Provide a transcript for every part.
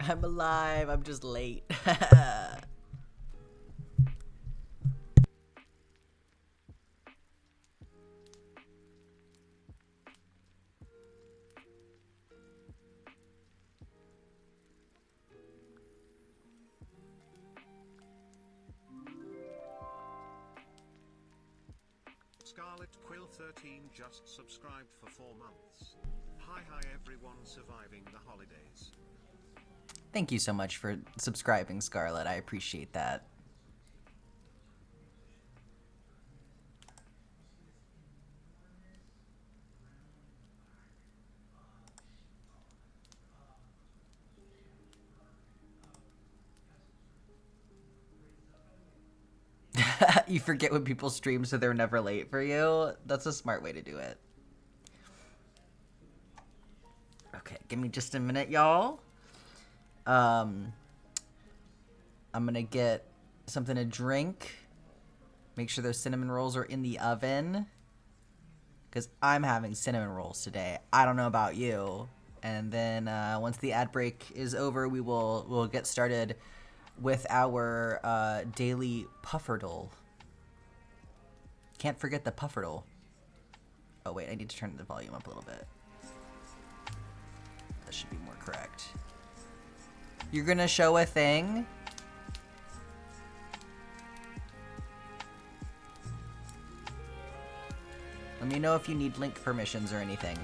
I'm alive. I'm just late. Scarlet Quill 13 just subscribed for 4 months. Hi everyone surviving the holidays. Thank you so much for subscribing, Scarlet. I appreciate that. You forget when people stream so they're never late for you. That's a smart way to do it. Okay, give me just a minute, y'all. I'm gonna get something to drink. Make sure those cinnamon rolls are in the oven. Because I'm having cinnamon rolls today. I don't know about you. And then once the ad break is over, we'll get started with our daily pufferdle. Can't forget the pufferdle. Oh wait, I need to turn the volume up a little bit. That should be more correct. You're gonna show a thing? Let me know if you need link permissions or anything.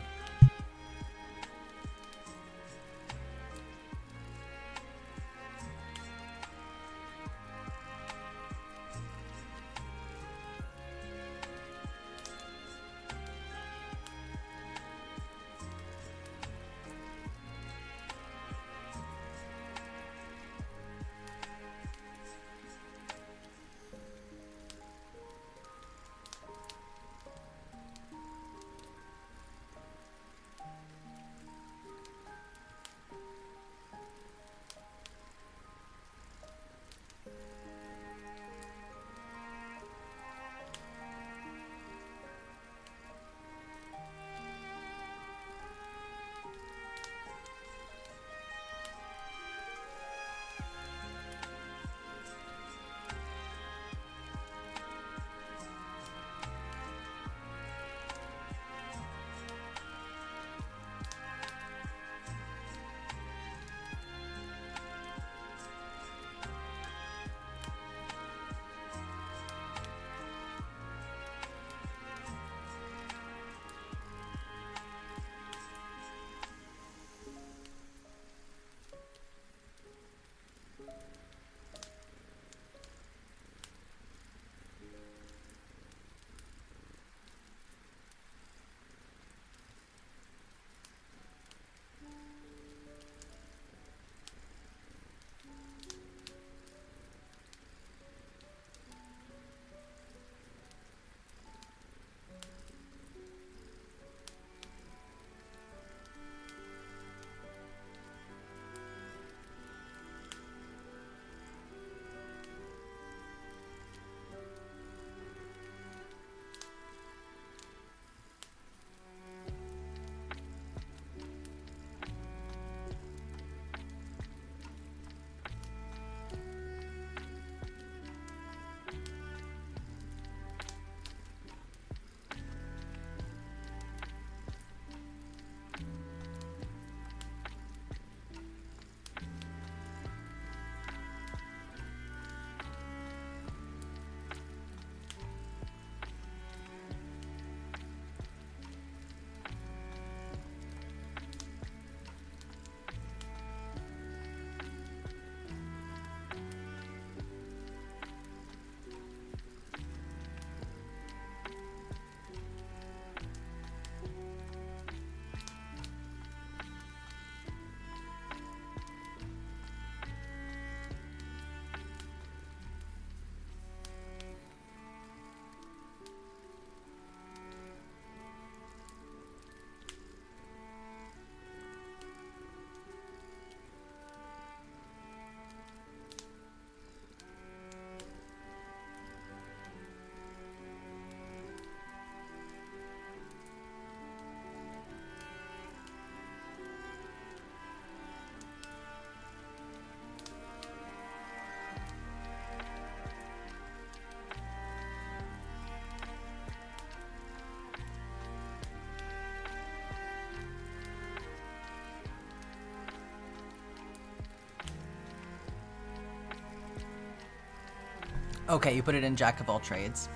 Okay, you put it in Jack of all trades.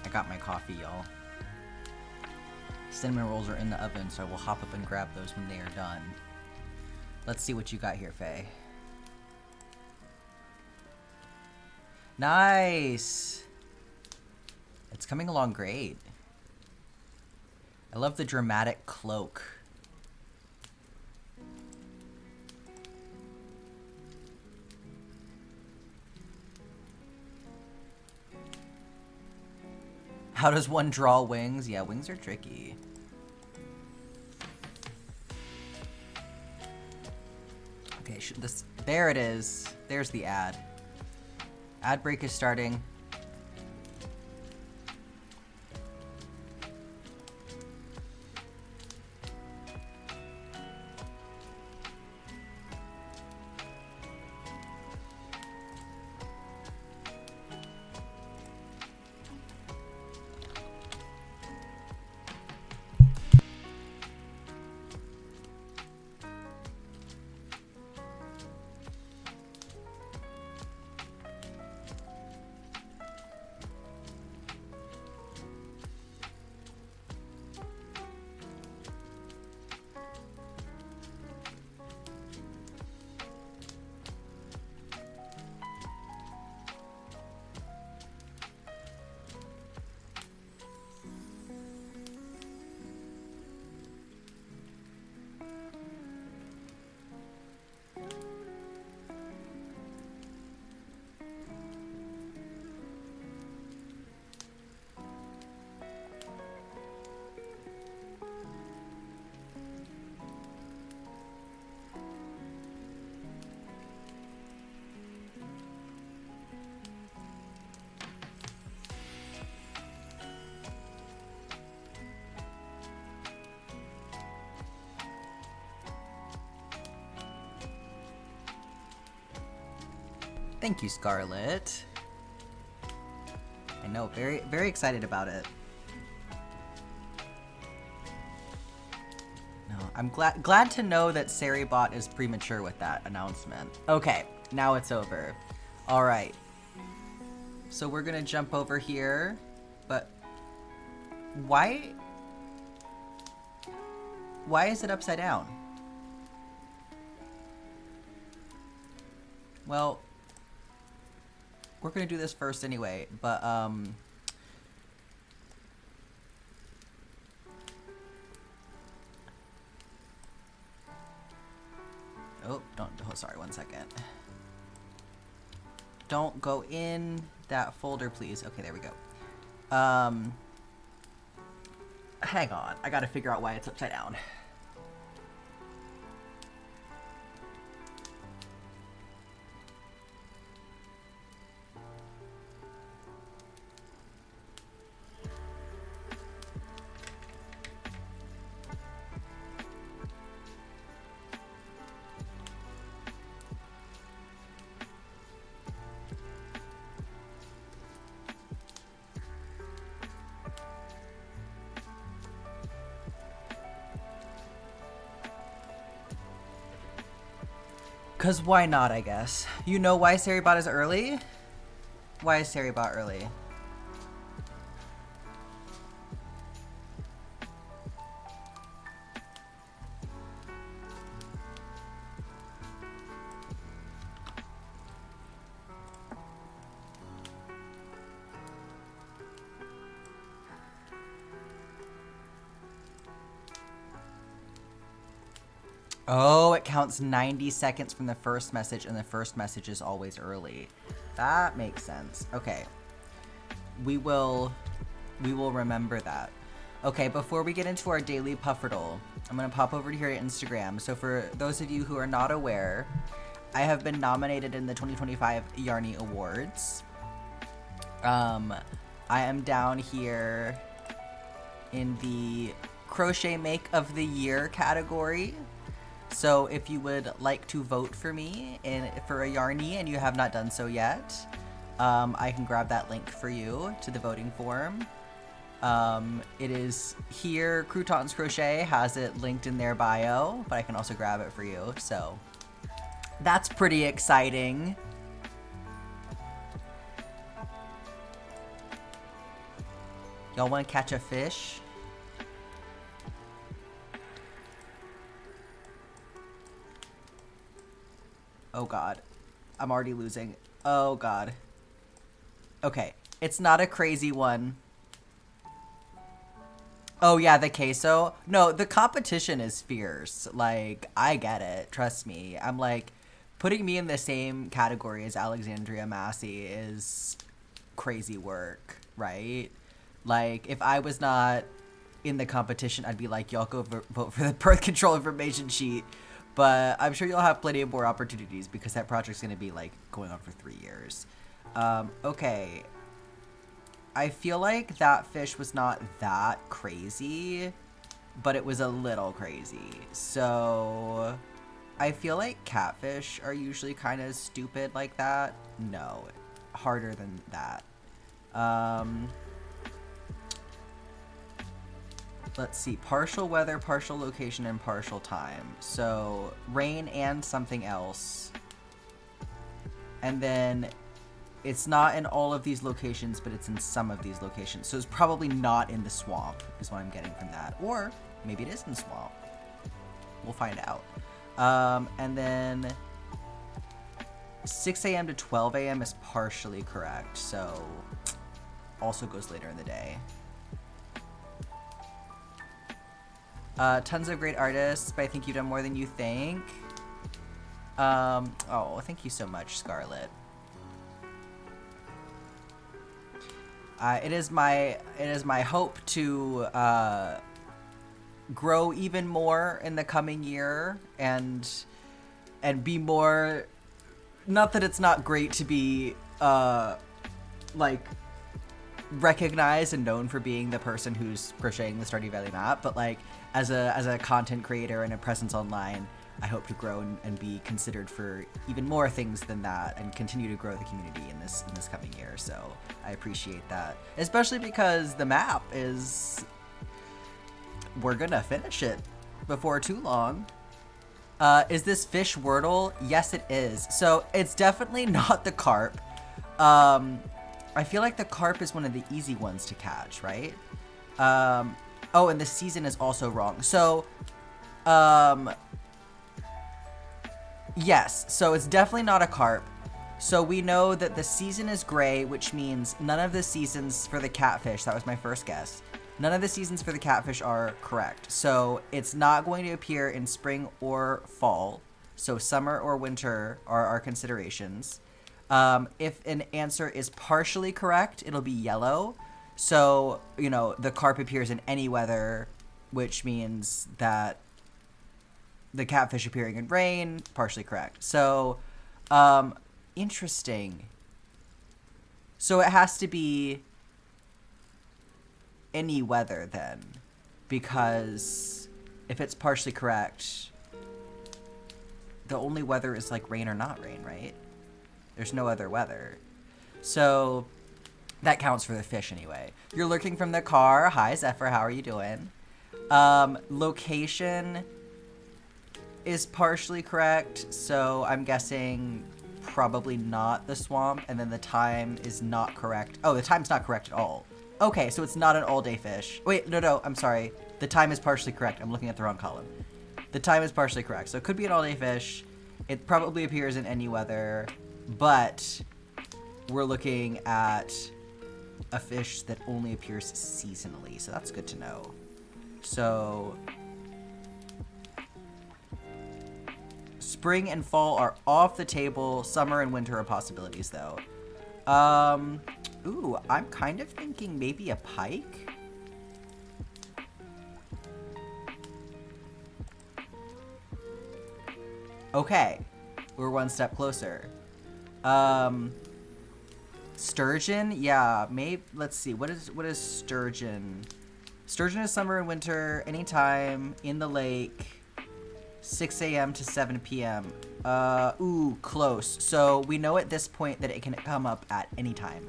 I got my coffee, y'all. Cinnamon rolls are in the oven, so I will hop up and grab those when they are done. Let's see what you got here, Faye. Nice! It's coming along great. I love the dramatic cloak. How does one draw wings? Yeah, wings are tricky. Okay, there it is. There's the ad. Ad break is starting. Thank you, Scarlett. I know, very, very excited about it. No, I'm glad to know that Saribot is premature with that announcement. Okay, now it's over. All right. So we're gonna jump over here, but why is it upside down? Well, we're gonna do this first anyway, but oh, sorry, 1 second. Don't go in that folder, please. Okay, there we go. Hang on, I gotta figure out why it's upside down. Cause why not, I guess. You know why Saribot is early? Why is Saribot early? Oh, it counts 90 seconds from the first message, and the first message is always early. That makes sense. Okay. We will remember that. Okay, before we get into our daily pufferdle, I'm going to pop over here to Instagram. So for those of you who are not aware, I have been nominated in the 2025 Yarny Awards. I am down here in the Crochet Make of the Year category. So if you would like to vote for me for a Yarny and you have not done so yet, I can grab that link for you to the voting form. It is here, Croutons Crochet has it linked in their bio, but I can also grab it for you. So that's pretty exciting. Y'all want to catch a fish? Oh god. I'm already losing. Oh god. Okay. It's not a crazy one. Oh yeah, the queso. No, the competition is fierce. Like, I get it. Trust me. I'm like, putting me in the same category as Alexandria Massey is crazy work, right? Like, if I was not in the competition, I'd be like, y'all go vote for the birth control information sheet. But I'm sure you'll have plenty of more opportunities because that project's going to be, like, going on for 3 years. Okay. I feel like that fish was not that crazy, but it was a little crazy. So I feel like catfish are usually kind of stupid like that. No, harder than that. Let's see, partial weather, partial location, and partial time. So rain and something else. And then it's not in all of these locations, but it's in some of these locations. So it's probably not in the swamp, is what I'm getting from that. Or maybe it is in the swamp. We'll find out. And then 6 a.m. to 12 a.m. is partially correct. So also goes later in the day. Tons of great artists, but I think you've done more than you think. Oh, thank you so much, Scarlett. It is my hope to grow even more in the coming year and be more. Not that it's not great to be like recognized and known for being the person who's crocheting the Stardew Valley map, but like as a content creator and a presence online, I hope to grow and be considered for even more things than that and continue to grow the community in this coming year. So I appreciate that, especially because the map is, we're gonna finish it before too long. Is this fish Wordle? Yes, it is. So it's definitely not the carp. I feel like the carp is one of the easy ones to catch, right? Oh, and the season is also wrong. So, yes, so it's definitely not a carp. So we know that the season is gray, which means none of the seasons for the catfish, that was my first guess, none of the seasons for the catfish are correct. So it's not going to appear in spring or fall. So summer or winter are our considerations. If an answer is partially correct, it'll be yellow. So, you know, the carp appears in any weather, which means that the catfish appearing in rain, partially correct. So, interesting. So it has to be any weather then, because if it's partially correct, the only weather is like rain or not rain, right? There's no other weather. So that counts for the fish anyway. You're lurking from the car. Hi, Zephyr. How are you doing? Location is partially correct. So I'm guessing probably not the swamp. And then the time is not correct. Oh, the time's not correct at all. Okay, so it's not an all-day fish. Wait, no, I'm sorry. The time is partially correct. I'm looking at the wrong column. The time is partially correct. So it could be an all-day fish. It probably appears in any weather. But we're looking at a fish that only appears seasonally, so that's good to know. So spring and fall are off the table. Summer and winter are possibilities, though. Ooh, I'm kind of thinking maybe a pike. Okay, we're one step closer. Sturgeon? Yeah, maybe, let's see, what is sturgeon? Sturgeon is summer and winter, anytime, in the lake, 6 a.m. to 7 p.m. Ooh, close. So we know at this point that it can come up at any time.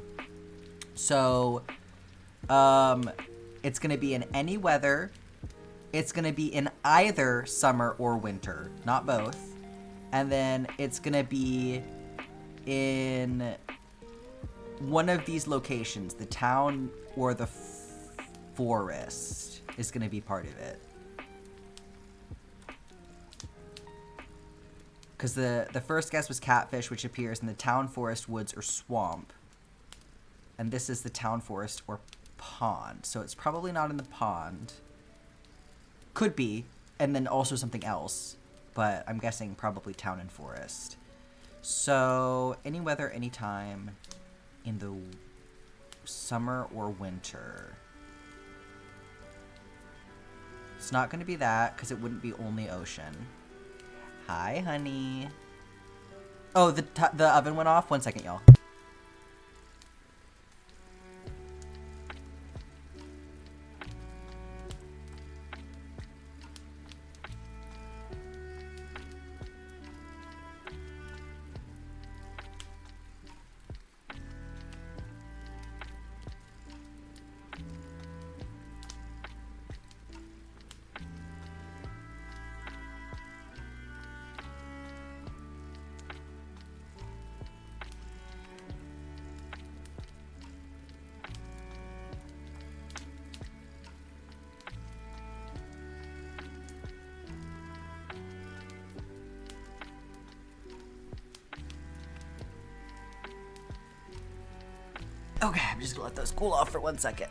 So, it's gonna be in any weather. It's gonna be in either summer or winter, not both. And then it's gonna be in one of these locations, the town or the forest is going to be part of it. Because the first guess was catfish, which appears in the town, forest, woods, or swamp. And this is the town, forest, or pond. So it's probably not in the pond. Could be. And then also something else. But I'm guessing probably town and forest. So any weather, anytime in the summer or winter. It's not going to be that because it wouldn't be only ocean. Hi, honey. Oh, the oven went off. 1 second, y'all. Okay, I'm just gonna let those cool off for 1 second.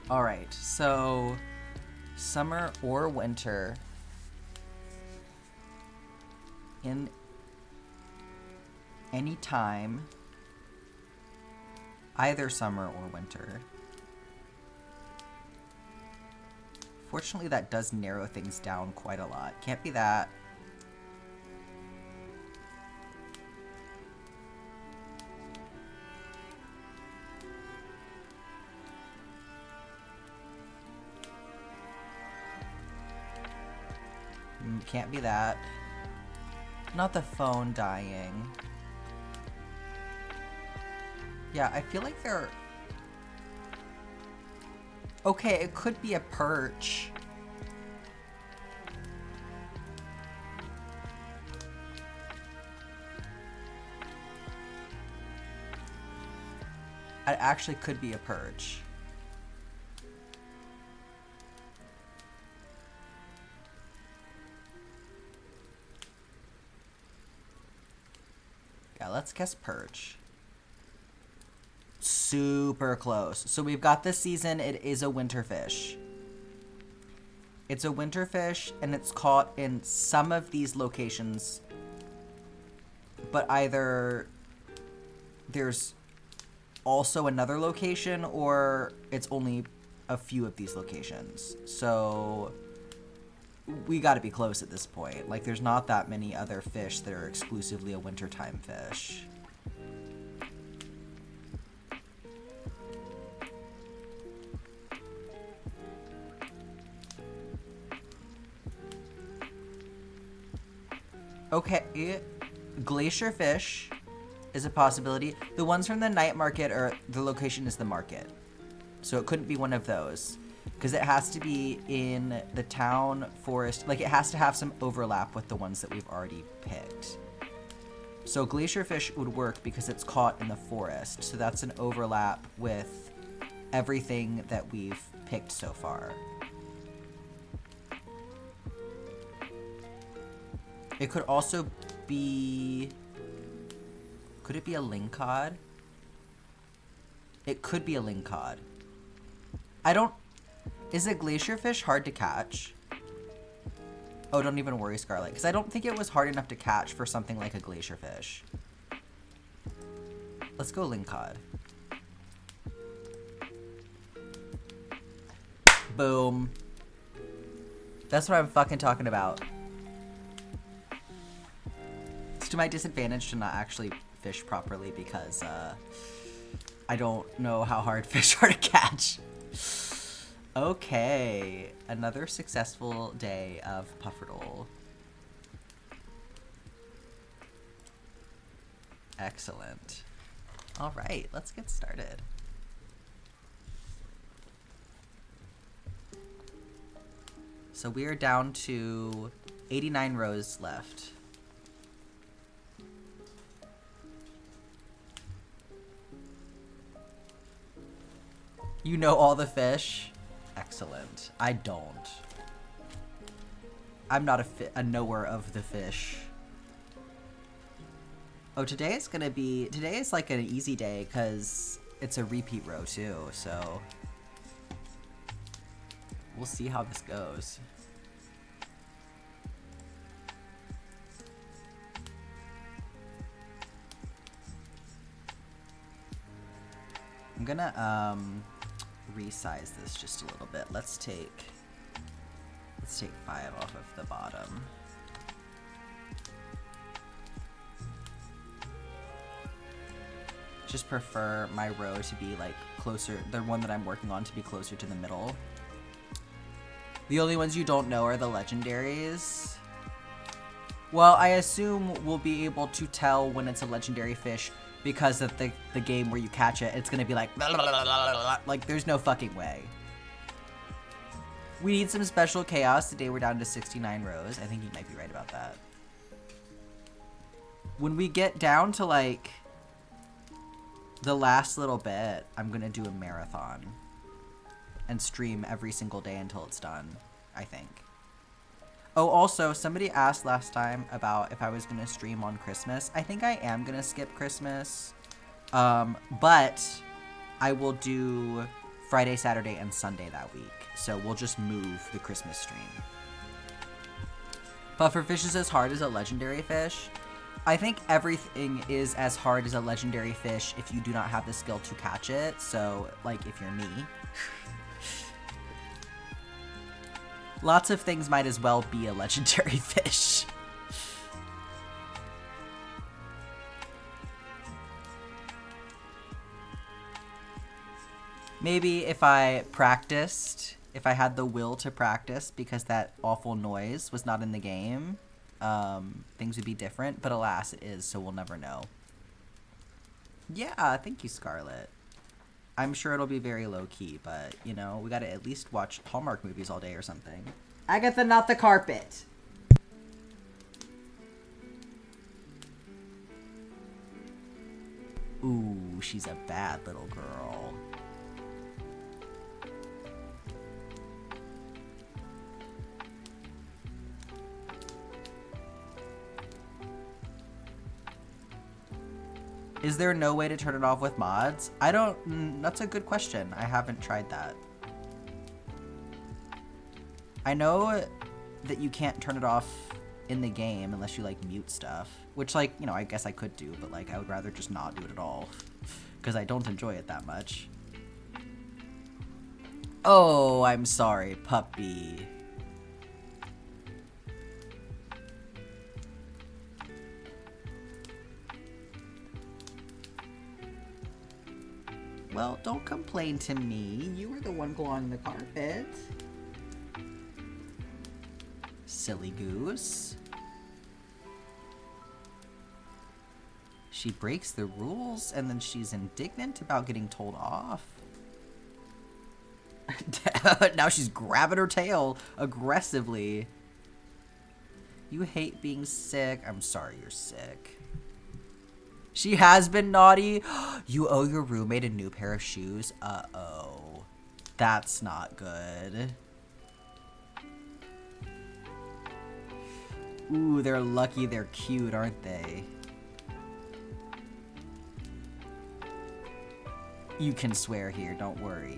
Alright, so summer or winter in any time, either summer or winter. Fortunately, that does narrow things down quite a lot. Can't be that. Can't be that. Not the phone dying. Yeah, I feel like they're... Okay, it could be a perch. It actually could be a perch. Yeah, let's guess perch. Super close. So we've got this season. It is a winter fish. It's a winter fish, and it's caught in some of these locations. But either there's also another location, or it's only a few of these locations. So we got to be close at this point. Like, there's not that many other fish that are exclusively a wintertime fish. Okay, glacier fish is a possibility. The ones from the night market, or the location is the market. So it couldn't be one of those. Because it has to be in the town, forest, like it has to have some overlap with the ones that we've already picked. So glacier fish would work because it's caught in the forest. So that's an overlap with everything that we've picked so far. It could also be... Could it be a lingcod? It could be a lingcod. I don't... Is a glacier fish hard to catch? Oh, don't even worry, Scarlet, because I don't think it was hard enough to catch for something like a glacier fish. Let's go lingcod. Boom. That's what I'm fucking talking about. It's to my disadvantage to not actually fish properly because I don't know how hard fish are to catch. Okay, another successful day of Pufferdole. Excellent. All right, let's get started. So we are down to 89 rows left. You know all the fish? Excellent. I don't. I'm not a knower of the fish. Oh, today is like an easy day because it's a repeat row too, so we'll see how this goes. I'm gonna resize this just a little bit. Let's take 5 off of the bottom. Just prefer my row to be like closer, the one that I'm working on to be closer to the middle. The only ones you don't know are the legendaries. Well, I assume we'll be able to tell when it's a legendary fish because of the game where you catch it, it's gonna be like, blah, blah, blah, blah, blah. Like there's no fucking way. We need some special chaos. Today we're down to 69 rows. I think you might be right about that. When we get down to like the last little bit, I'm gonna do a marathon and stream every single day until it's done, I think. Oh, also, somebody asked last time about if I was gonna stream on Christmas. I think I am gonna skip Christmas, but I will do Friday, Saturday, and Sunday that week. So we'll just move the Christmas stream. Pufferfish is as hard as a legendary fish. I think everything is as hard as a legendary fish if you do not have the skill to catch it. So, like, if you're me. Lots of things might as well be a legendary fish. Maybe if I practiced, if I had the will to practice because that awful noise was not in the game, things would be different, but alas it is, so we'll never know. Yeah, thank you, Scarlett. I'm sure it'll be very low-key, but, you know, we gotta at least watch Hallmark movies all day or something. Agatha, not the carpet! Ooh, she's a bad little girl. Is there no way to turn it off with mods? I don't... That's a good question. I haven't tried that. I know that you can't turn it off in the game unless you, like, mute stuff. Which, like, you know, I guess I could do, but, like, I would rather just not do it at all. Because I don't enjoy it that much. Oh, I'm sorry, puppy. Well, don't complain to me. You were the one clawing the carpet. Silly goose. She breaks the rules and then she's indignant about getting told off. Now she's grabbing her tail aggressively. You hate being sick. I'm sorry you're sick. She has been naughty. You owe your roommate a new pair of shoes. Uh-oh. That's not good. Ooh, they're lucky they're cute, aren't they? You can swear here, don't worry.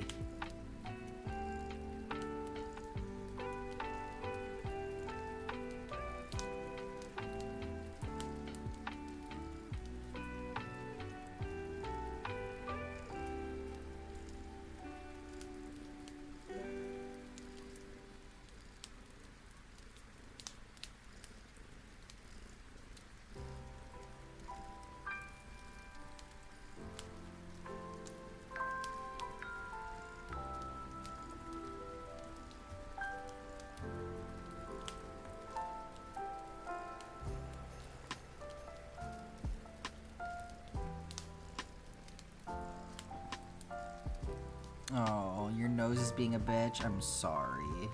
Oh, your nose is being a bitch. I'm sorry.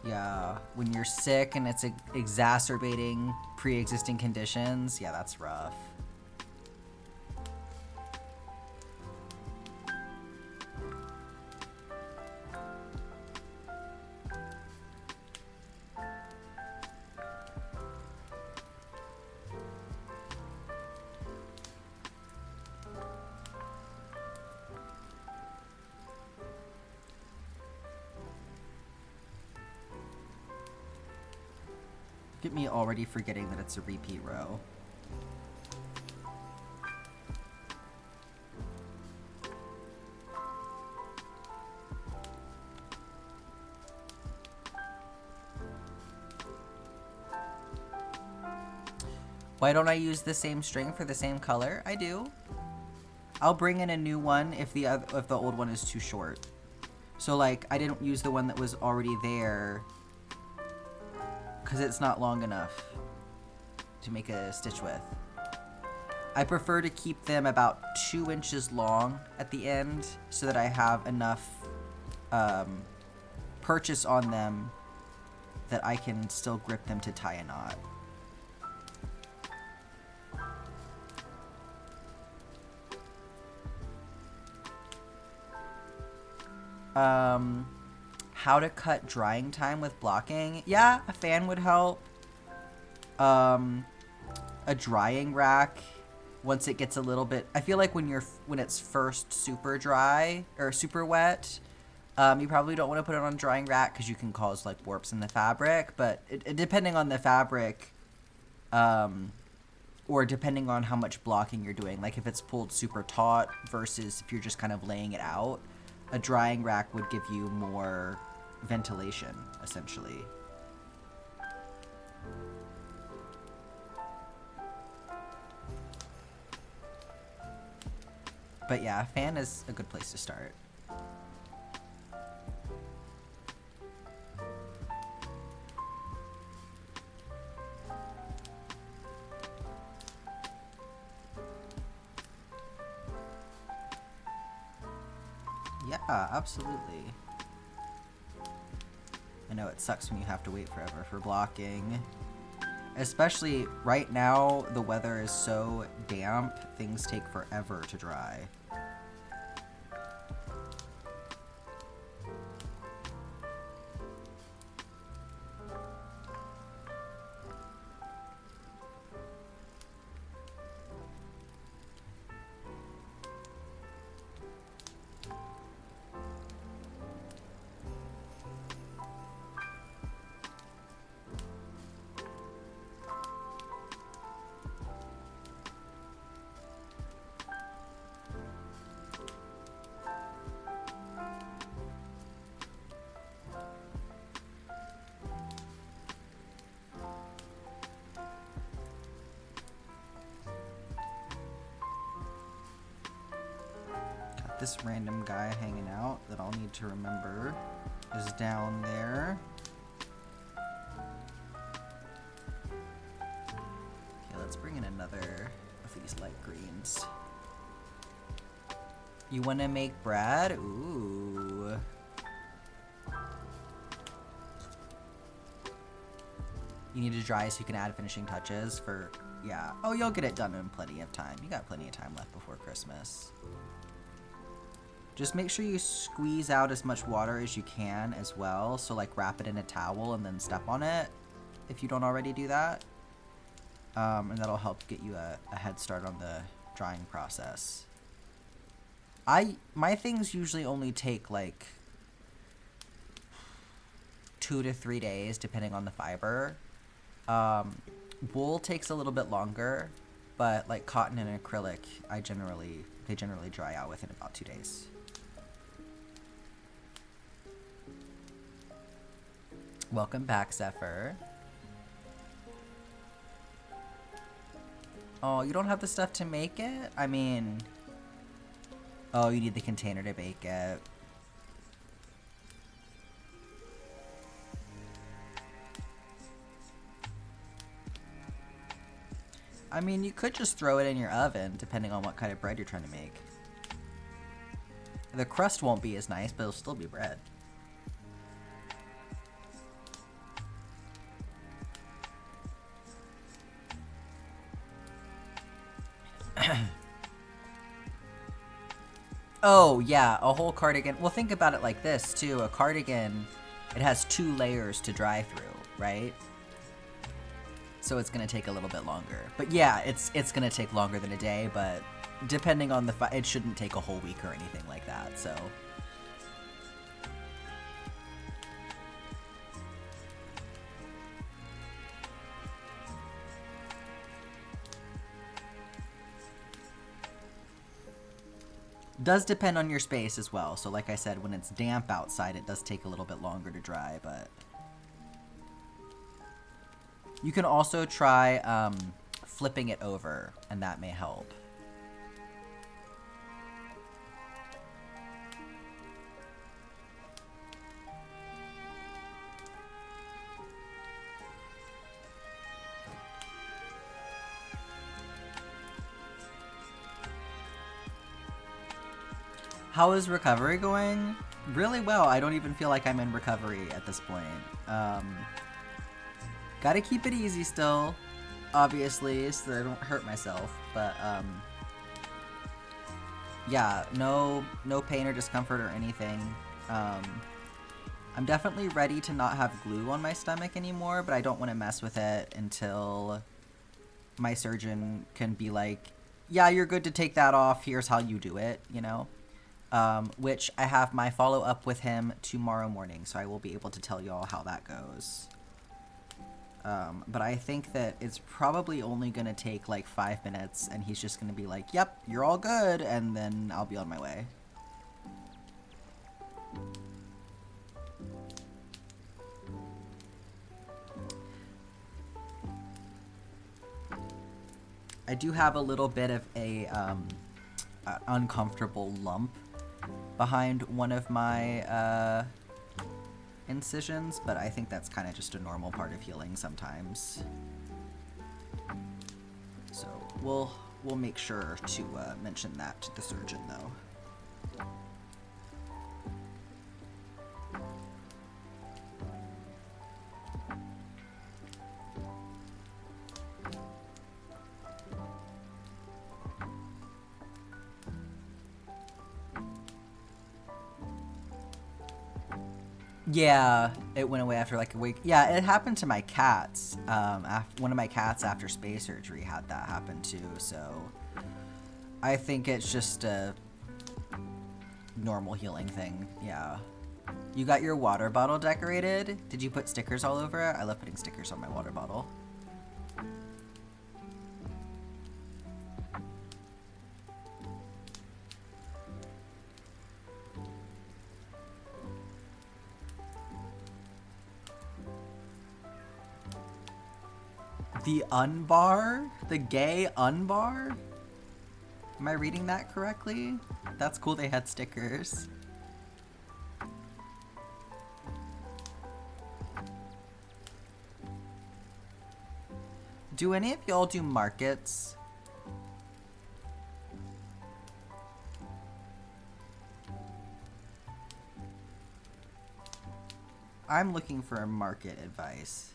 Yeah, when you're sick and it's exacerbating pre-existing conditions, yeah, that's rough. Get me already forgetting that it's a repeat row. Why don't I use the same string for the same color? I do. I'll bring in a new one if the old one is too short. So like I didn't use the one that was already there because it's not long enough to make a stitch with. I prefer to keep them about 2 inches long at the end so that I have enough purchase on them that I can still grip them to tie a knot. How to cut drying time with blocking? Yeah, a fan would help. A drying rack once it gets a little bit. I feel like when it's first super dry or super wet, you probably don't want to put it on a drying rack because you can cause like warps in the fabric. But depending on the fabric, or depending on how much blocking you're doing, like if it's pulled super taut versus if you're just kind of laying it out, a drying rack would give you more ventilation, essentially. But yeah, fan is a good place to start. Yeah, absolutely. I know it sucks when you have to wait forever for blocking. Especially right now, the weather is so damp, things take forever to dry. This random guy hanging out that I'll need to remember is down there. Okay, let's bring in another of these light greens. You want to make bread? Ooh. You need to dry so you can add finishing touches for, yeah. Oh, you'll get it done in plenty of time. You got plenty of time left before Christmas. Just make sure you squeeze out as much water as you can as well. So like wrap it in a towel and then step on it if you don't already do that. And that'll help get you a head start on the drying process. My things usually only take like 2 to 3 days depending on the fiber. Wool takes a little bit longer, but like cotton and acrylic, they generally dry out within about 2 days. Welcome back, Zephyr. Oh, you don't have the stuff to make it? I mean... Oh, you need the container to bake it. I mean, you could just throw it in your oven, depending on what kind of bread you're trying to make. The crust won't be as nice, but it'll still be bread. Oh, yeah, a whole cardigan. Well, think about it like this, too. A cardigan, it has 2 layers to dry through, right? So it's going to take a little bit longer. But yeah, it's going to take longer than a day, but depending on it shouldn't take a whole week or anything like that, so... Does depend on your space as well. So like I said, when it's damp outside, it does take a little bit longer to dry, but... You can also try flipping it over, and that may help. How is recovery going? Really well. I don't even feel like I'm in recovery at this point. Gotta keep it easy still, obviously, so that I don't hurt myself. But yeah, no pain or discomfort or anything. I'm definitely ready to not have glue on my stomach anymore, but I don't want to mess with it until my surgeon can be like, yeah, you're good to take that off. Here's how you do it, you know? Which I have my follow-up with him tomorrow morning, so I will be able to tell y'all how that goes. But I think that it's probably only going to take like 5 minutes, and he's just going to be like, yep, you're all good, and then I'll be on my way. I do have a little bit of a uncomfortable lump behind one of my incisions, but I think that's kind of just a normal part of healing sometimes. So we'll make sure to mention that to the surgeon, though. Yeah, it went away after like a week. Yeah, it happened to my cats. One of my cats after space surgery had that happen too, so I think it's just a normal healing thing, yeah. You got your water bottle decorated? Did you put stickers all over it? I love putting stickers on my water bottle. The unbar? The gay unbar? Am I reading that correctly? That's cool they had stickers. Do any of y'all do markets? I'm looking for market advice.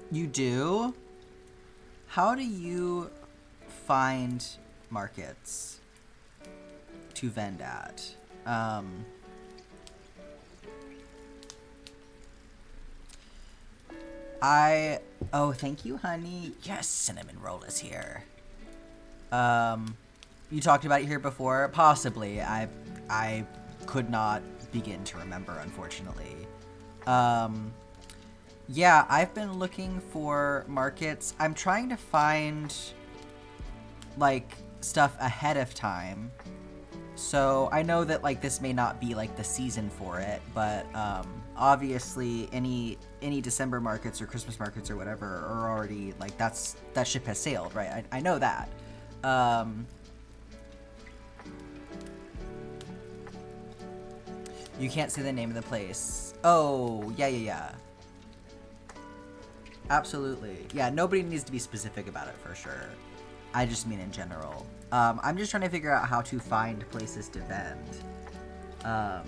You do? How do you find markets to vend at? Oh, thank you, honey. Yes, cinnamon roll is here. You talked about it here before? Possibly. I could not begin to remember, unfortunately. Yeah, I've been looking for markets. I'm trying to find, like, stuff ahead of time. So I know that, like, this may not be, like, the season for it, but obviously any December markets or Christmas markets or whatever are already, like, that ship has sailed, right? I know that. You can't say the name of the place. Oh, yeah. Absolutely. Yeah, nobody needs to be specific about it for sure. I just mean in general. I'm just trying to figure out how to find places to vend. I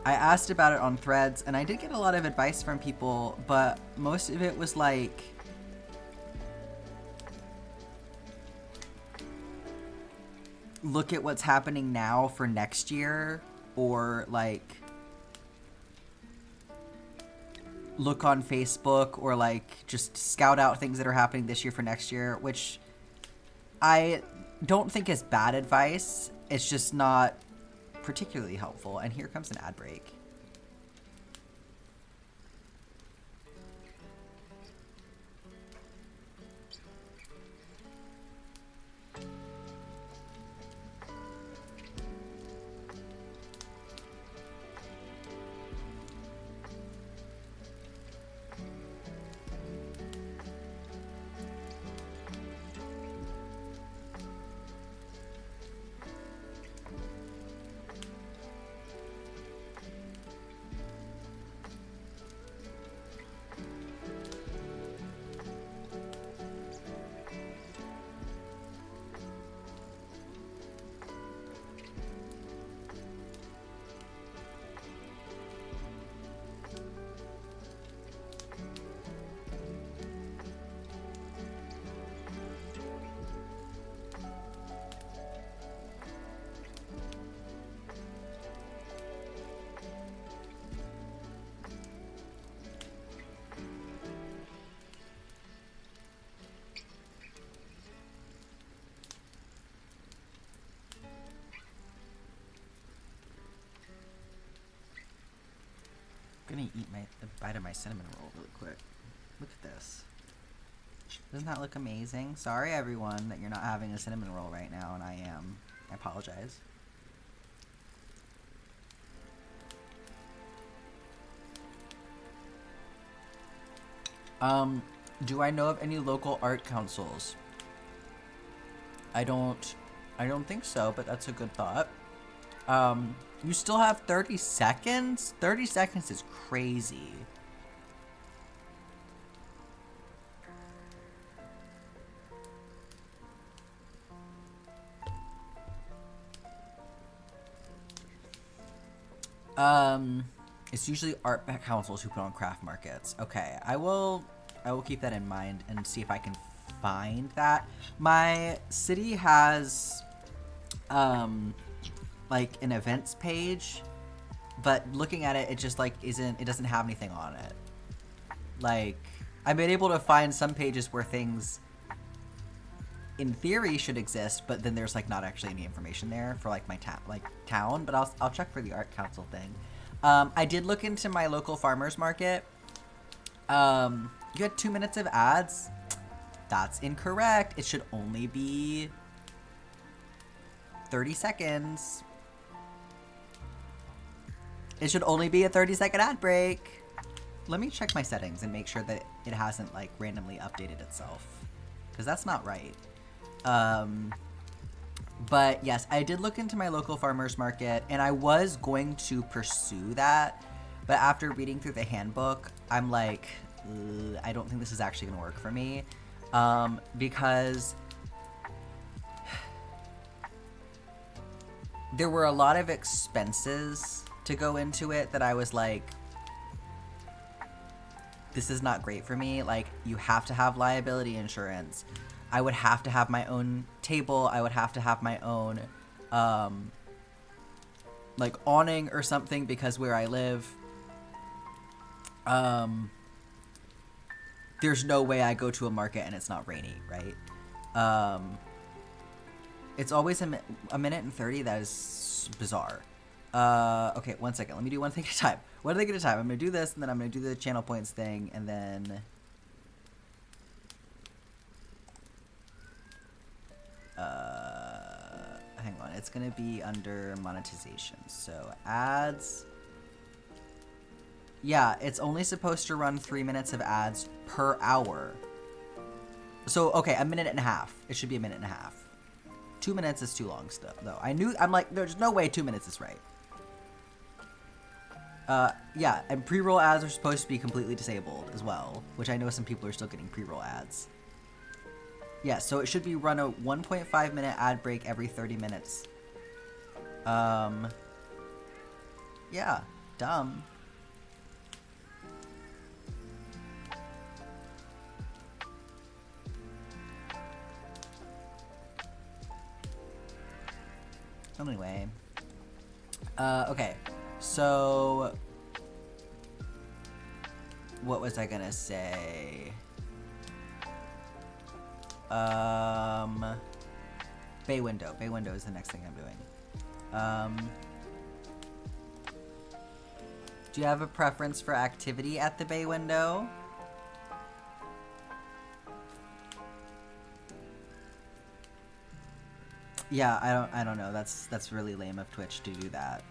asked about it on Threads, and I did get a lot of advice from people, but most of it was like, look at what's happening now for next year, or like, look on Facebook, or like, just scout out things that are happening this year for next year, which I don't think is bad advice. It's just not particularly helpful. And here comes an ad break. I'm gonna eat a bite of my cinnamon roll really quick. Look at this. Doesn't that look amazing? Sorry everyone that you're not having a cinnamon roll right now, and I am. I apologize. Do I know of any local art councils? I don't think so, but that's a good thought. You still have 30 seconds? 30 seconds is crazy. It's usually art councils who put on craft markets. Okay, I will keep that in mind and see if I can find that. My city has, like an events page, but looking at it, it just like it doesn't have anything on it. Like, I've been able to find some pages where things in theory should exist, but then there's like not actually any information there for like my town, but I'll check for the art council thing. I did look into my local farmers market. You had 2 minutes of ads. That's incorrect. It should only be 30 seconds. It should only be a 30-second ad break. Let me check my settings and make sure that it hasn't like randomly updated itself, because that's not right. But yes, I did look into my local farmers market, and I was going to pursue that, but after reading through the handbook, I'm like, I don't think this is actually gonna work for me, because there were a lot of expenses to go into it that I was like, this is not great for me. Like, you have to have liability insurance. I would have to have my own table. I would have to have my own, like, awning or something, because where I live, there's no way I go to a market and it's not rainy, right? It's always a minute and 30. That is bizarre. Okay, 1 second. Let me do one thing at a time. One thing at a time. I'm going to do this, and then I'm going to do the channel points thing, and then... hang on. It's going to be under monetization. So, ads... Yeah, it's only supposed to run 3 minutes of ads per hour. So, okay, a minute and a half. It should be a minute and a half. 2 minutes is too long still, though. I'm like, there's no way 2 minutes is right. Yeah, and pre-roll ads are supposed to be completely disabled as well, which I know some people are still getting pre-roll ads. Yeah, so it should be run a 1.5 minute ad break every 30 minutes. Yeah, dumb. Anyway. Okay. So... what was I gonna say? Bay window. Bay window is the next thing I'm doing. Do you have a preference for activity at the bay window? Yeah, I don't know. That's really lame of Twitch to do that.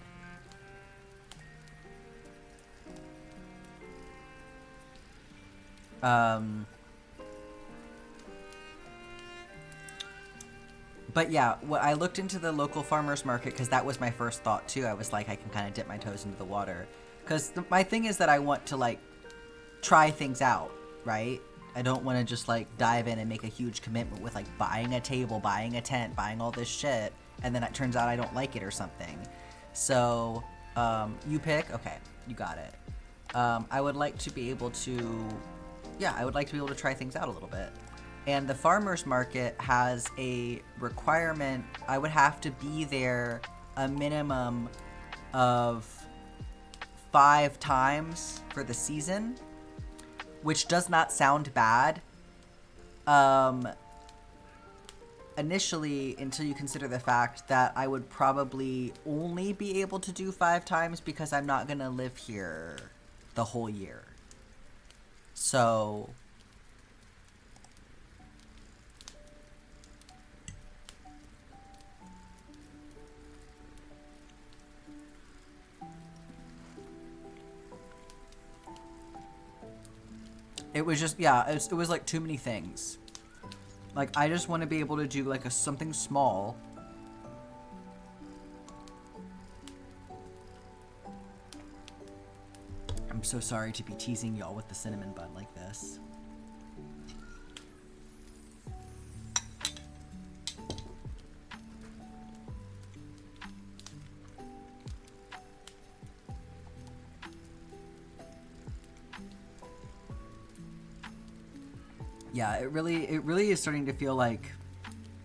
But yeah, I looked into the local farmers market because that was my first thought too. I was like, I can kind of dip my toes into the water. Because my thing is that I want to like try things out, right? I don't want to just like dive in and make a huge commitment with like buying a table, buying a tent, buying all this shit, and then it turns out I don't like it or something. So, you pick? Okay, you got it. I would like to be able to, yeah, I would like to be able to try things out a little bit. And the farmer's market has a requirement. I would have to be there a minimum of 5 times for the season, which does not sound bad. Initially, until you consider the fact that I would probably only be able to do 5 times because I'm not gonna live here the whole year. So... it was just, yeah, it was like too many things. Like, I just want to be able to do like something small. I'm so sorry to be teasing y'all with the cinnamon bun like this. Yeah, it really is starting to feel like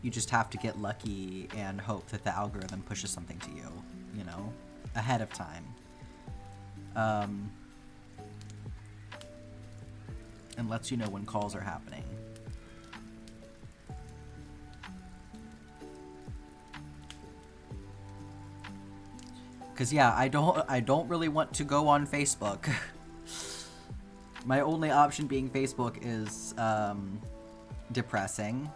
you just have to get lucky and hope that the algorithm pushes something to you, you know, ahead of time. And lets you know when calls are happening. Cause yeah, I don't really want to go on Facebook. My only option being Facebook is depressing.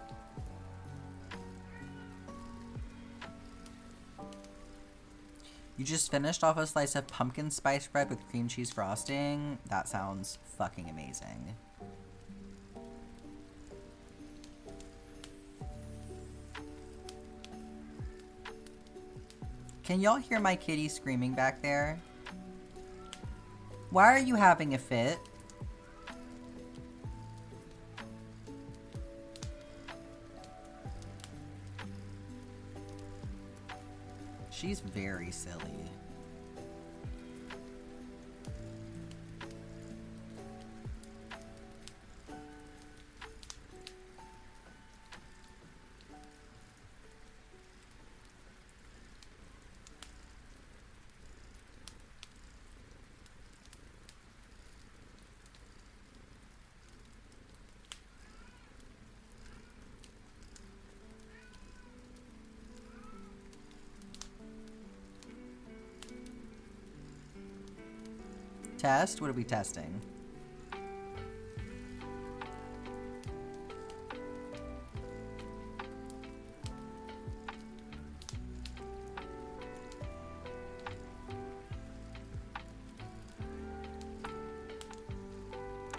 You just finished off a slice of pumpkin spice bread with cream cheese frosting? That sounds fucking amazing. Can y'all hear my kitty screaming back there? Why are you having a fit? She's very silly. Test? What are we testing?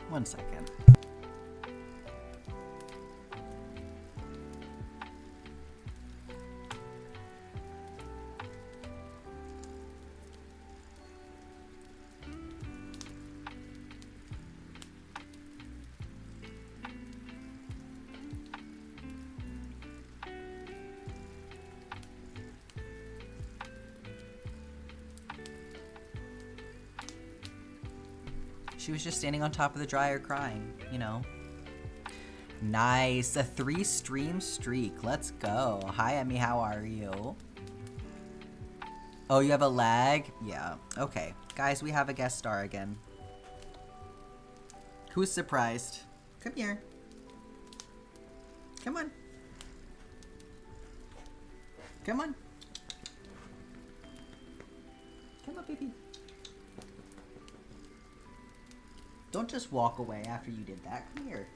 One second. She was just standing on top of the dryer crying, you know. Nice, a 3-stream streak. Let's go. Hi, Emmy, how are you? Oh, you have a lag? Yeah, okay. Guys, we have a guest star again. Who's surprised? Come here. Come on. Come on. Come on, baby. Don't just walk away after you did that. Come here.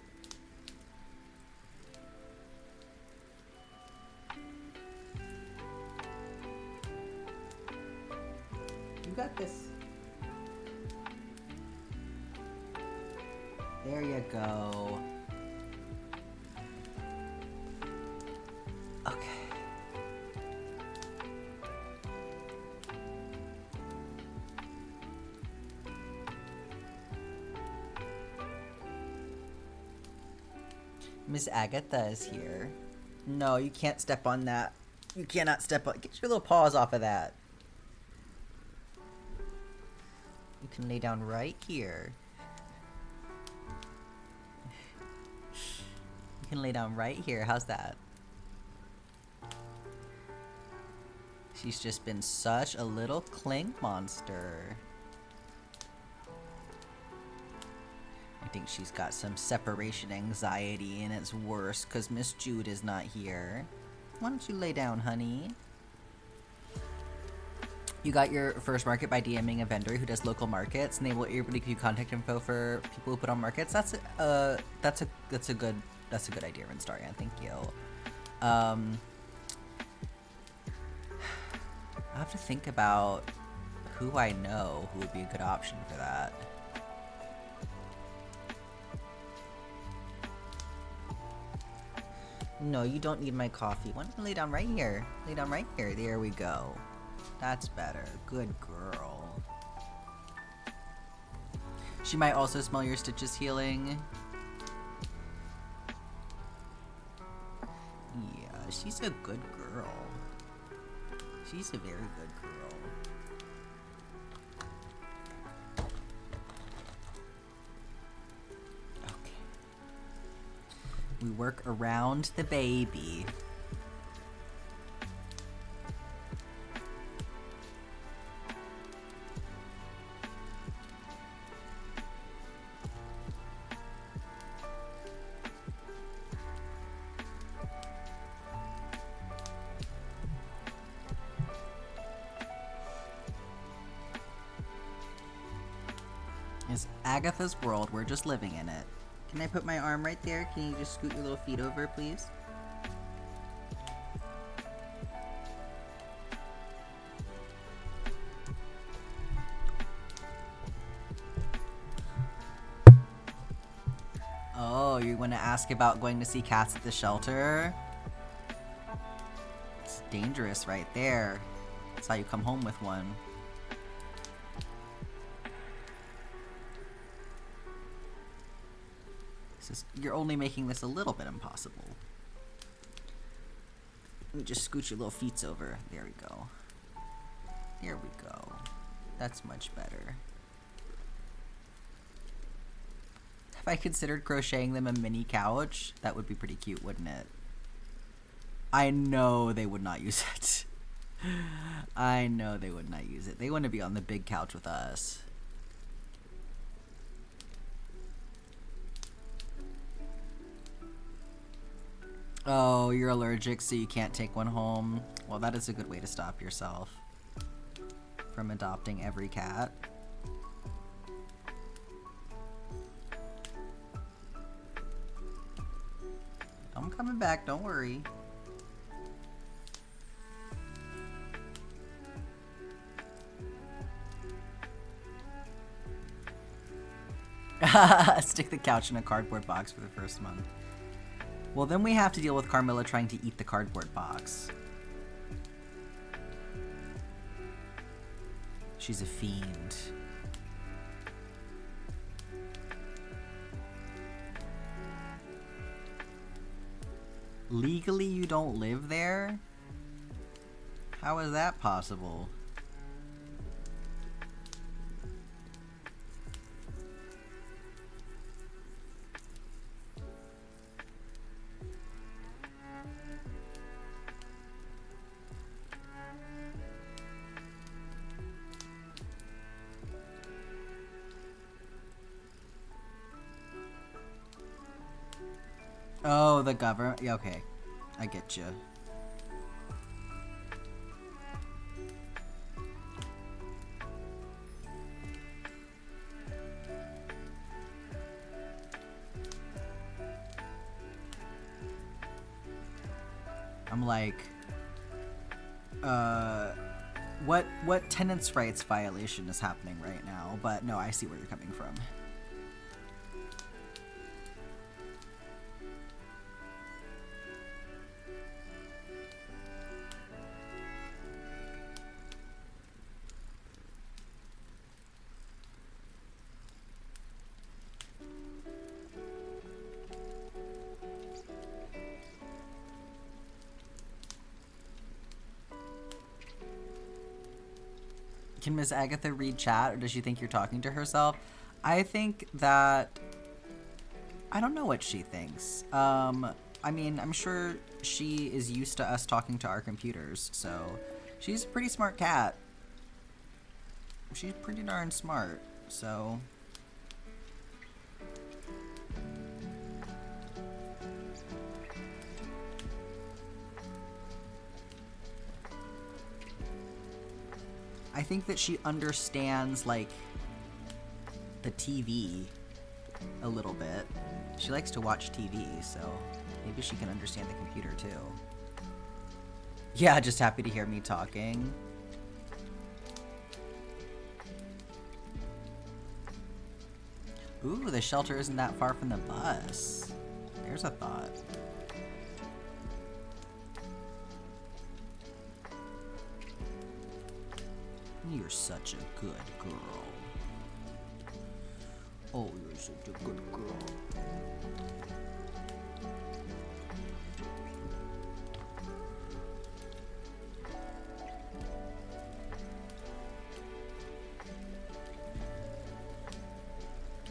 You got this. There you go. Okay. Miss Agatha is here. No, you can't step on that. You cannot step on. Get your little paws off of that. You can lay down right here. You can lay down right here. How's that? She's just been such a little clink monster. I think she's got some separation anxiety, and it's worse because Miss Jude is not here. Why don't you lay down, honey? You got your first market by DMing a vendor who does local markets, and they will able to give you contact info for people who put on markets. That's a good idea, Rinstarian. Thank you. I have to think about who I know who would be a good option for that. No, you don't need my coffee. Why don't you lay down right here? Lay down right here. There we go. That's better. Good girl. She might also smell your stitches healing. Yeah, she's a good girl. She's a very good girl. Okay. We work around the baby. It's Agatha's world. We're just living in it. Can I put my arm right there? Can you just scoot your little feet over, please? Oh, you want to ask about going to see cats at the shelter? It's dangerous right there. That's how you come home with one. You're only making this a little bit impossible. Let me just scoot your little feet over. There we go. There we go. That's much better. Have I considered crocheting them a mini couch? That would be pretty cute, wouldn't it? I know they would not use it. I know they would not use it. They want to be on the big couch with us. Oh, you're allergic, so you can't take one home. Well, that is a good way to stop yourself from adopting every cat. I'm coming back, don't worry. Stick the couch in a cardboard box for the first month. Well, then we have to deal with Carmilla trying to eat the cardboard box. She's a fiend. Legally, you don't live there? How is that possible? Oh, the government. Yeah, okay. I get you. I'm like, what tenants' rights violation is happening right now? But no, I see where you're coming from. Can Miss Agatha read chat, or does she think you're talking to herself? I think that... I don't know what she thinks. I mean, I'm sure she is used to us talking to our computers, so... She's a pretty smart cat. She's pretty darn smart, so... I think that she understands, like, the TV a little bit. She likes to watch TV, so maybe she can understand the computer, too. Yeah, just happy to hear me talking. Ooh, the shelter isn't that far from the bus. There's a thought. You're such a good girl. Oh, you're such a good girl.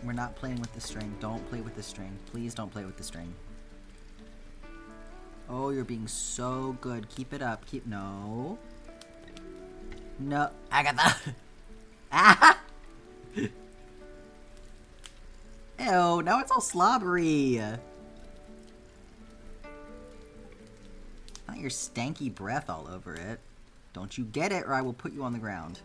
We're not playing with the string. Don't play with the string. Please don't play with the string. Oh, you're being so good. Keep it up. Keep... No. No, Agatha. Ah! Ew, now it's all slobbery. Not your stanky breath all over it. Don't you get it, or I will put you on the ground.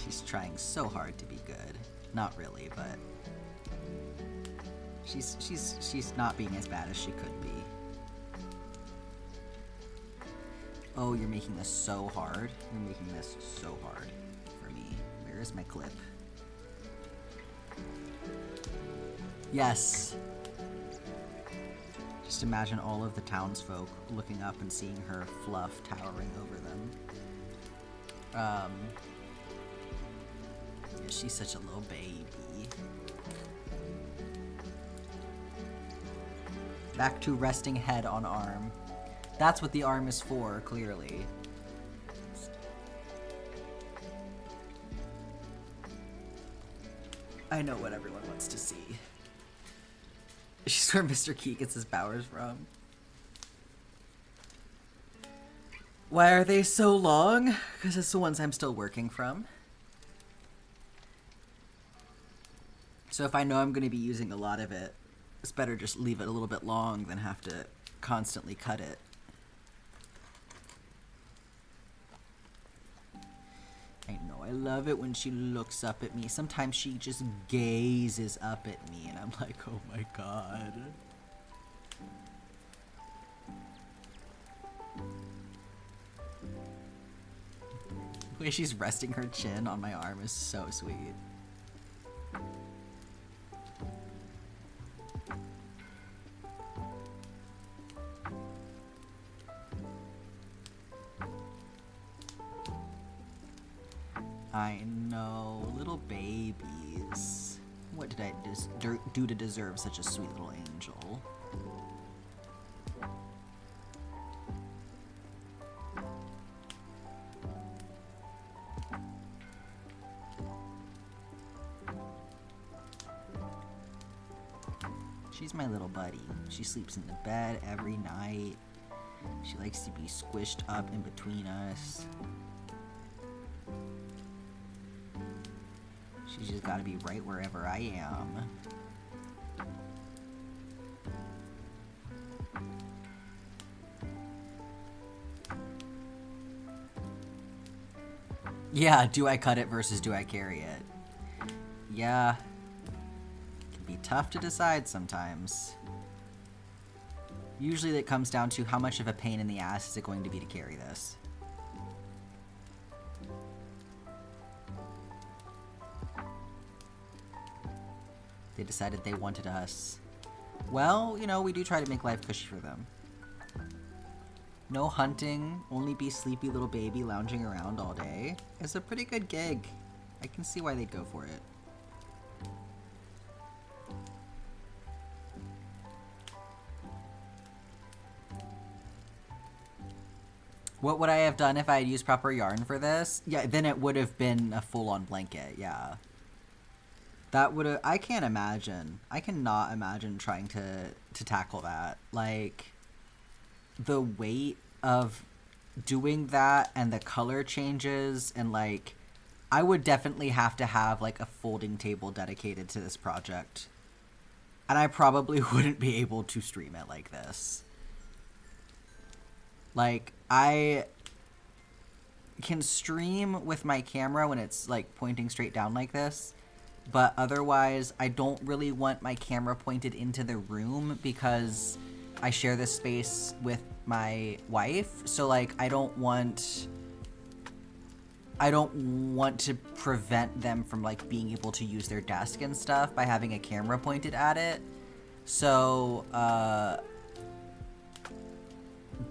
She's trying so hard to be good. Not really, but she's not being as bad as she could be. Oh, you're making this so hard. You're making this so hard for me. Where is my clip? Yes. Just imagine all of the townsfolk looking up and seeing her fluff towering over them. Yeah, she's such a little baby. Back to resting head on arm. That's what the arm is for, clearly. I know what everyone wants to see. She's where Mr. Key gets his powers from. Why are they so long? Because it's the ones I'm still working from. So if I know I'm going to be using a lot of it, it's better just leave it a little bit long than have to constantly cut it. I know, I love it when she looks up at me. Sometimes she just gazes up at me and I'm like, oh my god. The way she's resting her chin on my arm is so sweet. I know, little babies. What did I do to deserve such a sweet little angel? She's my little buddy. She sleeps in the bed every night. She likes to be squished up in between us. She's just gotta be right wherever I am. Yeah, do I cut it versus do I carry it? Yeah. It can be tough to decide sometimes. Usually it comes down to how much of a pain in the ass is it going to be to carry this. They decided they wanted us. Well, you know, we do try to make life cushy for them. No hunting, only be sleepy little baby lounging around all day. It's a pretty good gig. I can see why they'd go for it. What would I have done if I had used proper yarn for this? Yeah, then it would have been a full-on blanket, yeah. That would have... I can't imagine. I cannot imagine trying to tackle that. Like, the weight of doing that and the color changes and, like... I would definitely have to have, like, a folding table dedicated to this project. And I probably wouldn't be able to stream it like this. Like, I can stream with my camera when it's, like, pointing straight down like this. But otherwise, I don't really want my camera pointed into the room because I share this space with my wife. So, like, I don't want to prevent them from, like, being able to use their desk and stuff by having a camera pointed at it. So,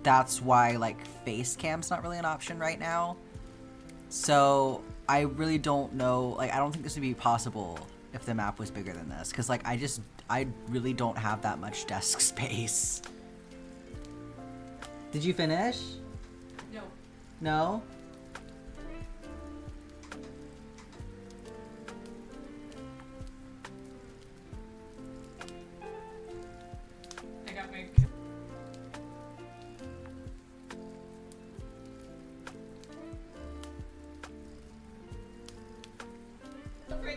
that's why, like, face cam's not really an option right now. So, I really don't know, like, I don't think this would be possible if the map was bigger than this. Because, like, I really don't have that much desk space. Did you finish? No. No? I got my...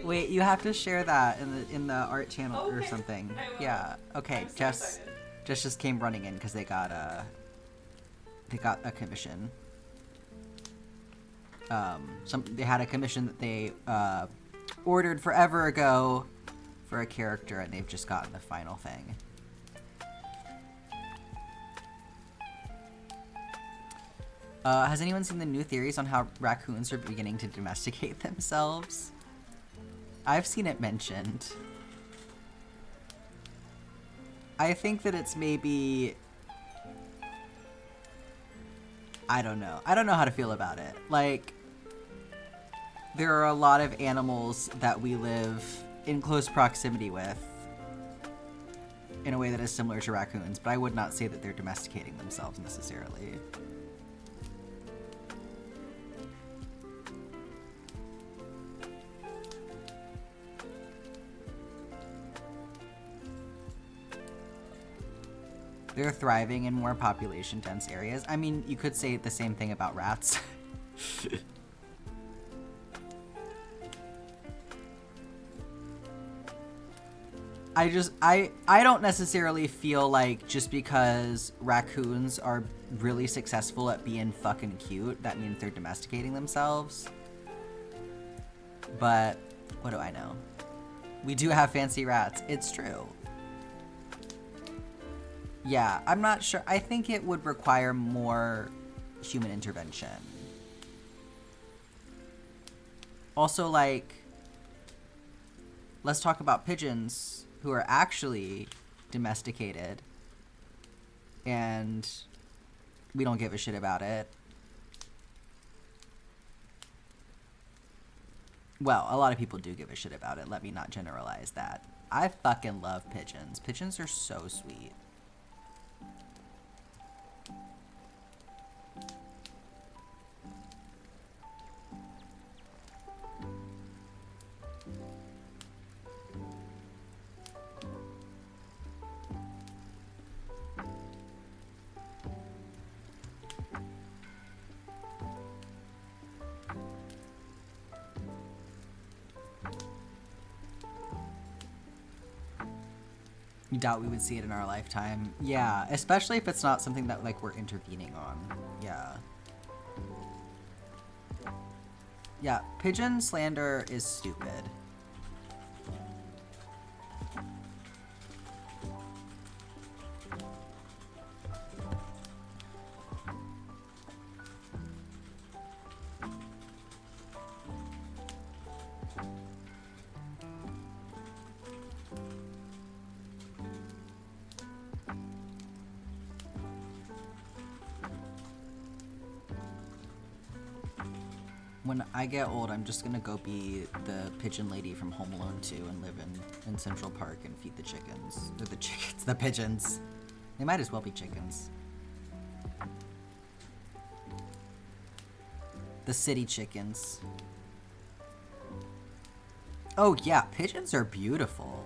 Wait, you have to share that in the art channel or Okay, something. I will. Yeah. Okay. I'm so Jess excited. just came running in because they got a commission. They had a commission that they ordered forever ago for a character, and they've just gotten the final thing. Has anyone seen the new theories on how raccoons are beginning to domesticate themselves? I've seen it mentioned. I think that it's maybe... I don't know. I don't know how to feel about it. Like, there are a lot of animals that we live in close proximity with in a way that is similar to raccoons, but I would not say that they're domesticating themselves necessarily. They're thriving in more population-dense areas. I mean, you could say the same thing about rats. I don't necessarily feel like just because raccoons are really successful at being fucking cute, that means they're domesticating themselves. But what do I know? We do have fancy rats. It's true. Yeah, I'm not sure. I think it would require more human intervention. Also, like, let's talk about pigeons who are actually domesticated and we don't give a shit about it. Well, a lot of people do give a shit about it. Let me not generalize that. I fucking love pigeons. Pigeons are so sweet. You doubt we would see it in our lifetime. Yeah, especially if it's not something that, like, we're intervening on. Yeah. Yeah, pigeon slander is stupid. When I get old, I'm just gonna go be the pigeon lady from Home Alone 2 and live in Central Park and feed the chickens. Or the chickens, the pigeons. They might as well be chickens. The city chickens. Oh yeah, pigeons are beautiful.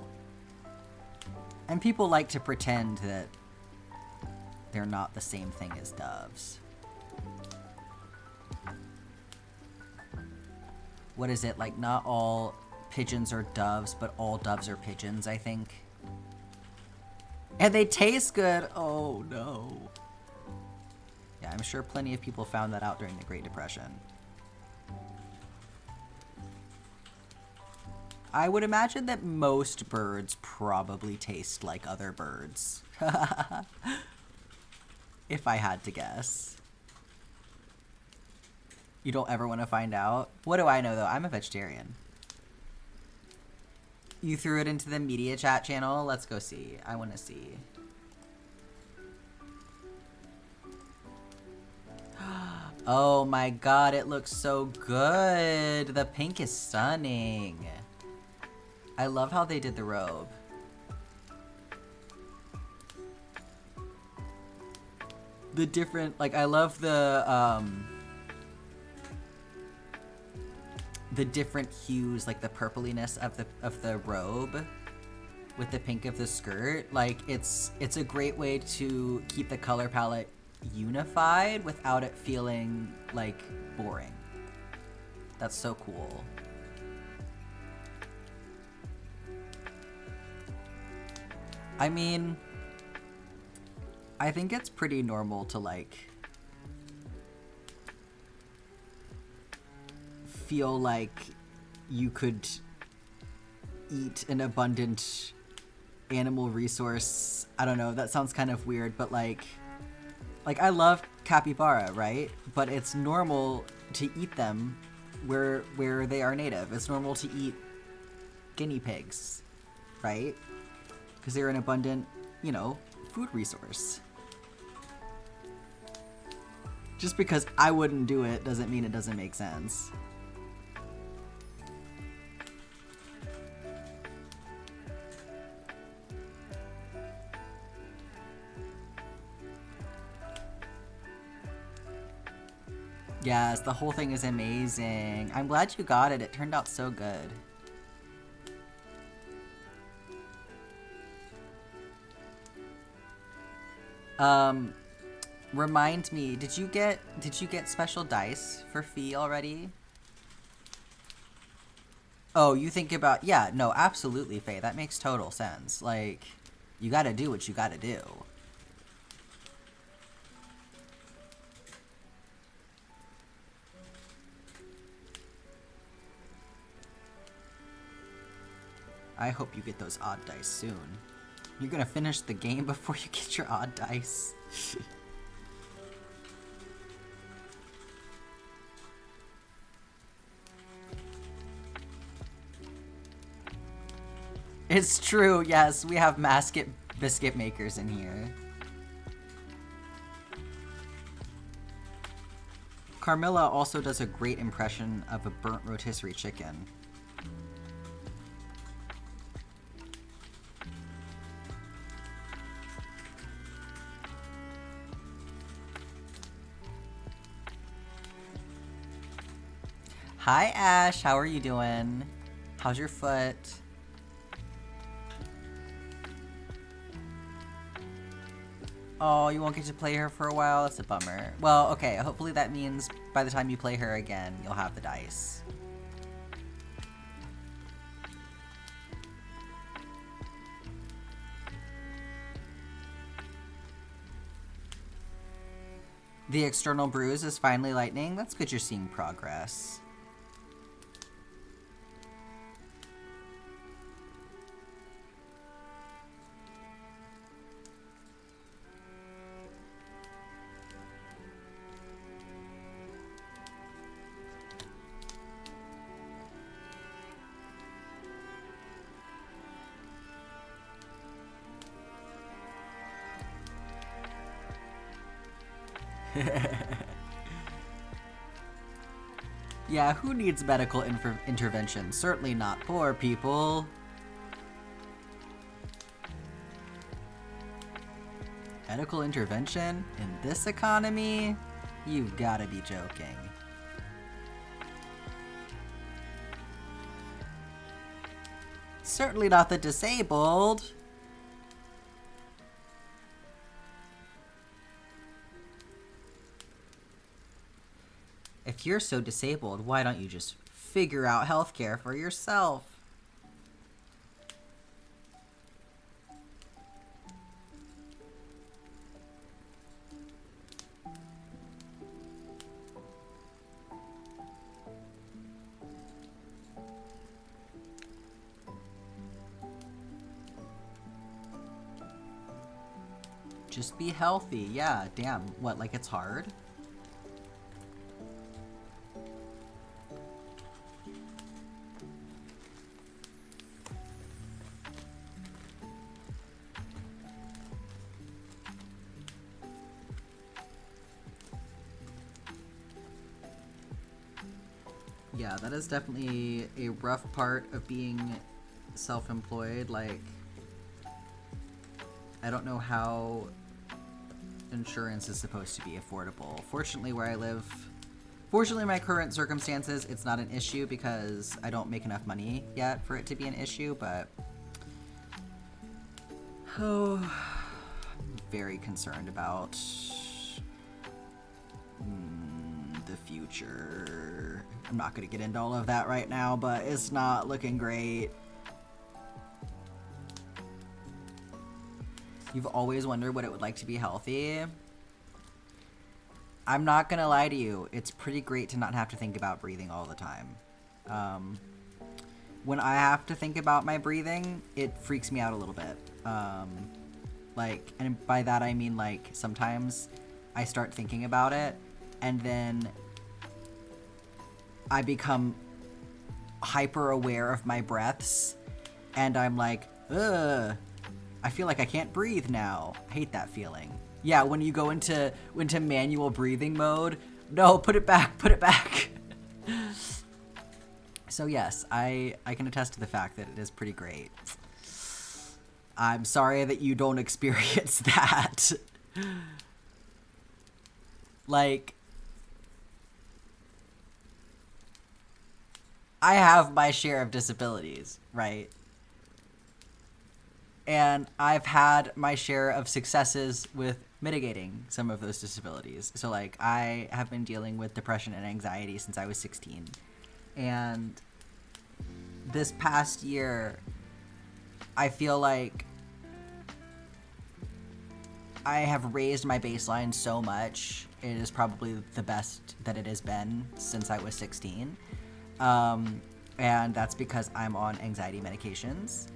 And people like to pretend that they're not the same thing as doves. What is it, like, not all pigeons are doves, but all doves are pigeons, I think. And they taste good! Oh, no. Yeah, I'm sure plenty of people found that out during the Great Depression. I would imagine that most birds probably taste like other birds. If I had to guess. You don't ever want to find out? What do I know, though? I'm a vegetarian. You threw it into the media chat channel? Let's go see. I want to see. Oh my god, it looks so good. The pink is stunning. I love how they did the robe. The different, like, I love the different hues, like the purpliness of the robe with the pink of the skirt. Like, it's a great way to keep the color palette unified without it feeling like boring. That's so cool. I mean, I think it's pretty normal to, like, feel like you could eat an abundant animal resource. I don't know, that sounds kind of weird, but like I love capybara, right? But it's normal to eat them where they are native. It's normal to eat guinea pigs, right? Because they're an abundant, you know, food resource. Just because I wouldn't do it doesn't mean it doesn't make sense. Yes, the whole thing is amazing. I'm glad you got it. It turned out so good. Remind me, did you get special dice for Fee already? Oh, you think about, yeah, no, absolutely, Faye. That makes total sense. Like, you gotta do what you gotta do. I hope you get those odd dice soon. You're gonna finish the game before you get your odd dice. It's true, yes, we have biscuit makers in here. Carmilla also does a great impression of a burnt rotisserie chicken. Hi Ash, how are you doing? How's your foot? Oh, you won't get to play her for a while? That's a bummer. Well, okay, hopefully that means by the time you play her again, you'll have the dice. The external bruise is finally lightening. That's good you're seeing progress. Yeah, who needs medical intervention? Certainly not poor people. Medical intervention? In this economy? You've gotta be joking. Certainly not the disabled. If you're so disabled, why don't you just figure out healthcare for yourself? Just be healthy. Yeah, damn. What, like it's hard? Yeah, that is definitely a rough part of being self-employed. Like, I don't know how insurance is supposed to be affordable. Fortunately, where I live, fortunately, in my current circumstances, it's not an issue because I don't make enough money yet for it to be an issue, but oh, I'm very concerned about the future. I'm not going to get into all of that right now, but it's not looking great. You've always wondered what it would like to be healthy. I'm not gonna lie to you, it's pretty great to not have to think about breathing all the time. When I have to think about my breathing, it freaks me out a little bit. Like, and by that I mean like sometimes I start thinking about it and then I become hyper aware of my breaths and I'm like, ugh. I feel like I can't breathe now. I hate that feeling. Yeah, when you go into manual breathing mode, no, put it back, put it back. So yes, I can attest to the fact that it is pretty great. I'm sorry that you don't experience that. Like, I have my share of disabilities, right? And I've had my share of successes with mitigating some of those disabilities. So, like, I have been dealing with depression and anxiety since I was 16. And this past year, I feel like I have raised my baseline so much. It is probably the best that it has been since I was 16. And that's because I'm on anxiety medications.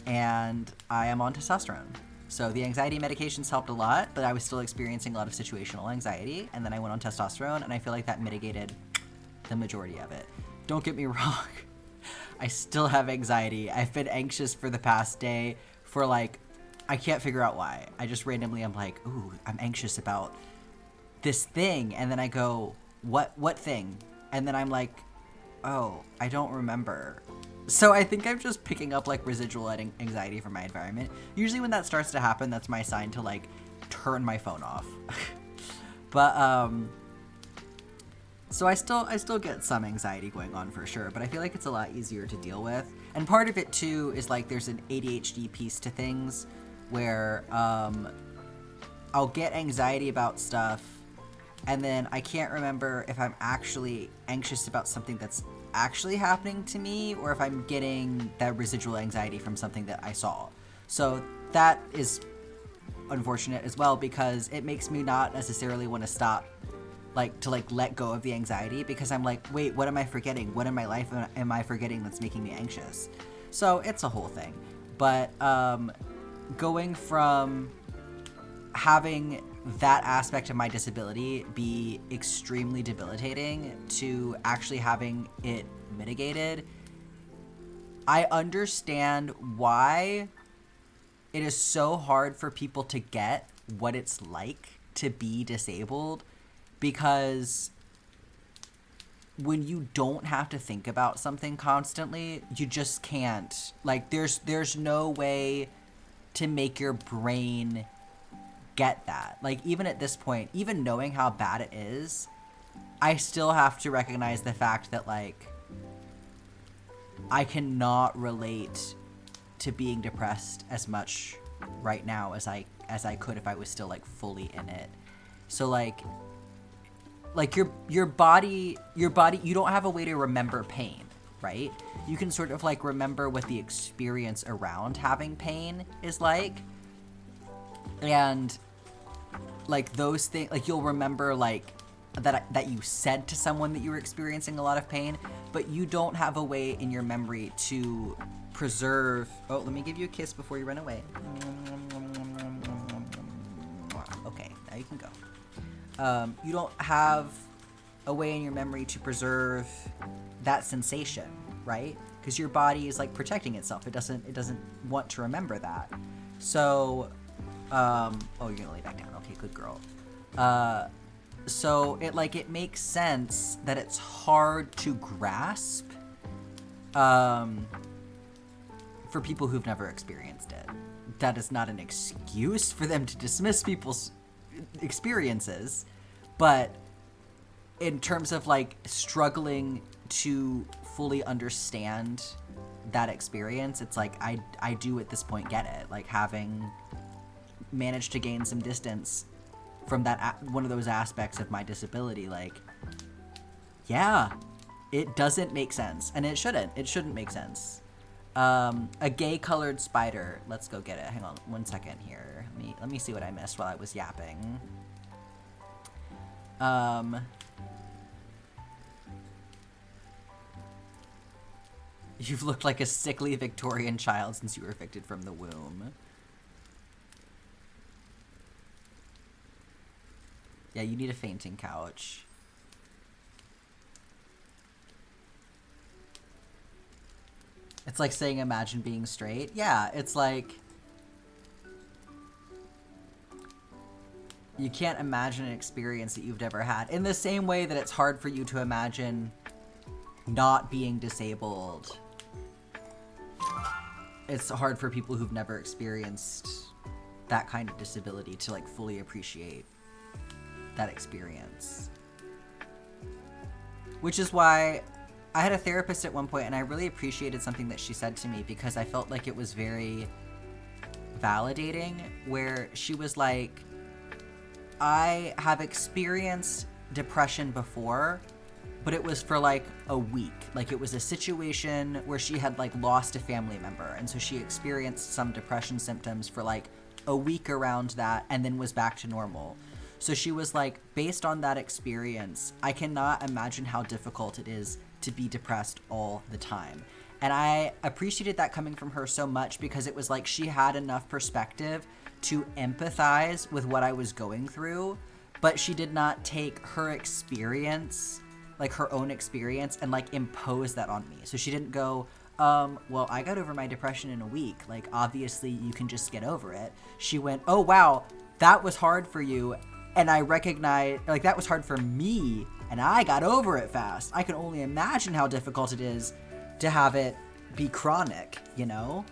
And I am on testosterone. So the anxiety medications helped a lot, but I was still experiencing a lot of situational anxiety, and then I went on testosterone, and I feel like that mitigated the majority of it. Don't get me wrong. I still have anxiety. I've been anxious for the past day for like, I can't figure out why. I just randomly am like, ooh, I'm anxious about this thing, and then I go, what thing? And then I'm like, oh, I don't remember. So I think I'm just picking up like residual anxiety from my environment. Usually when that starts to happen, that's my sign to like turn my phone off. But so I still get some anxiety going on for sure, but I feel like it's a lot easier to deal with. And part of it too is like there's an ADHD piece to things where I'll get anxiety about stuff and then I can't remember if I'm actually anxious about something that's actually happening to me or if I'm getting that residual anxiety from something that I saw. So that is unfortunate as well, because it makes me not necessarily want to stop, like, to, like, let go of the anxiety, because I'm like, wait, what am I forgetting? What in my life am I forgetting that's making me anxious? So it's a whole thing. But going from having that aspect of my disability be extremely debilitating to actually having it mitigated, I understand why it is so hard for people to get what it's like to be disabled, because when you don't have to think about something constantly, you just can't. Like, there's no way to make your brain get that. Like, even at this point, even knowing how bad it is, I still have to recognize the fact that, like, I cannot relate to being depressed as much right now as I could if I was still, like, fully in it. So, like your body, you don't have a way to remember pain, right? You can sort of, like, remember what the experience around having pain is like, and, like, those things, like, you'll remember, like, that you said to someone that you were experiencing a lot of pain, but you don't have a way in your memory to preserve. Oh, let me give you a kiss before you run away. Okay, now you can go. You don't have a way in your memory to preserve that sensation, right? Because your body is, like, protecting itself. It doesn't want to remember that. So, oh, you're gonna lay back down. Okay, good girl. So it makes sense that it's hard to grasp, for people who've never experienced it. That is not an excuse for them to dismiss people's experiences, but in terms of, like, struggling to fully understand that experience, it's like I do at this point get it. Like, having managed to gain some distance from that one of those aspects of my disability, like, yeah, it doesn't make sense, and it shouldn't make sense. A gay colored spider. Let's go get it. Hang on 1 second here. Let me see what I missed while I was yapping. You've looked like a sickly Victorian child since you were evicted from the womb. Yeah, you need a fainting couch. It's like saying imagine being straight. Yeah, it's like you can't imagine an experience that you've never had. In the same way that it's hard for you to imagine not being disabled. It's hard for people who've never experienced that kind of disability to, like, fully appreciate that experience. Which is why I had a therapist at one point, and I really appreciated something that she said to me, because I felt like it was very validating, where she was like, I have experienced depression before, but it was for, like, a week. Like, it was a situation where she had, like, lost a family member, and so she experienced some depression symptoms for, like, a week around that, and then was back to normal. So she was like, based on that experience, I cannot imagine how difficult it is to be depressed all the time. And I appreciated that coming from her so much, because it was like she had enough perspective to empathize with what I was going through, but she did not take her experience, like her own experience, and, like, impose that on me. So she didn't go, well, I got over my depression in a week. Like, obviously you can just get over it. She went, oh, wow, that was hard for you. And I recognize, like, that was hard for me, and I got over it fast. I can only imagine how difficult it is to have it be chronic, you know?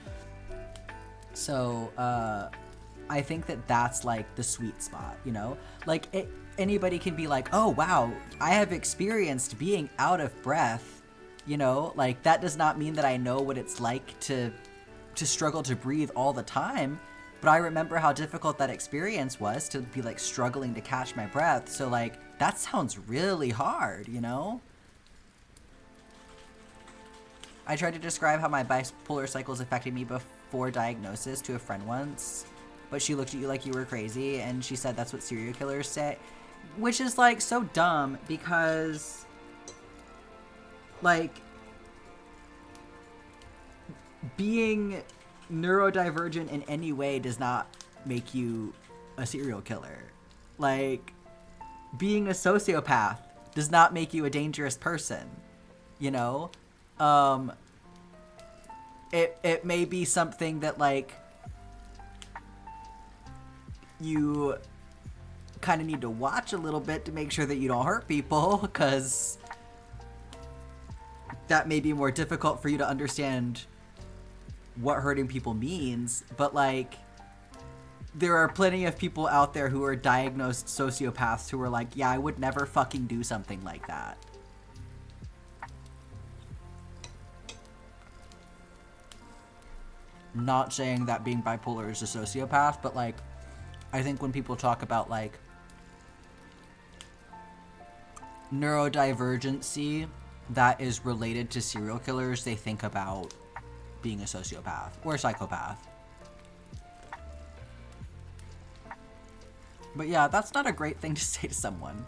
So, I think that that's, like, the sweet spot, you know? Like, anybody can be like, oh, wow, I have experienced being out of breath, you know? Like, that does not mean that I know what it's like to struggle to breathe all the time. But I remember how difficult that experience was, to be, like, struggling to catch my breath. So, like, that sounds really hard, you know? I tried to describe how my bipolar cycles affected me before diagnosis to a friend once. but she looked at you like you were crazy, and she said that's what serial killers say, which is like so dumb because like being neurodivergent in any way does not make you a serial killer. Like being a sociopath does not make you a dangerous person, you know? It may be something that like you kind of need to watch a little bit to make sure that you don't hurt people, because that may be more difficult for you to understand what hurting people means. But like there are plenty of people out there who are diagnosed sociopaths who are like, yeah, I would never fucking do something like that. Not saying that being bipolar is a sociopath, but like I think when people talk about like neurodivergency that is related to serial killers, they think about being a sociopath or a psychopath. But yeah, that's not a great thing to say to someone.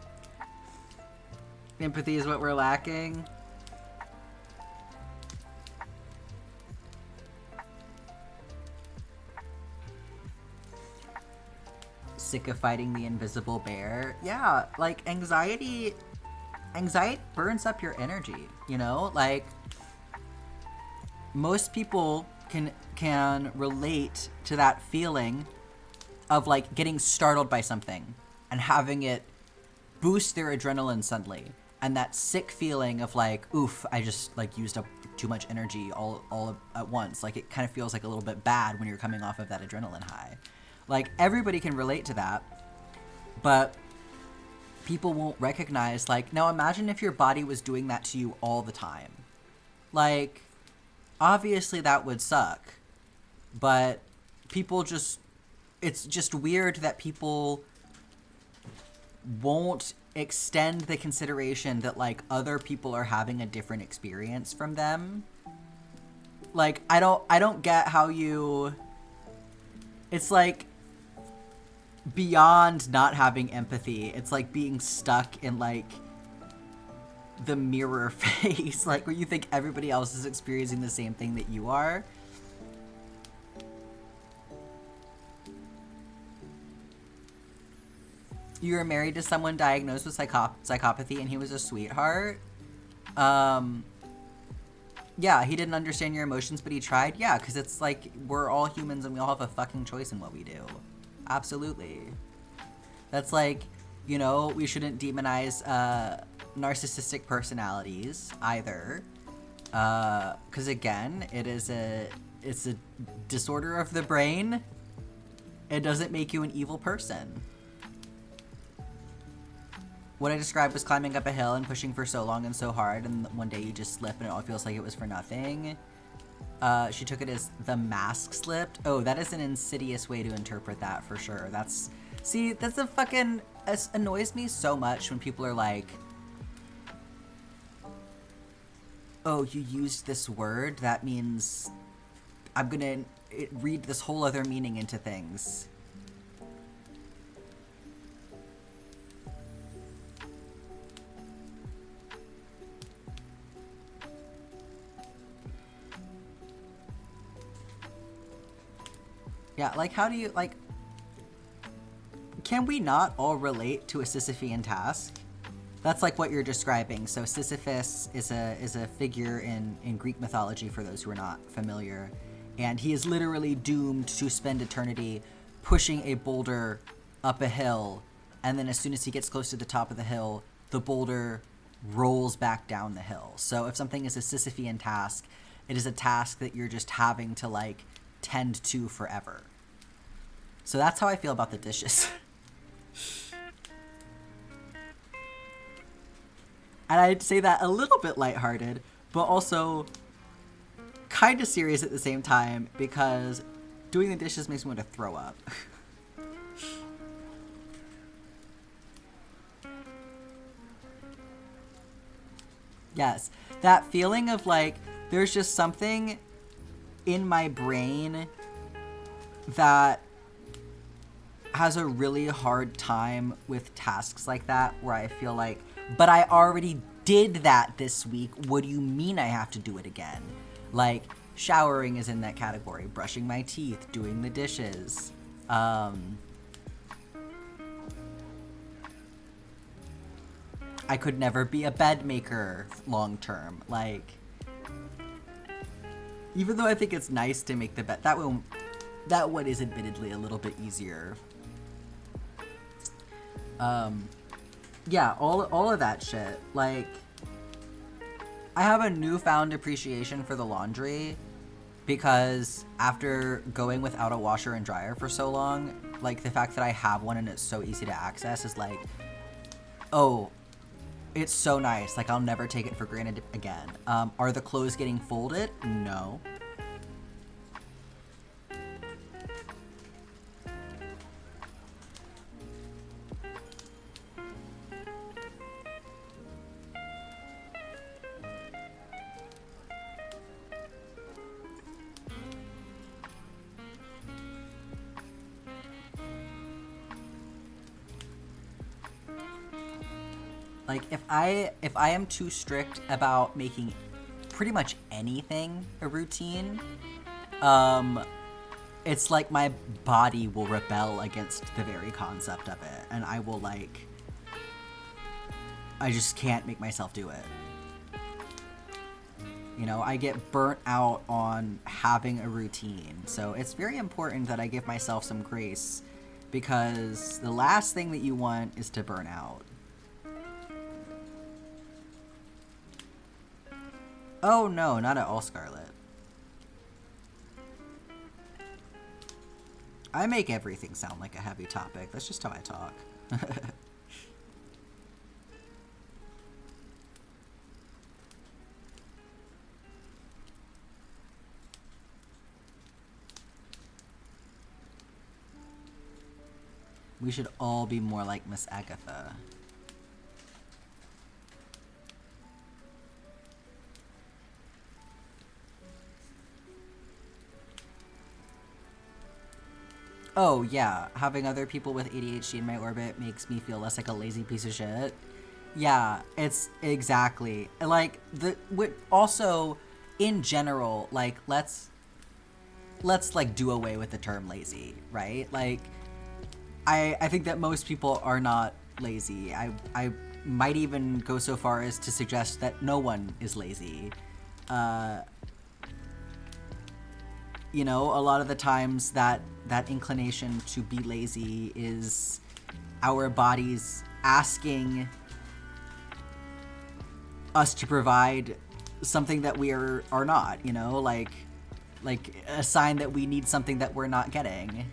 Empathy is what we're lacking. Sick of fighting the invisible bear. Yeah, like anxiety burns up your energy, you know? Like most people can relate to that feeling of like getting startled by something and having it boost their adrenaline suddenly, and that sick feeling of like, oof, I just like used up too much energy all at once. Like it kind of feels like a little bit bad when you're coming off of that adrenaline high. Like everybody can relate to that, but people won't recognize, like, now imagine if your body was doing that to you all the time. Like obviously that would suck, but people just, it's just weird that people won't extend the consideration that like other people are having a different experience from them. Like I don't get how you, it's like beyond not having empathy. It's like being stuck in like the mirror phase, like where you think everybody else is experiencing the same thing that you are. You were married to someone diagnosed with psychopathy and he was a sweetheart. Yeah, he didn't understand your emotions, but he tried. Yeah, because it's like we're all humans and we all have a fucking choice in what we do. Absolutely. That's like, you know, we shouldn't demonize narcissistic personalities either. Because again, it's a disorder of the brain. It doesn't make you an evil person. What I described was climbing up a hill and pushing for so long and so hard, and one day you just slip and it all feels like it was for nothing. She took it as the mask slipped. Oh, that is an insidious way to interpret that for sure. That's a fucking, it annoys me so much when people are like, oh, you used this word, that means I'm gonna read this whole other meaning into things. Yeah, like, how do you, like, can we not all relate to a Sisyphean task? That's like what you're describing. So Sisyphus is a figure in Greek mythology, for those who are not familiar, and he is literally doomed to spend eternity pushing a boulder up a hill, and then as soon as he gets close to the top of the hill, the boulder rolls back down the hill. So if something is a Sisyphean task, it is a task that you're just having to, like, tend to forever. So that's how I feel about the dishes. And I'd say that a little bit lighthearted, but also kind of serious at the same time, because doing the dishes makes me want to throw up. Yes, that feeling of like, there's just something in my brain that has a really hard time with tasks like that where I feel like, but I already did that this week. What do you mean I have to do it again? Like, showering is in that category, brushing my teeth, doing the dishes. I could never be a bed maker long term. Like, even though I think it's nice to make the bed, that one is admittedly a little bit easier. Yeah, all of that shit. Like, I have a newfound appreciation for the laundry because after going without a washer and dryer for so long, like, the fact that I have one and it's so easy to access is like, oh, it's so nice. Like, I'll never take it for granted again. Are the clothes getting folded? No. Like, if I am too strict about making pretty much anything a routine, it's like my body will rebel against the very concept of it, and I will, like, I just can't make myself do it. You know, I get burnt out on having a routine, so it's very important that I give myself some grace, because the last thing that you want is to burn out. Oh no, not at all, Scarlet. I make everything sound like a heavy topic. That's just how I talk. We should all be more like Miss Agatha. Oh, yeah, having other people with ADHD in my orbit makes me feel less like a lazy piece of shit. Yeah, it's exactly. Like, also, in general, like, let's like, do away with the term lazy, right? Like, I think that most people are not lazy. I might even go so far as to suggest that no one is lazy. You know, a lot of the times that inclination to be lazy is our bodies asking us to provide something that we are not, you know, like a sign that we need something that we're not getting.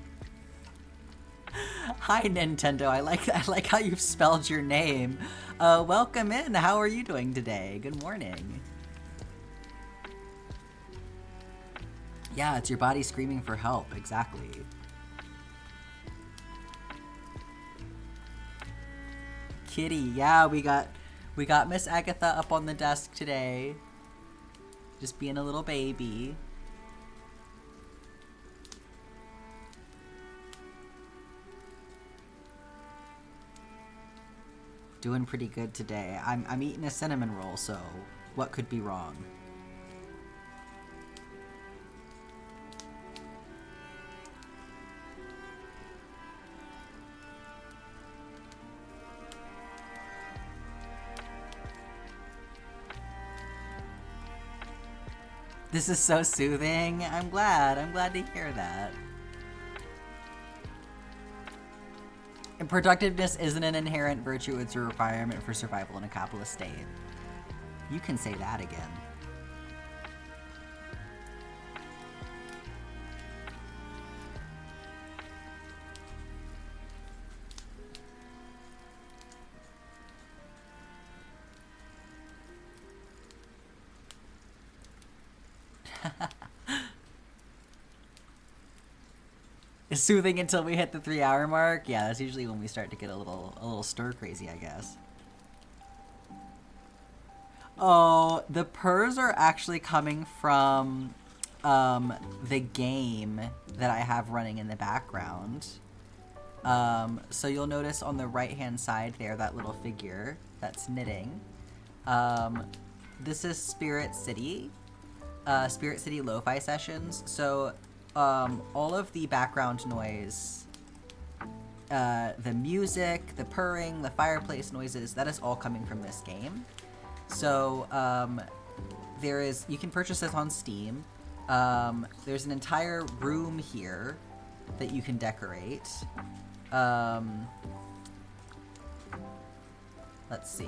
Hi, Nintendo. I like how you've spelled your name. Welcome in. How are you doing today? Good morning. Yeah, it's your body screaming for help. Exactly. Kitty. Yeah, we got Miss Agatha up on the desk today. Just being a little baby. Doing pretty good today. I'm eating a cinnamon roll, so what could be wrong? This is so soothing. I'm glad to hear that. And productiveness isn't an inherent virtue, it's a requirement for survival in a capitalist state. You can say that again. It's soothing until we hit the 3-hour mark. Yeah, that's usually when we start to get a little stir crazy, I guess. Oh, the purrs are actually coming from the game that I have running in the background. So you'll notice on the right-hand side there, that little figure that's knitting. This is Spirit City Lofi Sessions. So all of the background noise, the music, the purring, the fireplace noises, that is all coming from this game. So you can purchase this on Steam. There's an entire room here that you can decorate. Let's see.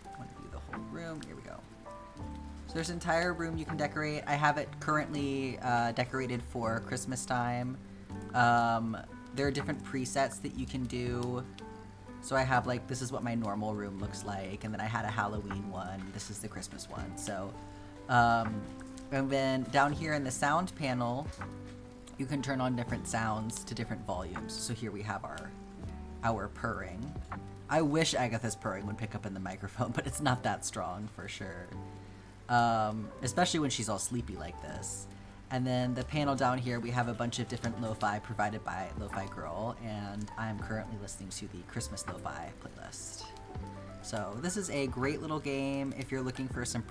I want to view the whole room. Here we go. So there's an entire room you can decorate. I have it currently decorated for Christmas time. There are different presets that you can do. So I have, like, this is what my normal room looks like, and then I had a Halloween one. This is the Christmas one. So, and then down here in the sound panel, you can turn on different sounds to different volumes. So here we have our purring. I wish Agatha's purring would pick up in the microphone, but it's not that strong for sure. Especially when she's all sleepy like this. And then the panel down here, we have a bunch of different lo-fi provided by Lo-Fi Girl, and I'm currently listening to the Christmas Lo-Fi playlist. So this is a great little game if you're looking for some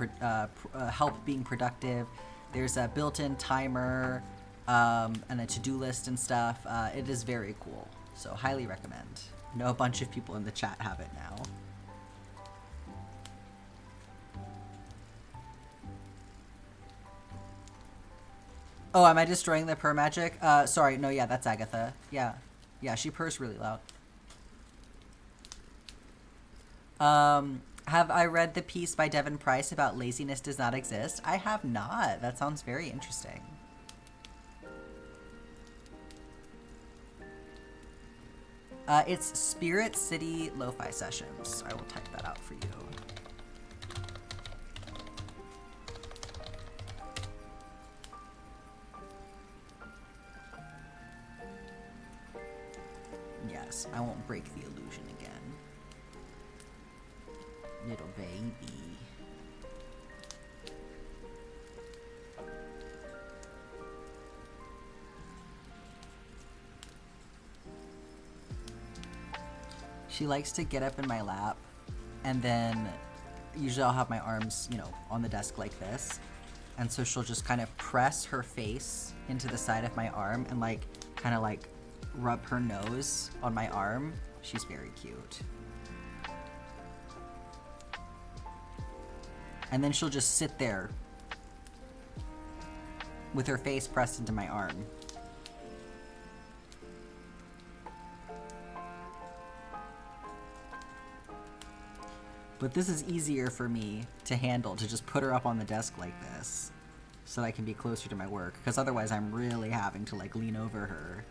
help being productive. There's a built-in timer and a to-do list and stuff. It is very cool, so highly recommend. I know a bunch of people in the chat have it now. Oh, am I destroying the purr magic? Sorry, no, yeah, that's Agatha. Yeah, she purrs really loud. Have I read the piece by Devin Price about laziness does not exist? I have not. That sounds very interesting. It's Spirit City Lo-Fi Sessions. I will type that out for you. Yes, I won't break the illusion again. Little baby. She likes to get up in my lap, and then usually I'll have my arms, you know, on the desk like this. And so she'll just kind of press her face into the side of my arm and, like, kind of, like, rub her nose on my arm. She's very cute. And then she'll just sit there with her face pressed into my arm. But this is easier for me to handle, to just put her up on the desk like this so that I can be closer to my work, because otherwise I'm really having to, like, lean over her.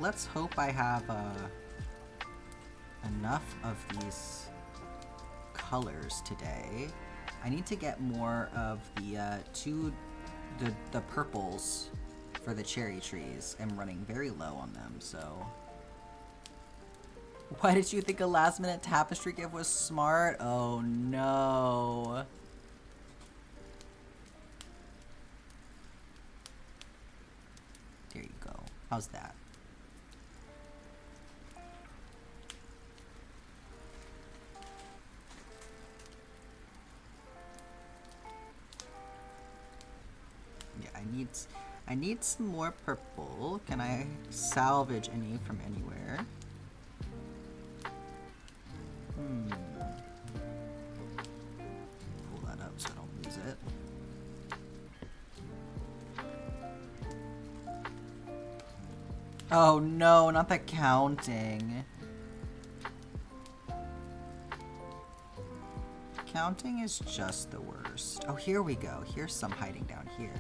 Let's hope I have enough of these colors today. I need to get more of the the purples for the cherry trees. I'm running very low on them, so. Why did you think a last minute tapestry gift was smart? Oh no. There you go. How's that? I need some more purple. Can I salvage any from anywhere? Pull that up so I don't lose it. Oh no, not the counting. Counting is just the worst. Oh, here we go. Here's some hiding down here.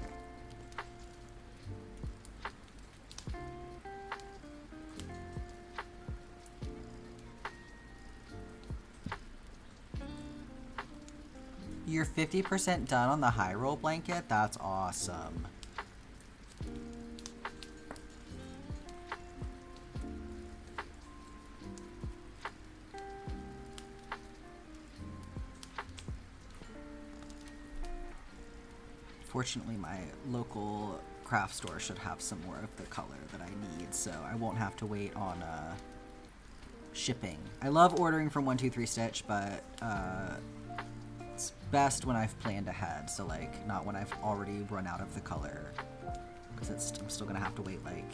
You're 50% done on the high roll blanket? That's awesome. Fortunately, my local craft store should have some more of the color that I need, so I won't have to wait on shipping. I love ordering from 123 Stitch, but it's best when I've planned ahead, so like not when I've already run out of the color, because I'm still gonna have to wait like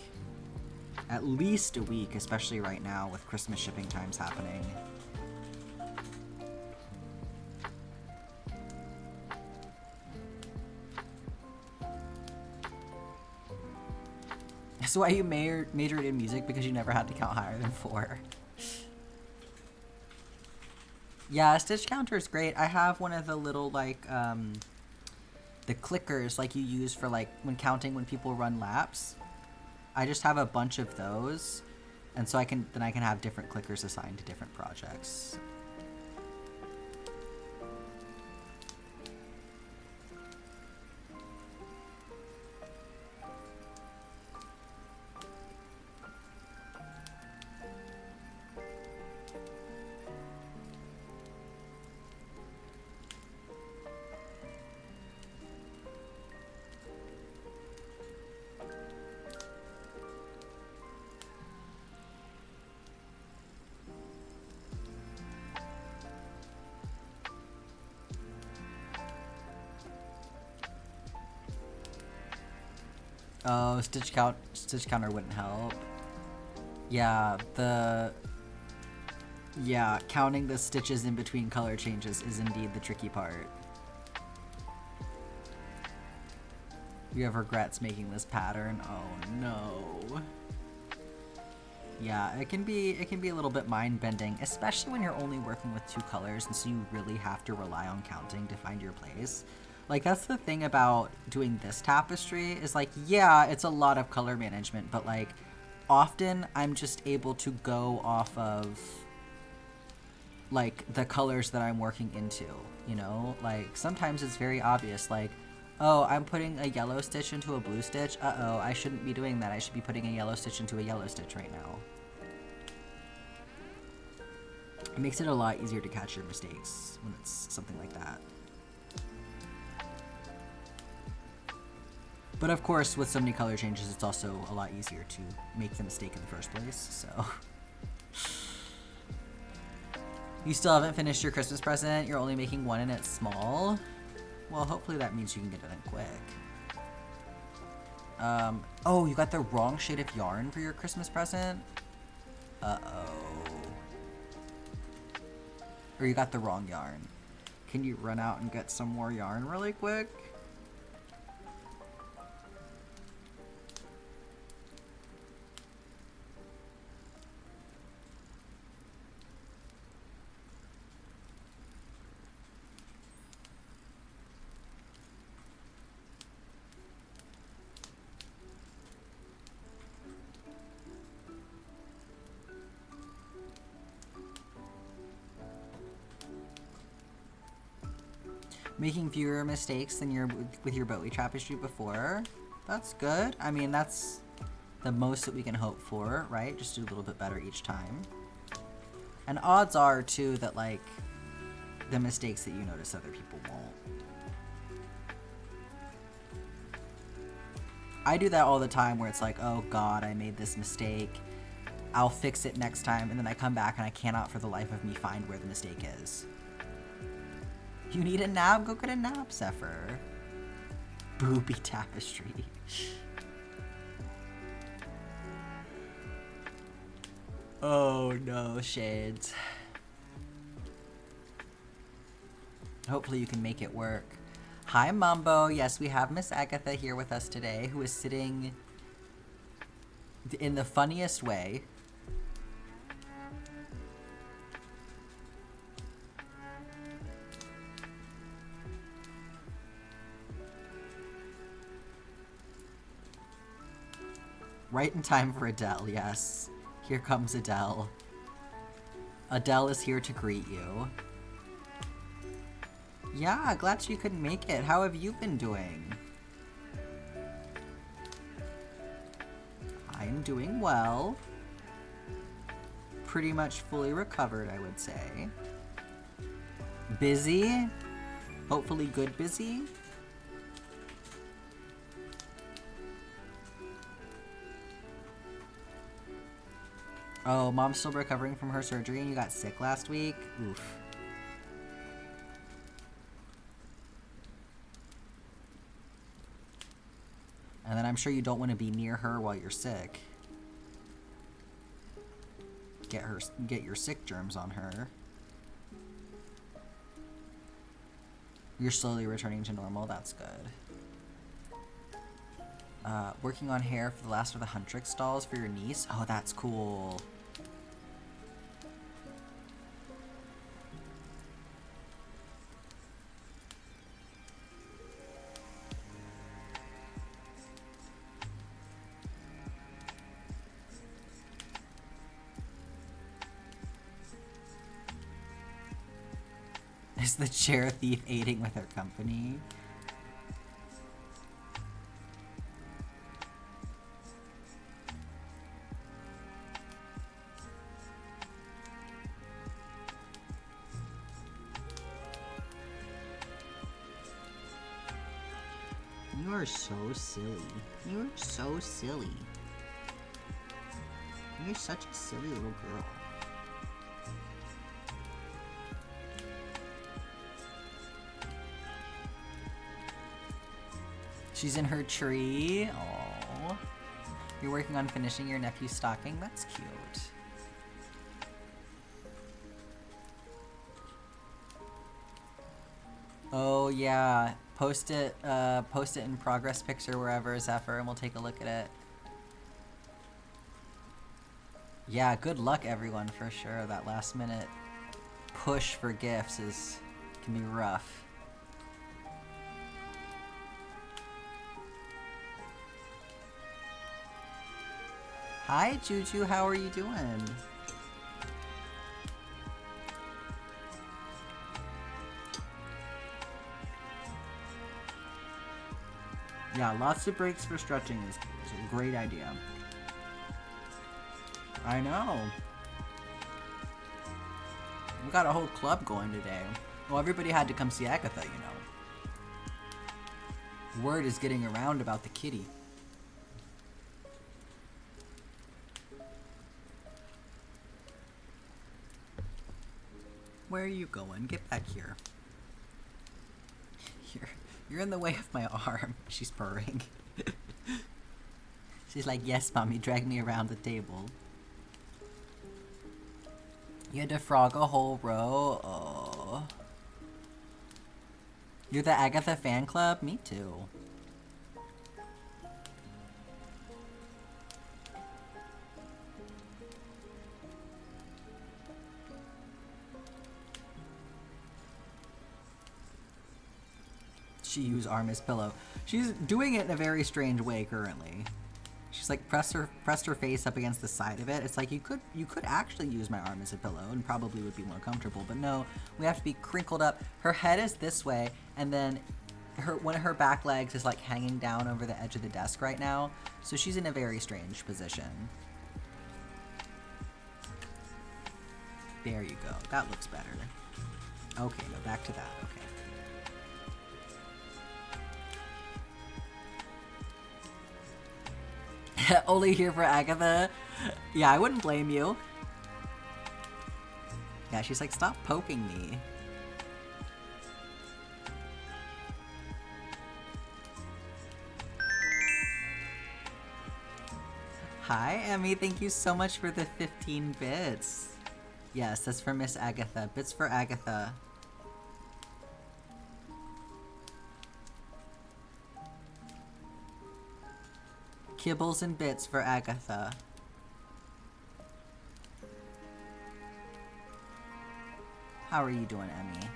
at least a week, especially right now with Christmas shipping times happening. That's why you majored in music, because you never had to count higher than 4. Yeah, Stitch Counter is great. I have one of the little, like, the clickers, like, you use for, like, when counting when people run laps. I just have a bunch of those, and so I can have different clickers assigned to different projects. Oh, Stitch Counter wouldn't help. Yeah, counting the stitches in between color changes is indeed the tricky part. You have regrets making this pattern? Oh no. Yeah, it can be a little bit mind-bending, especially when you're only working with 2 colors, and so you really have to rely on counting to find your place. Like, that's the thing about doing this tapestry, is like, yeah, it's a lot of color management, but like, often I'm just able to go off of like the colors that I'm working into, you know? Like, sometimes it's very obvious, like, oh, I'm putting a yellow stitch into a blue stitch. Uh-oh, I shouldn't be doing that. I should be putting a yellow stitch into a yellow stitch right now. It makes it a lot easier to catch your mistakes when it's something like that. But of course, with so many color changes, it's also a lot easier to make the mistake in the first place, so. You still haven't finished your Christmas present? You're only making one and it's small? Well, hopefully that means you can get it in quick. Oh, you got the wrong shade of yarn for your Christmas present? Uh-oh. Or you got the wrong yarn. Can you run out and get some more yarn really quick? Making fewer mistakes than with your Bowie tapestry before. That's good. I mean, that's the most that we can hope for, right? Just do a little bit better each time. And odds are, too, that, like, the mistakes that you notice other people won't. I do that all the time where it's like, oh god, I made this mistake. I'll fix it next time, and then I come back and I cannot for the life of me find where the mistake is. You need a nap? Go get a nap, Zephyr. Booby tapestry. Oh no, Shades. Hopefully you can make it work. Hi, Mumbo. Yes, we have Miss Agatha here with us today, who is sitting in the funniest way. Right in time for Adele, yes. Here comes Adele. Adele is here to greet you. Yeah, glad you couldn't make it. How have you been doing? I'm doing well. Pretty much fully recovered, I would say. Busy? Hopefully good busy? Oh, mom's still recovering from her surgery and you got sick last week? Oof. And then I'm sure you don't want to be near her while you're sick. Get your sick germs on her. You're slowly returning to normal, that's good. Working on hair for the last of the Huntrix dolls for your niece? Oh, that's cool. Is the chair thief aiding with her company? You are so silly. You are so silly. You're such a silly little girl. She's in her tree. Aww. You're working on finishing your nephew's stocking? That's cute. Oh yeah. Post it in progress picture wherever, Zephyr, and we'll take a look at it. Yeah, good luck everyone for sure. That last minute push for gifts can be rough. Hi, Juju. How are you doing? Yeah, lots of breaks for stretching is a great idea. I know. We got a whole club going today. Well, everybody had to come see Agatha, you know. Word is getting around about the kitty. Where are you going? Get back here. You're in the way of my arm. She's purring. She's like, yes, mommy, drag me around the table. You had to frog a whole row? Oh. You're the Agatha fan club? Me too. She used arm as pillow. She's doing it in a very strange way currently. She's like pressed her face up against the side of it. It's like you could actually use my arm as a pillow and probably would be more comfortable, but no, we have to be crinkled up. Her head is this way, and then one of her back legs is like hanging down over the edge of the desk right now. So she's in a very strange position. There you go. That looks better. Okay, no, back to that. Okay. Only here for Agatha. Yeah, I wouldn't blame you. Yeah, she's like, stop poking me. Hi, Emmy. Thank you so much for the 15 bits. Yes, that's for Miss Agatha. Bits for Agatha. Kibbles and bits for Agatha. How are you doing, Emmy?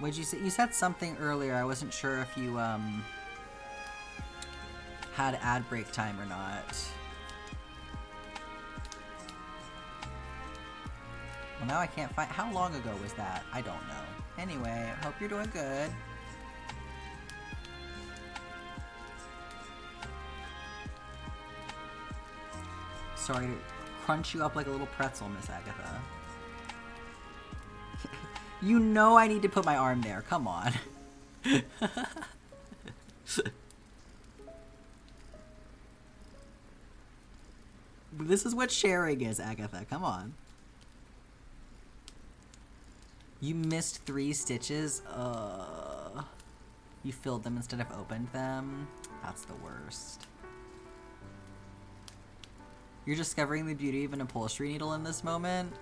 What'd you say? You said something earlier. I wasn't sure if you had ad break time or not. Well, now I can't find. How long ago was that? I don't know. Anyway, I hope you're doing good. Sorry to crunch you up like a little pretzel, Miss Agatha. You know I need to put my arm there. Come on. This is what sharing is, Agatha. Come on. You missed 3 stitches? You filled them instead of opened them? That's the worst. You're discovering the beauty of an upholstery needle in this moment?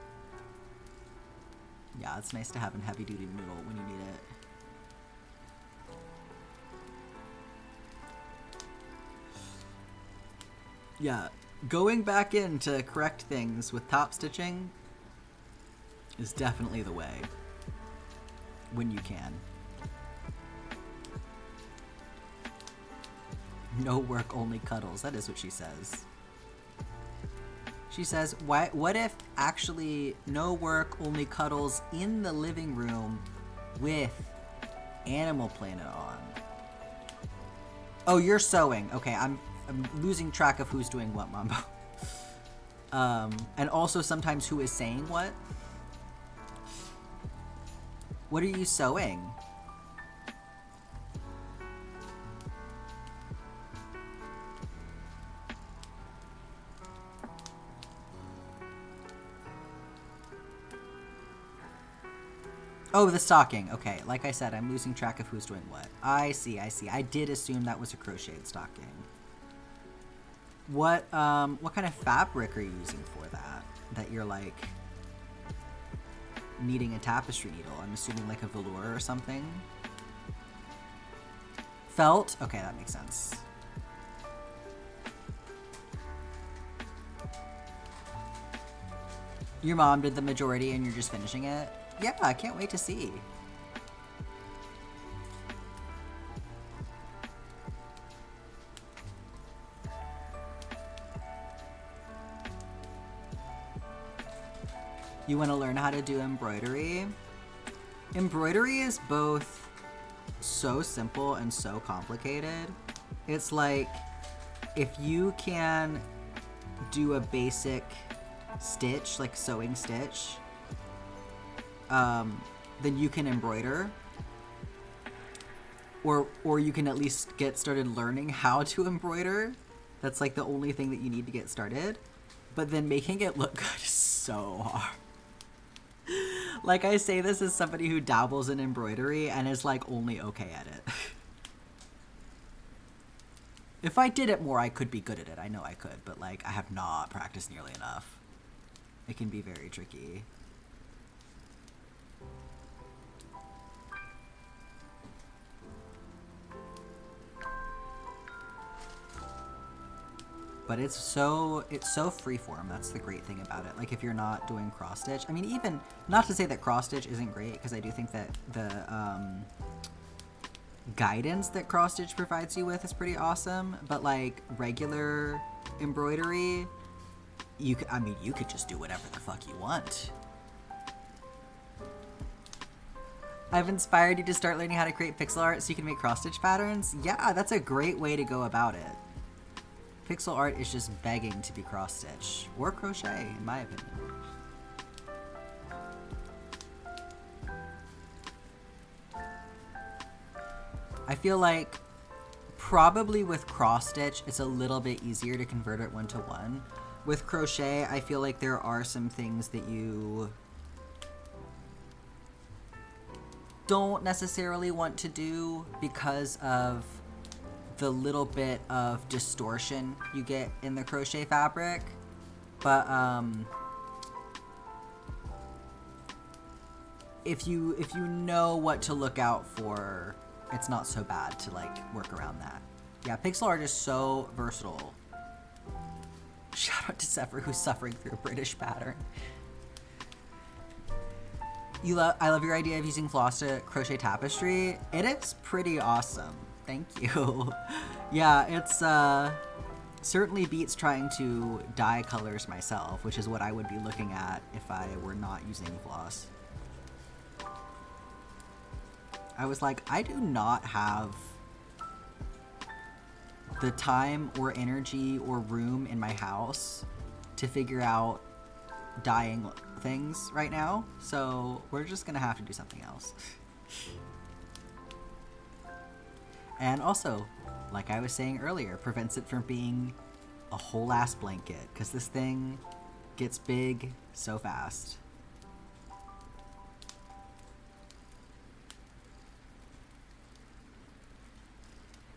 Yeah, it's nice to have a heavy-duty noodle when you need it. Yeah, going back in to correct things with top stitching is definitely the way. When you can. No work, only cuddles. That is what she says. She says, what if actually no work, only cuddles in the living room with Animal Planet on? Oh, you're sewing. Okay, I'm losing track of who's doing what, Mambo. And also sometimes who is saying what. What are you sewing? Oh, the stocking. Okay, like I said, I'm losing track of who's doing what. I see, I see. I did assume that was a crocheted stocking. What kind of fabric are you using for that? That you're like needing a tapestry needle. I'm assuming like a velour or something. Felt? Okay, that makes sense. Your mom did the majority and you're just finishing it? Yeah, I can't wait to see. You want to learn how to do embroidery? Embroidery is both so simple and so complicated. It's like, if you can do a basic stitch, like sewing stitch, then you can embroider. Or you can at least get started learning how to embroider. That's like the only thing that you need to get started. But then making it look good is so hard. Like, I say this as somebody who dabbles in embroidery and is like only okay at it. If I did it more, I could be good at it. I know I could, but like, I have not practiced nearly enough. It can be very tricky. But it's so freeform. That's the great thing about it. Like, if you're not doing cross stitch, I mean, even not to say that cross stitch isn't great, because I do think that the guidance that cross stitch provides you with is pretty awesome. But like regular embroidery, you could just do whatever the fuck you want. I've inspired you to start learning how to create pixel art so you can make cross stitch patterns. Yeah, that's a great way to go about it. Pixel art is just begging to be cross stitch or crochet, in my opinion. I feel like probably with cross stitch, it's a little bit easier to convert it one-to-one. With crochet, I feel like there are some things that you don't necessarily want to do because of the little bit of distortion you get in the crochet fabric. But if you know what to look out for, it's not so bad to like work around that. Yeah, pixel art is so versatile. Shout out to Zephyr, who's suffering through a British pattern. I love your idea of using floss to crochet tapestry. It is pretty awesome. Thank you. Yeah, it's certainly beats trying to dye colors myself, which is what I would be looking at if I were not using floss. I was like, I do not have the time or energy or room in my house to figure out dyeing things right now, so we're just gonna have to do something else. And also, like I was saying earlier, prevents it from being a whole ass blanket, because this thing gets big so fast.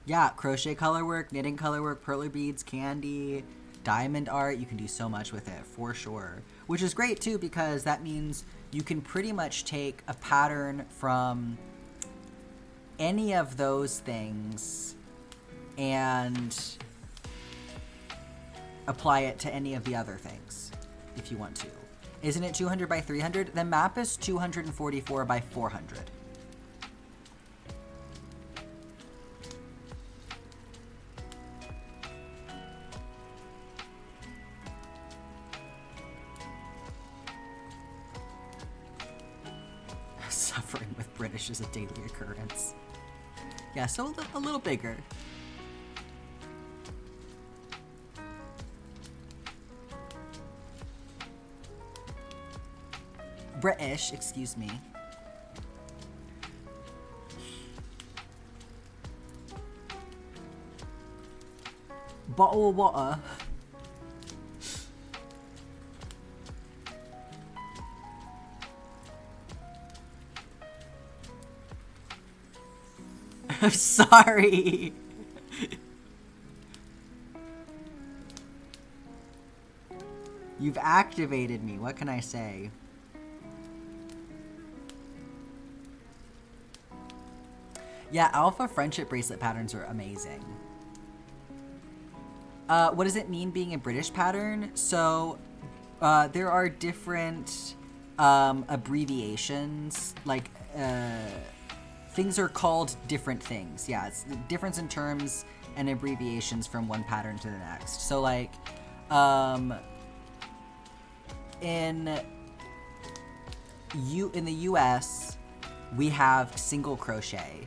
Yeah, crochet color work, knitting color work, perler beads, candy, diamond art, you can do so much with it, for sure. Which is great too, because that means you can pretty much take a pattern from any of those things and apply it to any of the other things, if you want to. Isn't it 200 by 300? The map is 244 by 400. Suffering with British is a daily occurrence. Yeah, so a little bigger. British, excuse me. Bottle of water. I'm sorry. You've activated me. What can I say? Yeah, alpha friendship bracelet patterns are amazing. What does it mean being a British pattern? So, there are different abbreviations, like, things are called different things. Yeah, it's the difference in terms and abbreviations from one pattern to the next. So, like, in the US, we have single crochet.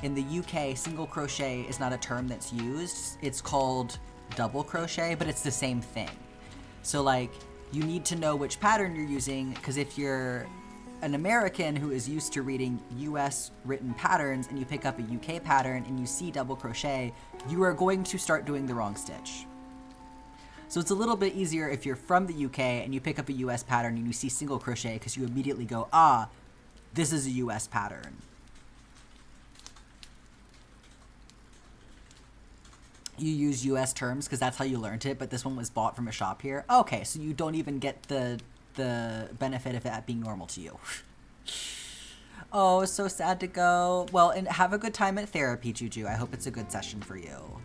In the UK, single crochet is not a term that's used. It's called double crochet, but it's the same thing. So, like, you need to know which pattern you're using, because if you're an American who is used to reading US written patterns and you pick up a UK pattern and you see double crochet, you are going to start doing the wrong stitch. So it's a little bit easier if you're from the UK and you pick up a US pattern and you see single crochet, because you immediately go, ah, this is a US pattern. You use US terms because that's how you learned it, but this one was bought from a shop here. Okay, so you don't even get the benefit of that being normal to you. Oh, so sad to go. Well, and have a good time at therapy, Juju. I hope it's a good session for you.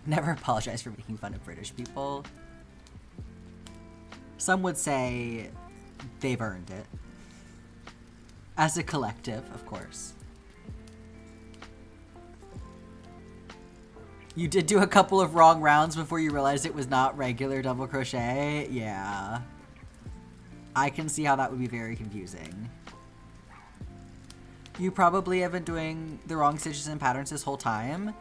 Never apologize for making fun of British people. Some would say they've earned it. As a collective, of course. You did do a couple of wrong rounds before you realized it was not regular double crochet? Yeah. I can see how that would be very confusing. You probably have been doing the wrong stitches and patterns this whole time.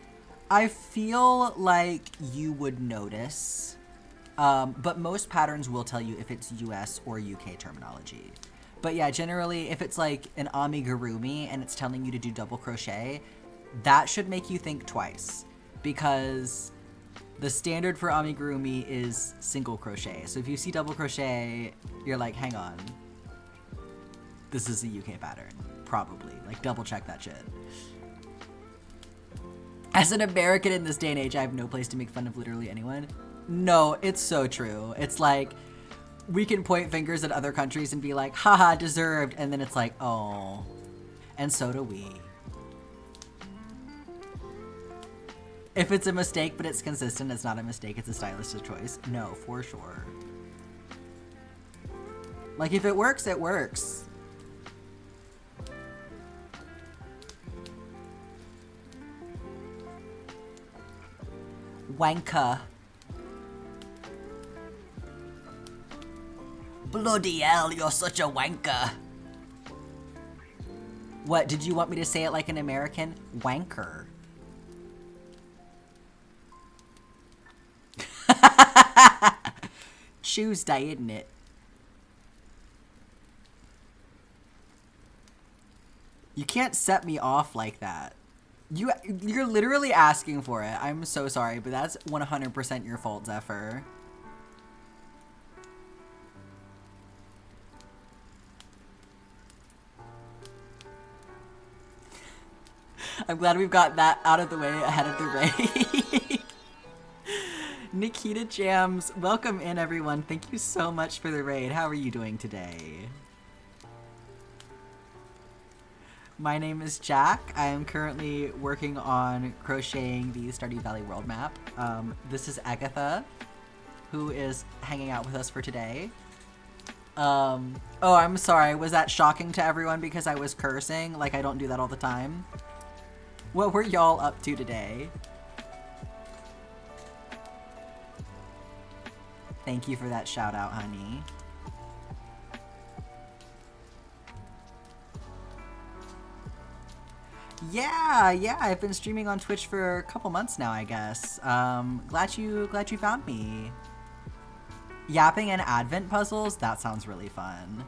I feel like you would notice, but most patterns will tell you if it's US or UK terminology. But yeah, generally, if it's like an amigurumi and it's telling you to do double crochet, that should make you think twice, because the standard for amigurumi is single crochet. So if you see double crochet, you're like, hang on, this is a UK pattern. Probably. Like, double check that shit. As an American in this day and age, I have no place to make fun of literally anyone. No, it's so true. It's like, we can point fingers at other countries and be like, haha, deserved. And then it's like, oh. And so do we. If it's a mistake, but it's consistent, it's not a mistake, it's a stylistic choice. No, for sure. Like, if it works, it works. Wanker. Bloody hell, you're such a wanker. What, did you want me to say it like an American? Wanker. Tuesday, isn't it? You can't set me off like that. You're literally asking for it. I'm so sorry, but that's 100% your fault, Zephyr. I'm glad we've got that out of the way ahead of the raid. Nikita Jams, welcome in everyone. Thank you so much for the raid. How are you doing today? My name is Jack. I am currently working on crocheting the Stardew Valley world map. This is Agatha, who is hanging out with us for today. Oh, I'm sorry. Was that shocking to everyone because I was cursing? Like, I don't do that all the time. What were y'all up to today? Thank you for that shout out, honey. Yeah, I've been streaming on Twitch for a couple months now, I guess. Glad you found me. Yapping and advent puzzles? That sounds really fun.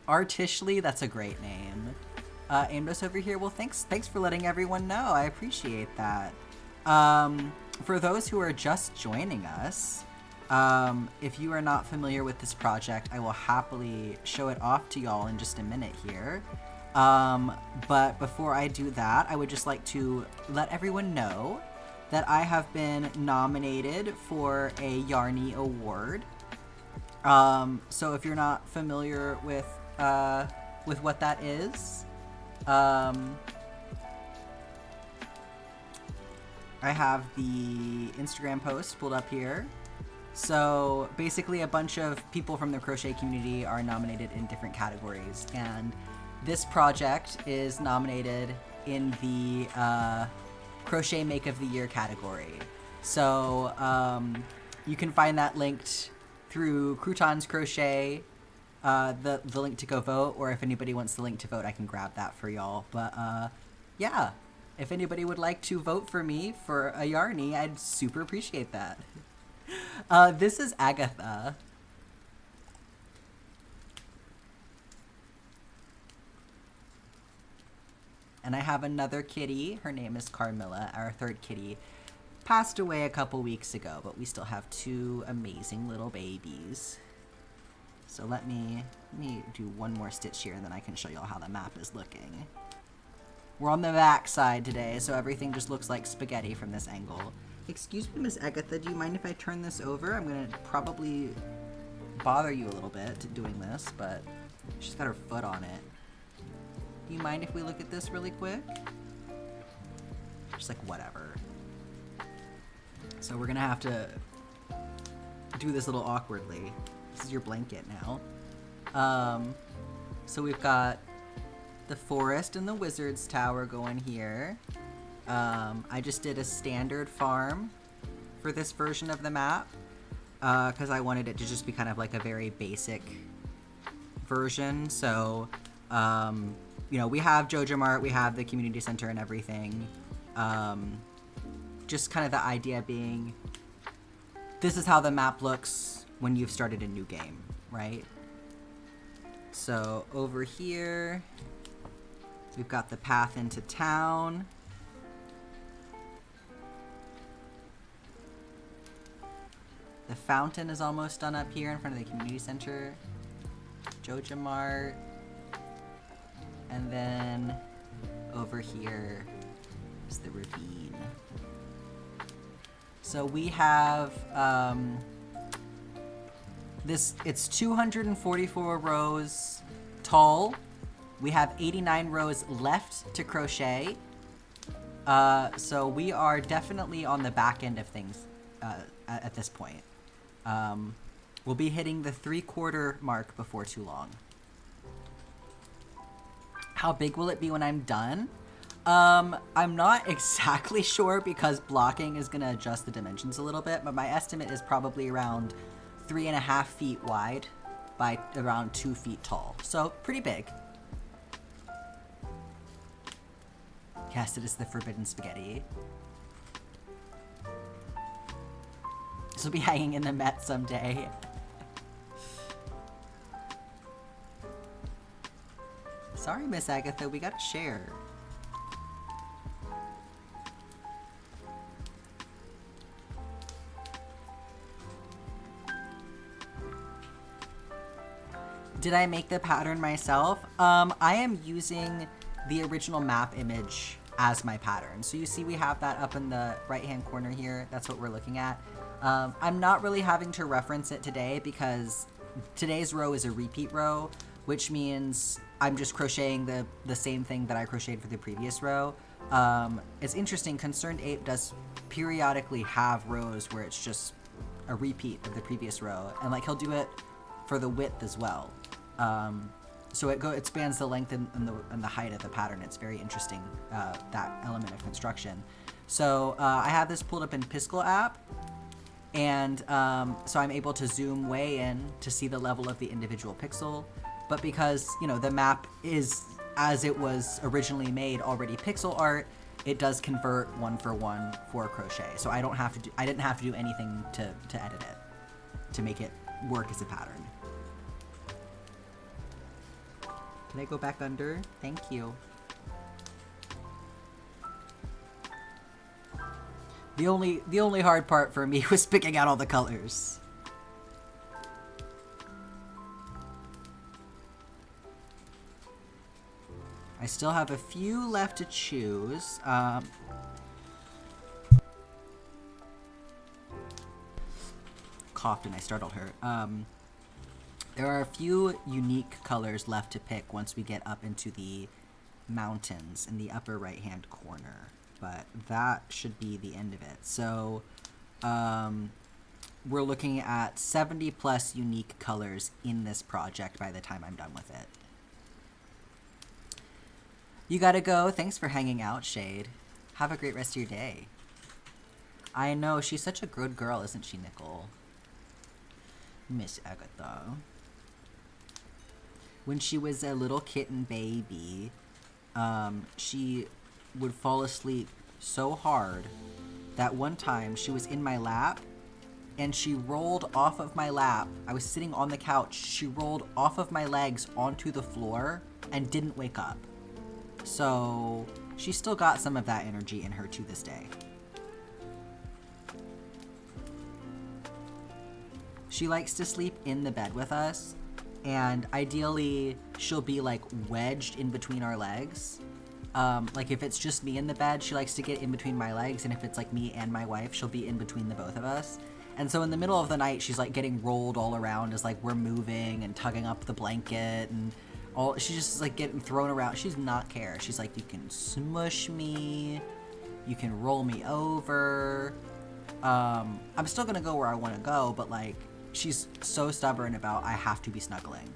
Artishly, that's a great name. Aimless over here, well thanks for letting everyone know, I appreciate that. For those who are just joining us, if you are not familiar with this project, I will happily show it off to y'all in just a minute here. But before I do that, I would just like to let everyone know that I have been nominated for a Yarny Award. So if you're not familiar with what that is, I have the Instagram post pulled up here. So basically a bunch of people from the crochet community are nominated in different categories, and this project is nominated in the Crochet Make of the Year category. So you can find that linked through Croutons Crochet, the link to go vote, or if anybody wants the link to vote, I can grab that for y'all. But yeah, if anybody would like to vote for me for a Yarny, I'd super appreciate that. This is Agatha. And I have another kitty. Her name is Carmilla. Our third kitty passed away a couple weeks ago, but we still have two amazing little babies. So let me do one more stitch here, and then I can show y'all how the map is looking. We're on the back side today, so everything just looks like spaghetti from this angle. Excuse me, Miss Agatha, do you mind if I turn this over? I'm gonna probably bother you a little bit doing this, but she's got her foot on it. Do you mind if we look at this really quick? Just like, whatever. So we're gonna have to do this a little awkwardly. This is your blanket now. So we've got the forest and the wizard's tower going here. I just did a standard farm for this version of the map, because I wanted it to just be kind of like a very basic version. So, you know, we have Jojo Mart, we have the community center and everything. Just kind of the idea being, this is how the map looks when you've started a new game, right? So over here, we've got the path into town. The fountain is almost done up here in front of the community center. Jojo Mart. And then over here is the ravine. So we have it's 244 rows tall. We have 89 rows left to crochet. So we are definitely on the back end of things at this point. We'll be hitting the 3/4 mark before too long. How big will it be when I'm done? I'm not exactly sure because blocking is going to adjust the dimensions a little bit, but my estimate is probably around 3.5 feet wide by around 2 feet tall. So pretty big. Yes, it is the forbidden spaghetti. This will be hanging in the Met someday. Sorry, Miss Agatha, we gotta share. Did I make the pattern myself? I am using the original map image as my pattern. So you see we have that up in the right-hand corner here. That's what we're looking at. I'm not really having to reference it today because today's row is a repeat row, which means I'm just crocheting the same thing that I crocheted for the previous row. It's interesting, Concerned Ape does periodically have rows where it's just a repeat of the previous row, and like he'll do it for the width as well. So it spans the length and the height of the pattern. It's very interesting, that element of construction. So I have this pulled up in Piskel app, and so I'm able to zoom way in to see the level of the individual pixel. But because, you know, the map is, as it was originally made, already pixel art, it does convert 1-for-1 for crochet. So I didn't have to do anything to edit it, to make it work as a pattern. Can I go back under? Thank you. The only hard part for me was picking out all the colors. I still have a few left to choose. Coughed and I startled her. There are a few unique colors left to pick once we get up into the mountains in the upper right-hand corner, but that should be the end of it. So we're looking at 70 plus unique colors in this project by the time I'm done with it. You gotta go. Thanks for hanging out, Shade. Have a great rest of your day. I know, she's such a good girl, isn't she, Nicole? Miss Agatha. When she was a little kitten baby, she would fall asleep so hard that one time she was in my lap and she rolled off of my lap. I was sitting on the couch. She rolled off of my legs onto the floor and didn't wake up. So she still got some of that energy in her to this day. She likes to sleep in the bed with us, and ideally she'll be like wedged in between our legs. Like if it's just me in the bed, she likes to get in between my legs, and if it's like me and my wife, she'll be in between the both of us. And so in the middle of the night, she's like getting rolled all around as like we're moving and tugging up the blanket, and she's just like getting thrown around. She does not care. She's like, you can smush me, you can roll me over. I'm still gonna go where I want to go, but like she's so stubborn about I have to be snuggling.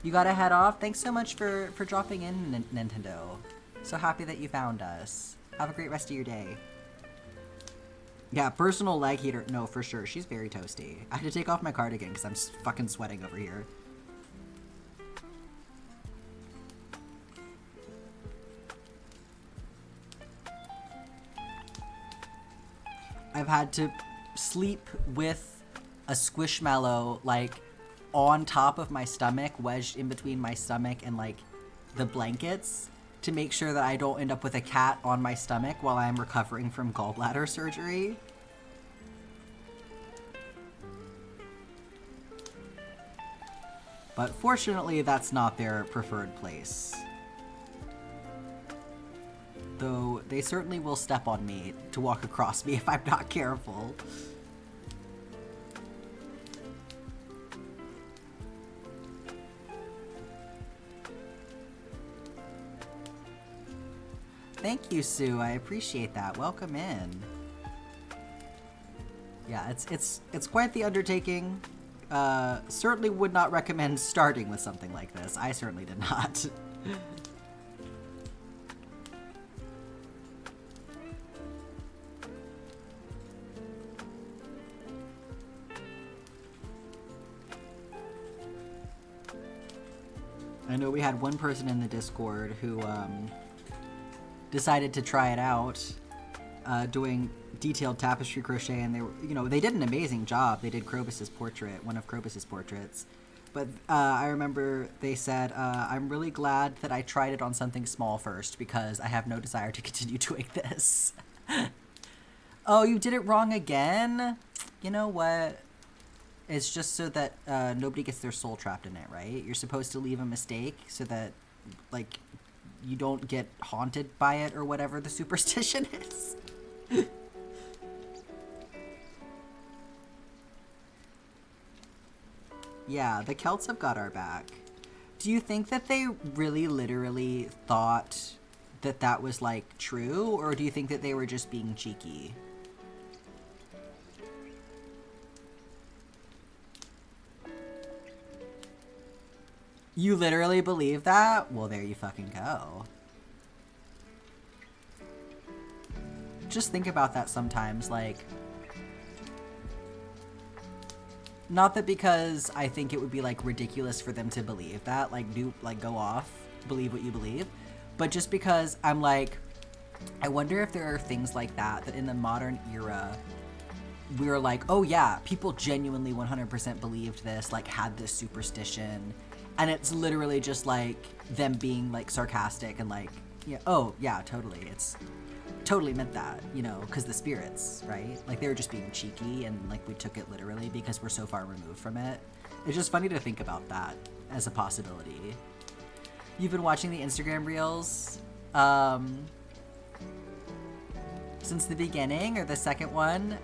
You gotta head off. Thanks so much for dropping in, Nintendo. So happy that you found us. Have a great rest of your day. Yeah, personal leg heater. No, for sure. She's very toasty. I had to take off my cardigan because I'm fucking sweating over here. I've had to sleep with a Squishmallow, like, on top of my stomach, wedged in between my stomach and, like, the blankets, to make sure that I don't end up with a cat on my stomach while I'm recovering from gallbladder surgery. But fortunately, that's not their preferred place. Though they certainly will step on me to walk across me if I'm not careful. Thank you, Sue. I appreciate that. Welcome in. Yeah, it's quite the undertaking. Certainly would not recommend starting with something like this. I certainly did not. I know we had one person in the Discord who decided to try it out, doing detailed tapestry crochet, and they were, they did an amazing job. They did Krobus's portrait, one of Krobus's portraits. But I remember they said, I'm really glad that I tried it on something small first because I have no desire to continue doing this. Oh, you did it wrong again? You know what? It's just so that nobody gets their soul trapped in it, right? You're supposed to leave a mistake so that, like, you don't get haunted by it or whatever the superstition is. Yeah, the Celts have got our back. Do you think that they really literally thought that that was, like, true? Or do you think that they were just being cheeky? You literally believe that? Well, there you fucking go. Just think about that sometimes, like... Not that because I think it would be, like, ridiculous for them to believe that, like, go off, believe what you believe, but just because I'm like, I wonder if there are things like that in the modern era, we're like, oh yeah, people genuinely 100% believed this, like, had this superstition, and it's literally just, like, them being, like, sarcastic and, like, yeah, oh, yeah, totally, it's totally meant that, because the spirits, right? Like, they were just being cheeky, and, like, we took it literally because we're so far removed from it. It's just funny to think about that as a possibility. You've been watching the Instagram Reels, since the beginning, or the second one,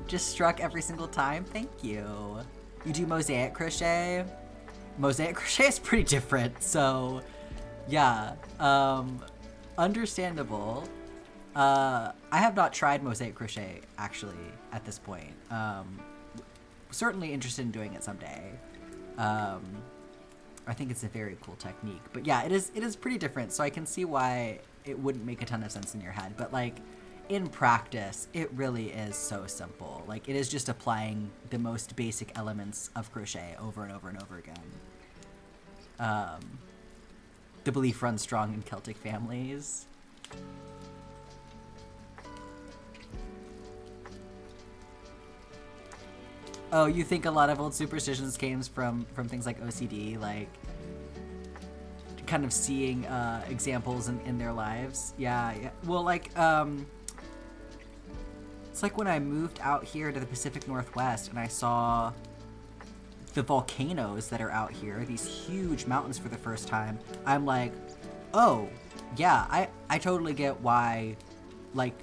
just struck every single time. Thank you. You do mosaic crochet? Mosaic crochet is pretty different, so yeah, understandable. I have not tried mosaic crochet actually at this point. Certainly interested in doing it someday. I think it's a very cool technique, but yeah, it is pretty different, so I can see why it wouldn't make a ton of sense in your head, but like in practice it really is so simple. Like, it is just applying the most basic elements of crochet over and over and over again. The belief runs strong in Celtic families. Oh, you think a lot of old superstitions came from things like OCD, like kind of seeing examples in their lives? Yeah. Well, like, it's like when I moved out here to the Pacific Northwest and I saw the volcanoes that are out here, these huge mountains for the first time, I'm like, oh, yeah, I totally get why, like,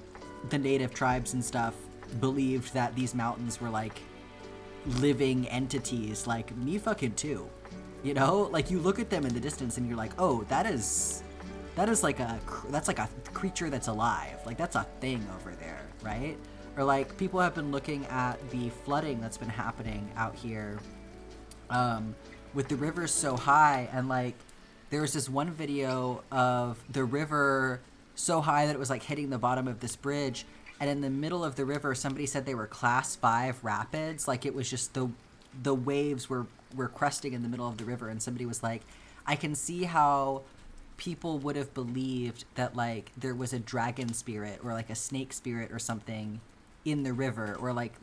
the native tribes and stuff believed that these mountains were, like, living entities, like, me fucking too. Like, you look at them in the distance and you're like, oh, that's like a creature that's alive. Like, that's a thing over there, right? Or, like, people have been looking at the flooding that's been happening out here, with the rivers so high, and, like, there was this one video of the river so high that it was, like, hitting the bottom of this bridge, and in the middle of the river, somebody said they were class 5 rapids. Like, it was just the waves were cresting in the middle of the river, and somebody was like, I can see how people would have believed that, like, there was a dragon spirit or, like, a snake spirit or something in the river, or like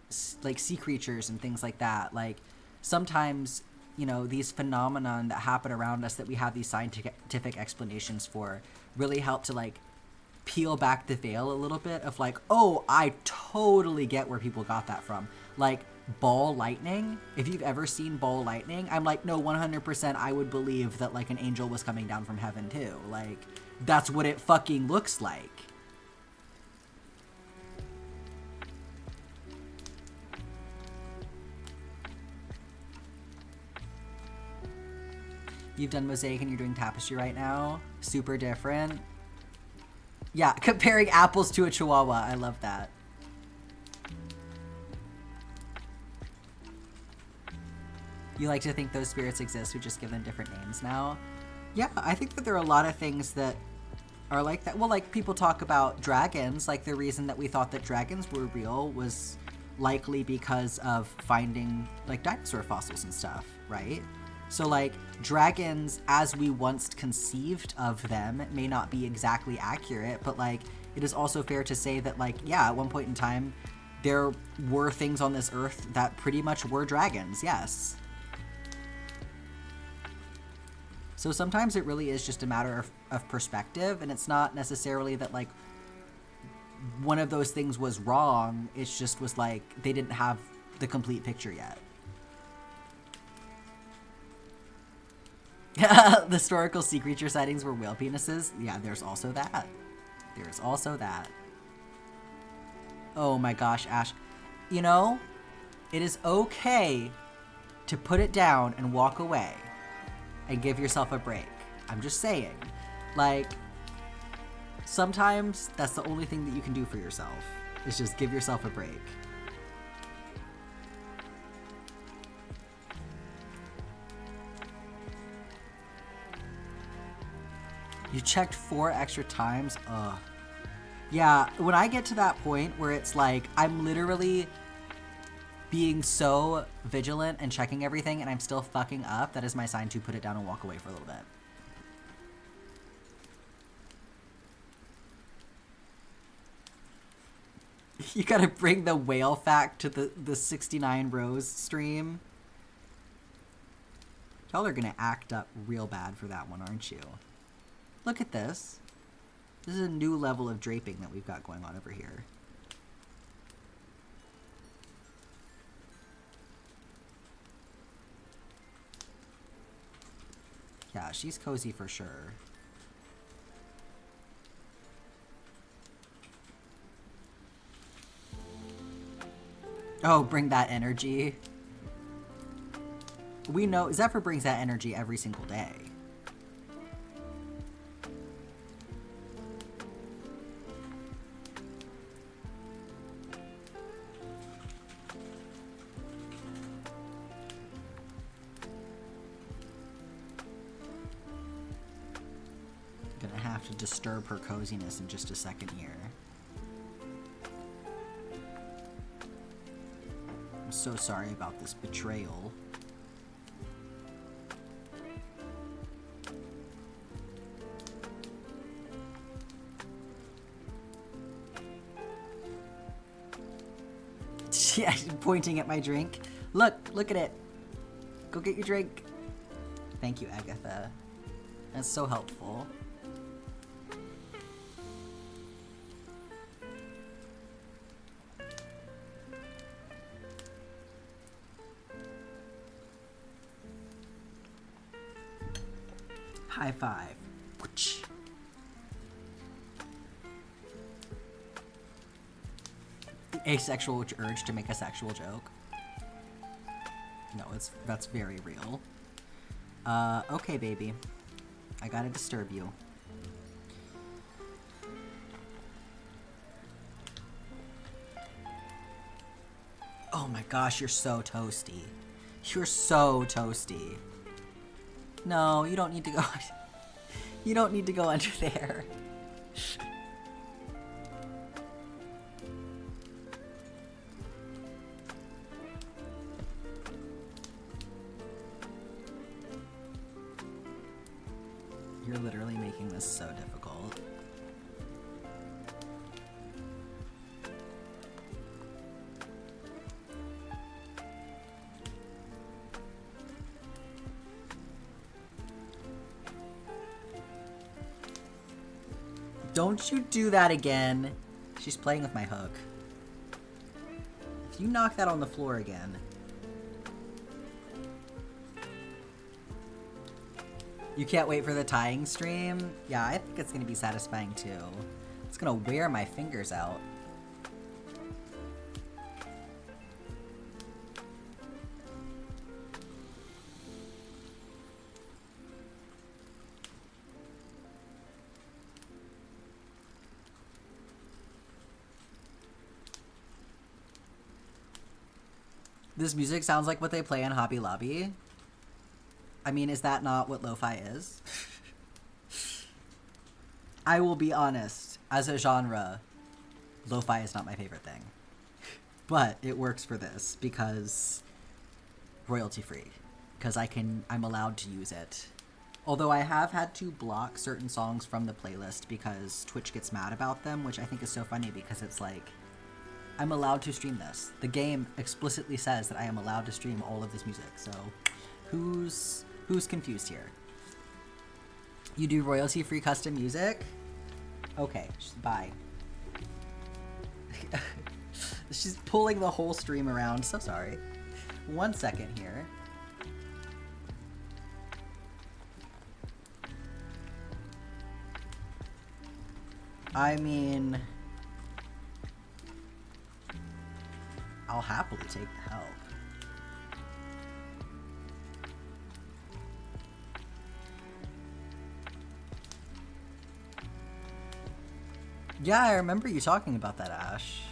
sea creatures and things like that. Like, sometimes, these phenomenon that happen around us that we have these scientific explanations for really help to, like, peel back the veil a little bit of, like, oh, I totally get where people got that from. Like, ball lightning, if you've ever seen ball lightning, I'm like, no, 100% I would believe that, like, an angel was coming down from heaven too. Like, that's what it fucking looks like. You've done mosaic and you're doing tapestry right now. Super different. Yeah, comparing apples to a chihuahua. I love that. You like to think those spirits exist, we just give them different names now. Yeah, I think that there are a lot of things that are like that. Well, like, people talk about dragons. Like, the reason that we thought that dragons were real was likely because of finding, like, dinosaur fossils and stuff, right? So, like, dragons, as we once conceived of them, may not be exactly accurate, but, like, it is also fair to say that, like, yeah, at one point in time, there were things on this earth that pretty much were dragons, yes. So sometimes it really is just a matter of perspective, and it's not necessarily that, like, one of those things was wrong. It just was, like, they didn't have the complete picture yet. The historical sea creature sightings were whale penises. Yeah, there's also that. There's also that. Oh my gosh, Ash. You know, it is okay to put it down and walk away and give yourself a break. I'm just saying. Like, sometimes that's the only thing that you can do for yourself, is just give yourself a break. You checked 4 extra times? Ugh. Yeah, when I get to that point where it's like, I'm literally being so vigilant and checking everything and I'm still fucking up, that is my sign to put it down and walk away for a little bit. You gotta bring the whale fact to the 69 Rose stream. Y'all are gonna act up real bad for that one, aren't you? Look at this. This is a new level of draping that we've got going on over here. Yeah, she's cozy for sure. Oh, bring that energy. We know Zephyr brings that energy every single day. Gonna have to disturb her coziness in just a second here. I'm so sorry about this betrayal. Yeah, pointing at my drink. Look at it. Go get your drink. Thank you, Agatha. That's so helpful. High five. Whoosh. The asexual urge to make a sexual joke. No, that's very real. Okay, baby. I gotta disturb you. Oh my gosh, you're so toasty. You're so toasty. No, you don't need to go. You don't need to go under there. You're literally making this so difficult. Don't you do that again. She's playing with my hook. If you knock that on the floor again. You can't wait for the tying stream? Yeah, I think it's gonna be satisfying too. It's gonna wear my fingers out. This music sounds like what they play in Hobby Lobby. I mean, is that not what lo-fi is? I will be honest, as a genre, lo-fi is not my favorite thing. But it works for this because royalty free. Because I'm allowed to use it. Although I have had to block certain songs from the playlist because Twitch gets mad about them, which I think is so funny because it's like, I'm allowed to stream this. The game explicitly says that I am allowed to stream all of this music, so who's confused here? You do royalty-free custom music? Okay, bye. She's pulling the whole stream around, so sorry. 1 second here. I mean, I'll happily take the help. Yeah, I remember you talking about that, Ash.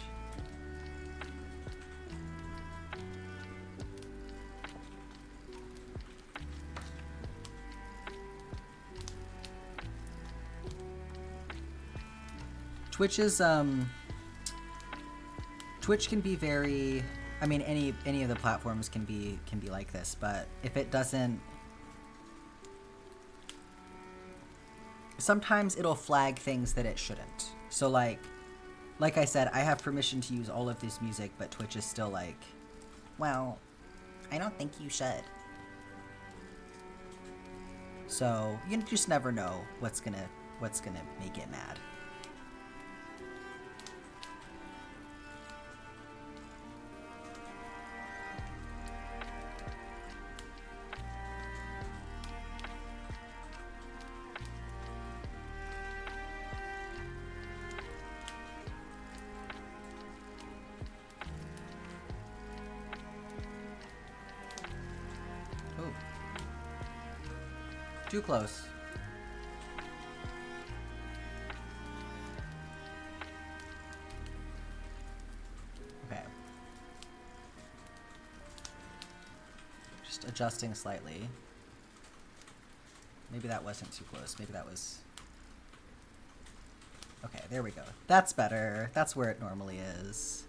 Twitch can be very, I mean, any of the platforms can be like this, but if it doesn't, sometimes it'll flag things that it shouldn't. So like I said, I have permission to use all of this music, but Twitch is still like, well, I don't think you should. So you just never know what's gonna make it mad. Too close. Okay. Just adjusting slightly. Maybe that wasn't too close. Maybe that was... Okay, there we go. That's better. That's where it normally is.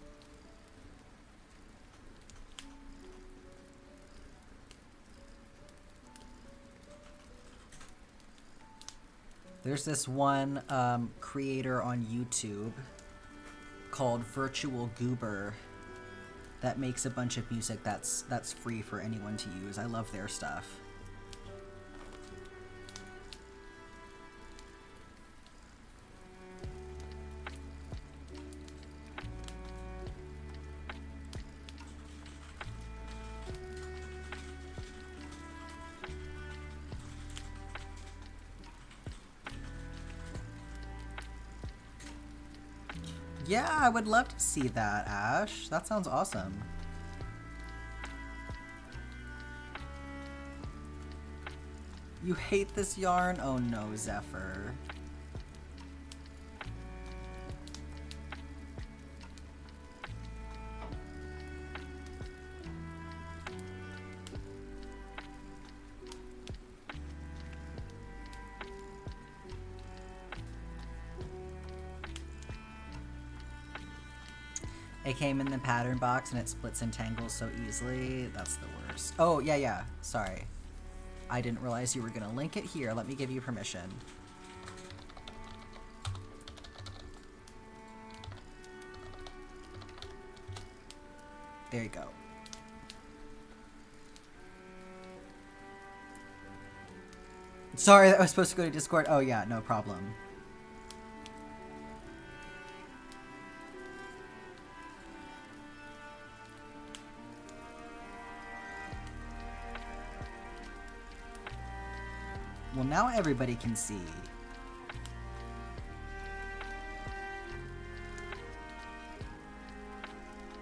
There's this one creator on YouTube called Virtual Goober that makes a bunch of music that's free for anyone to use. I love their stuff. Yeah, I would love to see that, Ash. That sounds awesome. You hate this yarn? Oh no, Zephyr. It came in the pattern box and it splits and tangles so easily. That's the worst. Oh, yeah. Sorry. I didn't realize you were gonna link it here. Let me give you permission. There you go. Sorry, that was supposed to go to Discord. Oh yeah, no problem. Well, now everybody can see.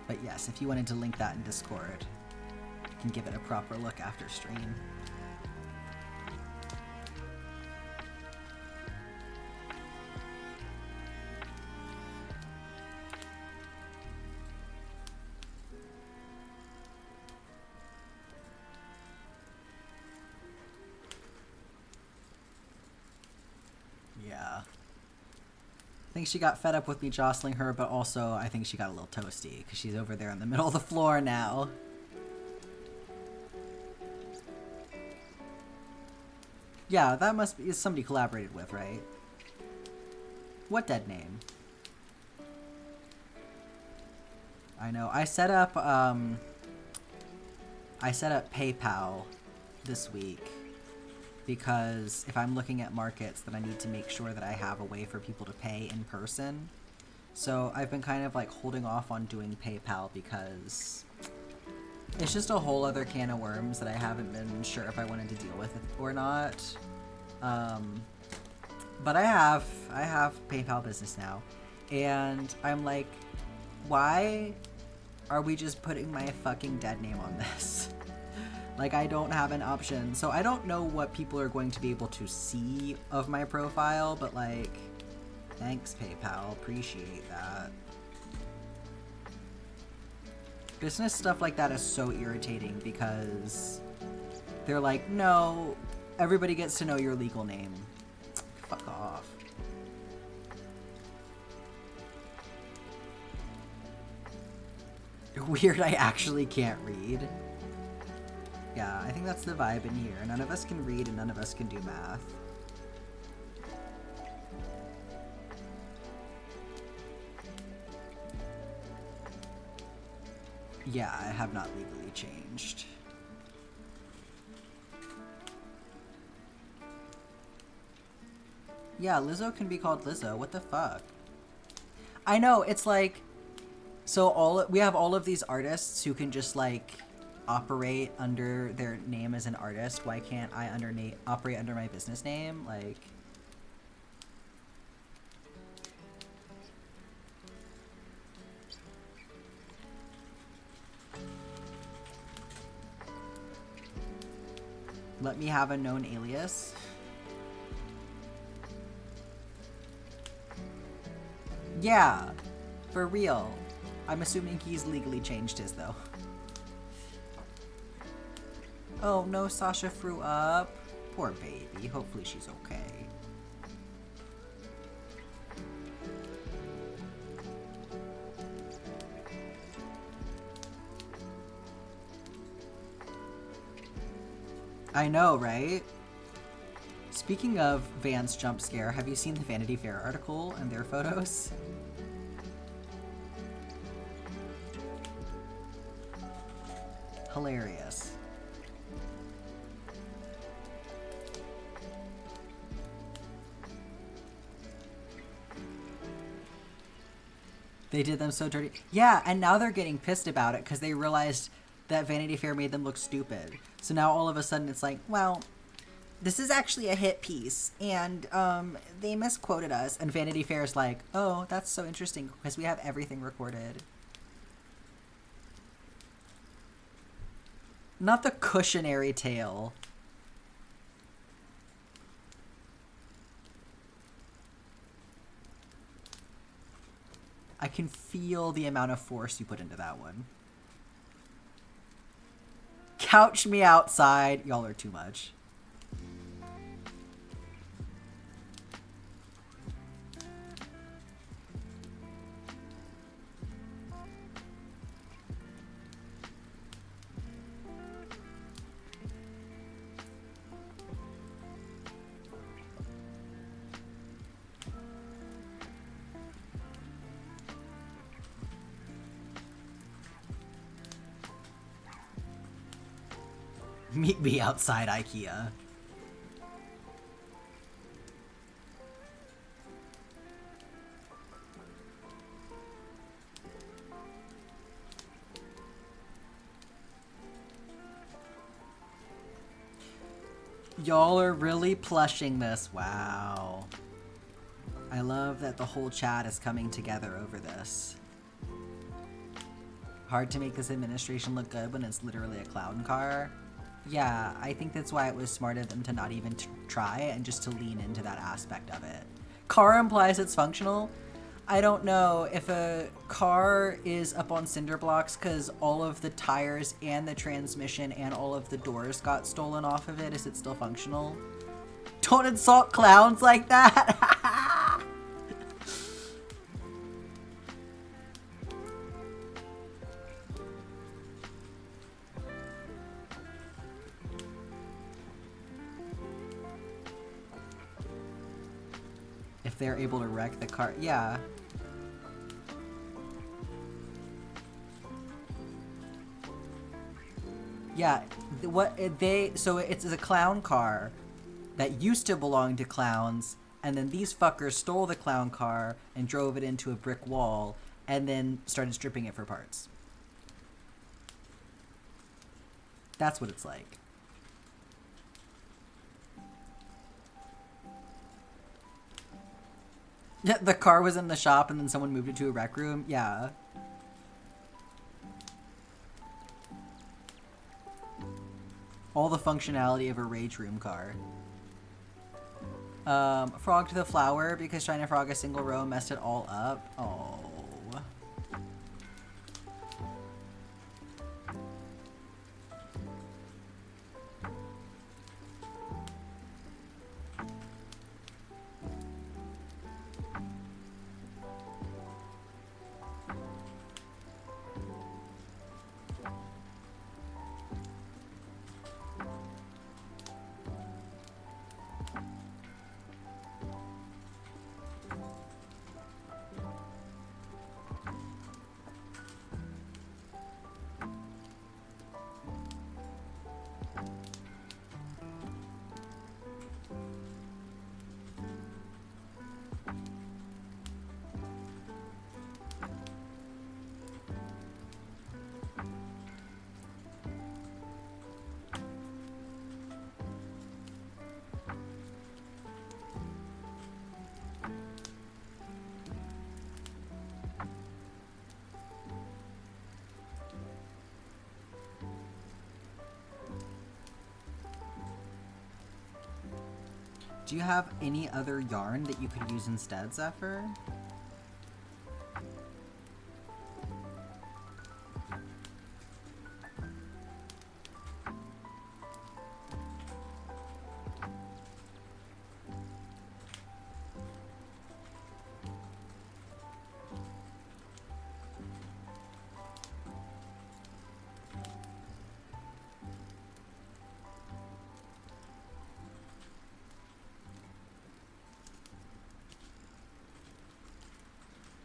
But yes, if you wanted to link that in Discord, you can give it a proper look after stream. think she got fed up with me jostling her, but also I think she got a little toasty because she's over there in the middle of the floor now. Yeah, that must be somebody collaborated with, right? What dead name? I know. I set up PayPal this week because if I'm looking at markets, then I need to make sure that I have a way for people to pay in person. So I've been kind of like holding off on doing PayPal because it's just a whole other can of worms that I haven't been sure if I wanted to deal with it or not. But I have PayPal business now, and I'm like, why are we just putting my fucking dead name on this? Like, I don't have an option. So I don't know what people are going to be able to see of my profile, but like, thanks PayPal, appreciate that. Business stuff like that is so irritating because they're like, no, everybody gets to know your legal name. Fuck off. Weird, I actually can't read. Yeah, I think that's the vibe in here. None of us can read and none of us can do math. Yeah, I have not legally changed. Yeah, Lizzo can be called Lizzo. What the fuck? I know, it's like, so we have all of these artists who can just like operate under their name as an artist. Why can't I operate under my business name? Like, let me have a known alias. Yeah, for real. I'm assuming he's legally changed his, though. Oh no, Sasha threw up. Poor baby. Hopefully she's okay. I know, right? Speaking of Van's jump scare, have you seen the Vanity Fair article and their photos? Hilarious. They did them so dirty. Yeah, and now they're getting pissed about it because they realized that Vanity Fair made them look stupid. So now all of a sudden it's like, well, this is actually a hit piece, and they misquoted us. And Vanity Fair is like, oh, that's so interesting because we have everything recorded. Not the cautionary tale. I can feel the amount of force you put into that one. Couch me outside. Y'all are too much. Meet me outside IKEA. Y'all are really plushing this. Wow. I love that the whole chat is coming together over this. Hard to make this administration look good when it's literally a clown car. Yeah, I think that's why it was smart of them to not even try and just to lean into that aspect of it. Car implies it's functional. I don't know if a car is up on cinder blocks because all of the tires and the transmission and all of the doors got stolen off of it. Is it still functional? Don't insult clowns like that! they're able to wreck the car. Yeah. Yeah, so it's a clown car that used to belong to clowns, and then these fuckers stole the clown car and drove it into a brick wall, and then started stripping it for parts. That's what it's like. Yeah, the car was in the shop and then someone moved it to a rec room. Yeah. All the functionality of a rage room car. Frog to the flower because trying to frog a single row messed it all up. Oh. Do you have any other yarn that you could use instead, Zephyr?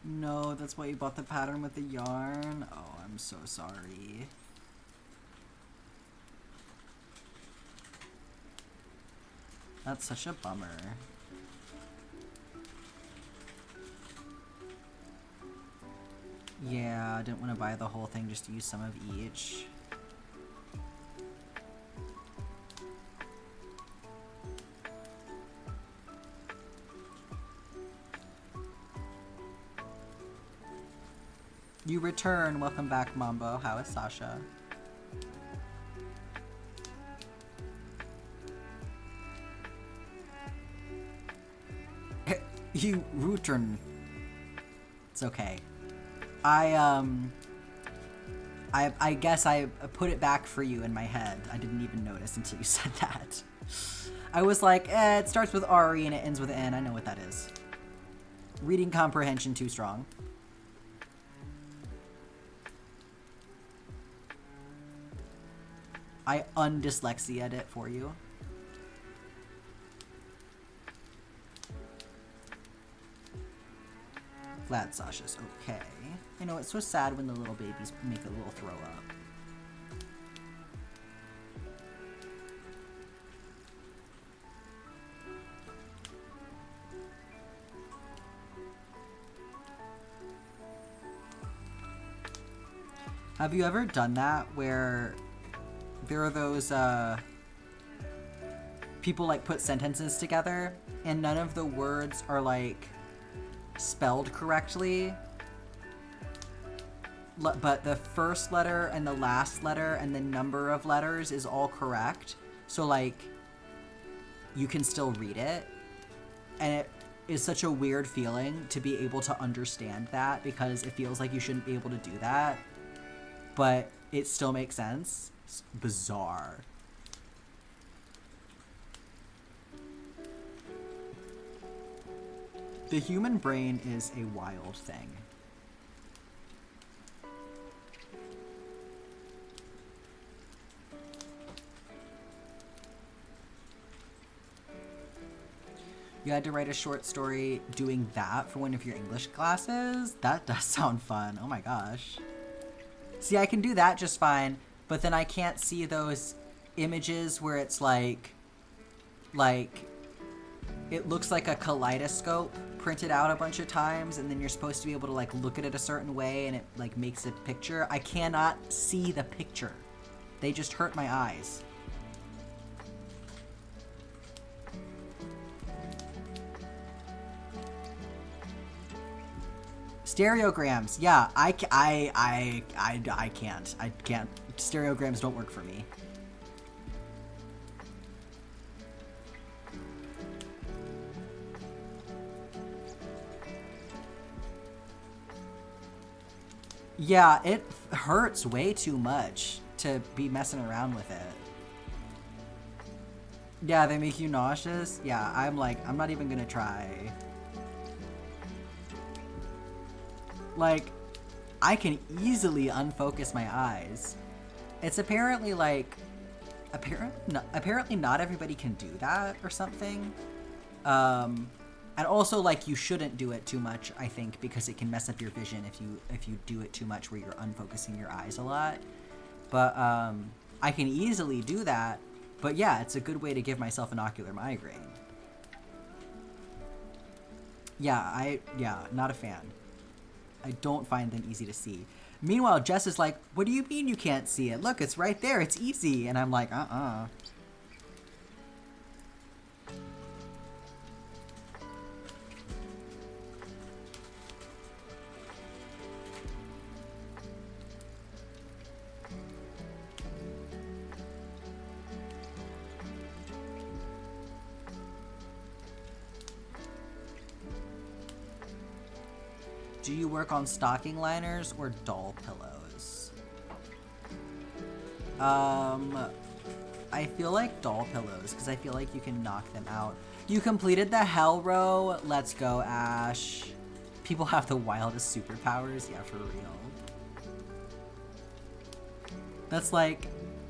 No, that's why you bought the pattern with the yarn? Oh, I'm so sorry. That's such a bummer. Yeah, I didn't want to buy the whole thing just to use some of each. You return. Welcome back, Mambo. How is Sasha? You return. It's okay. I guess I put it back for you in my head. I didn't even notice until you said that. I was like, it starts with Ari and it ends with N. I know what that is. Reading comprehension too strong. I undyslexia'd it for you. Glad Sasha's okay. You know, it's so sad when the little babies make a little throw up. Have you ever done that where there are those people like put sentences together and none of the words are like spelled correctly, but the first letter and the last letter and the number of letters is all correct, so like you can still read it, and it is such a weird feeling to be able to understand that because it feels like you shouldn't be able to do that, but it still makes sense. It's bizarre. The human brain is a wild thing. You had to write a short story doing that for one of your English classes? That does sound fun. Oh my gosh. See, I can do that just fine, but then I can't see those images where it's like it looks like a kaleidoscope printed out a bunch of times, and then you're supposed to be able to like look at it a certain way and it like makes a picture. I cannot see the picture. They just hurt my eyes. Stereograms, yeah, I can't. Stereograms don't work for me. Yeah, it hurts way too much to be messing around with it. Yeah, they make you nauseous. Yeah, I'm like, I'm not even gonna try. Like, I can easily unfocus my eyes. It's apparently like, apparently not everybody can do that or something. And also, like, you shouldn't do it too much, I think, because it can mess up your vision if you do it too much where you're unfocusing your eyes a lot. But I can easily do that. But yeah, it's a good way to give myself an ocular migraine. Yeah, not a fan. I don't find them easy to see. Meanwhile, Jess is like, what do you mean you can't see it? Look, it's right there. It's easy. And I'm like, Do you work on stocking liners or doll pillows? I feel like doll pillows, because I feel like you can knock them out. You completed the hell row. Let's go, Ash. People have the wildest superpowers. Yeah, for real. That's like,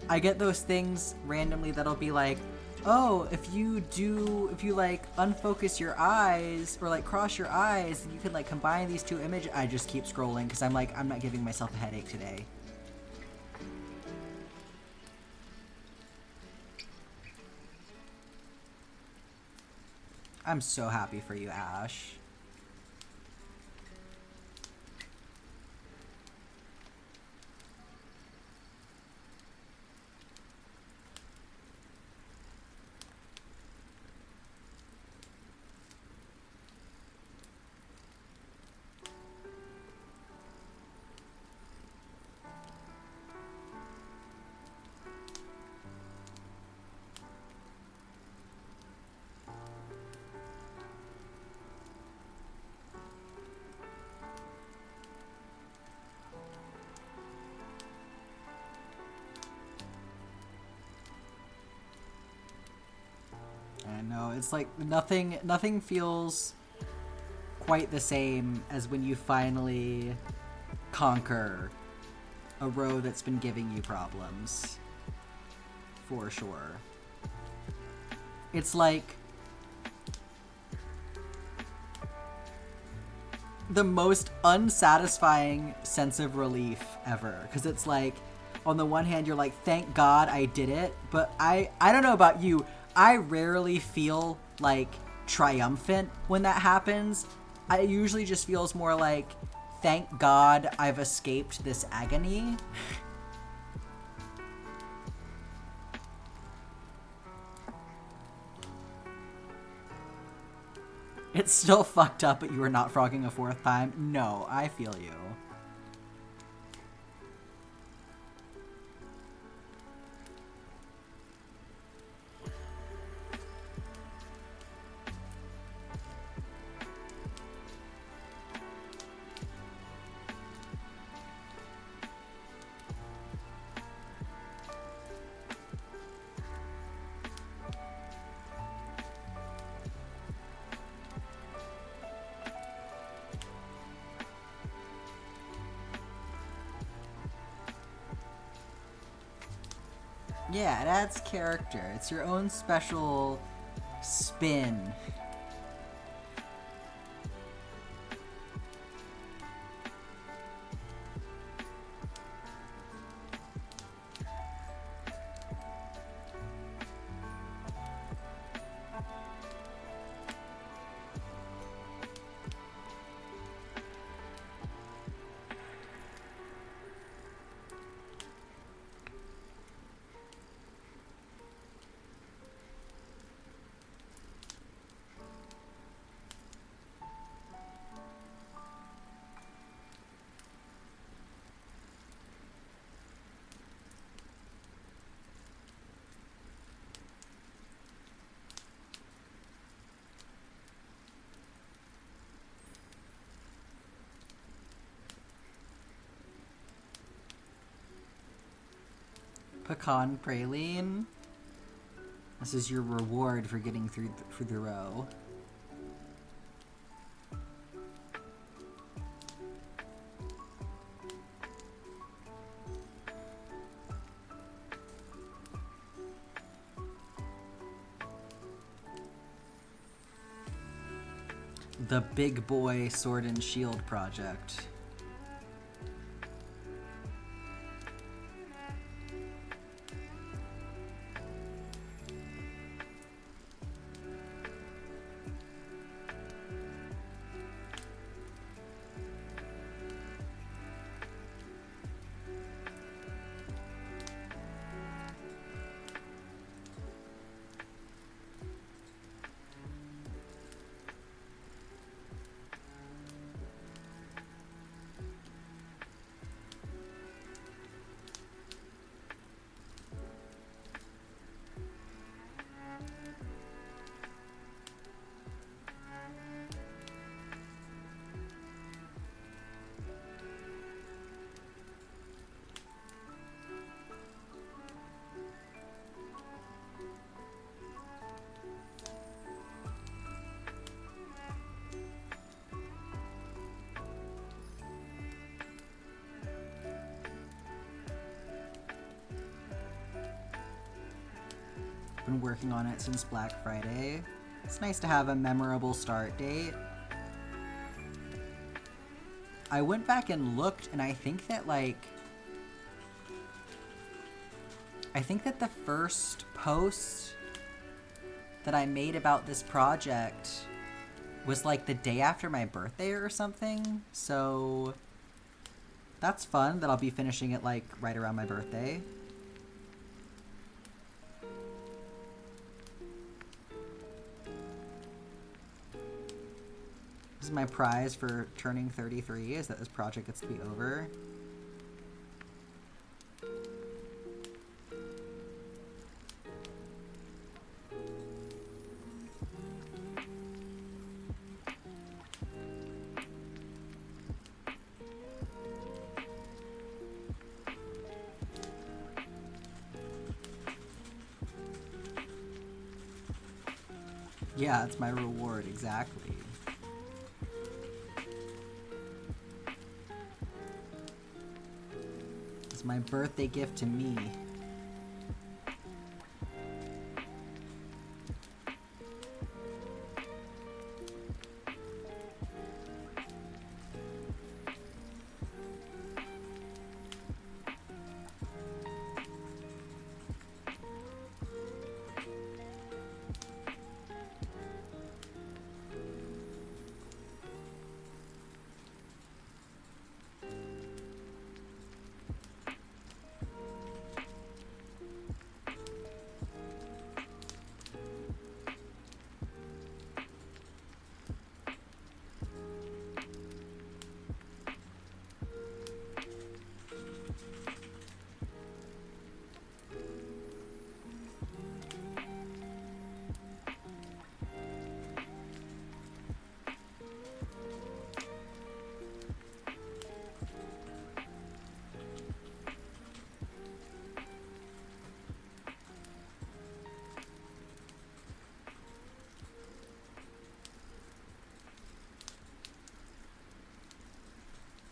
I get those things randomly that'll be like, oh, if you like unfocus your eyes or like cross your eyes, then you can like combine these two images. I just keep scrolling because I'm like, I'm not giving myself a headache today. I'm so happy for you, Ash. I know, it's like nothing feels quite the same as when you finally conquer a row that's been giving you problems. For sure. It's like the most unsatisfying sense of relief ever, because it's like, on the one hand you're like, thank God I did it, but I don't know about you, I rarely feel like triumphant when that happens. I usually just feels more like, thank God I've escaped this agony. It's still fucked up, but you were not frogging a fourth time? No, I feel you. Yeah, it adds character. It's your own special spin pecan praline. This is your reward for getting through the row. The Big Boy Sword and Shield project. Been working on it since Black Friday. It's nice to have a memorable start date. I went back and looked, and I think that the first post that I made about this project was like the day after my birthday or something. So that's fun that I'll be finishing it like right around my birthday. This is my prize for turning 33, is that this project gets to be over. Yeah, it's my reward, exactly. It's my birthday gift to me.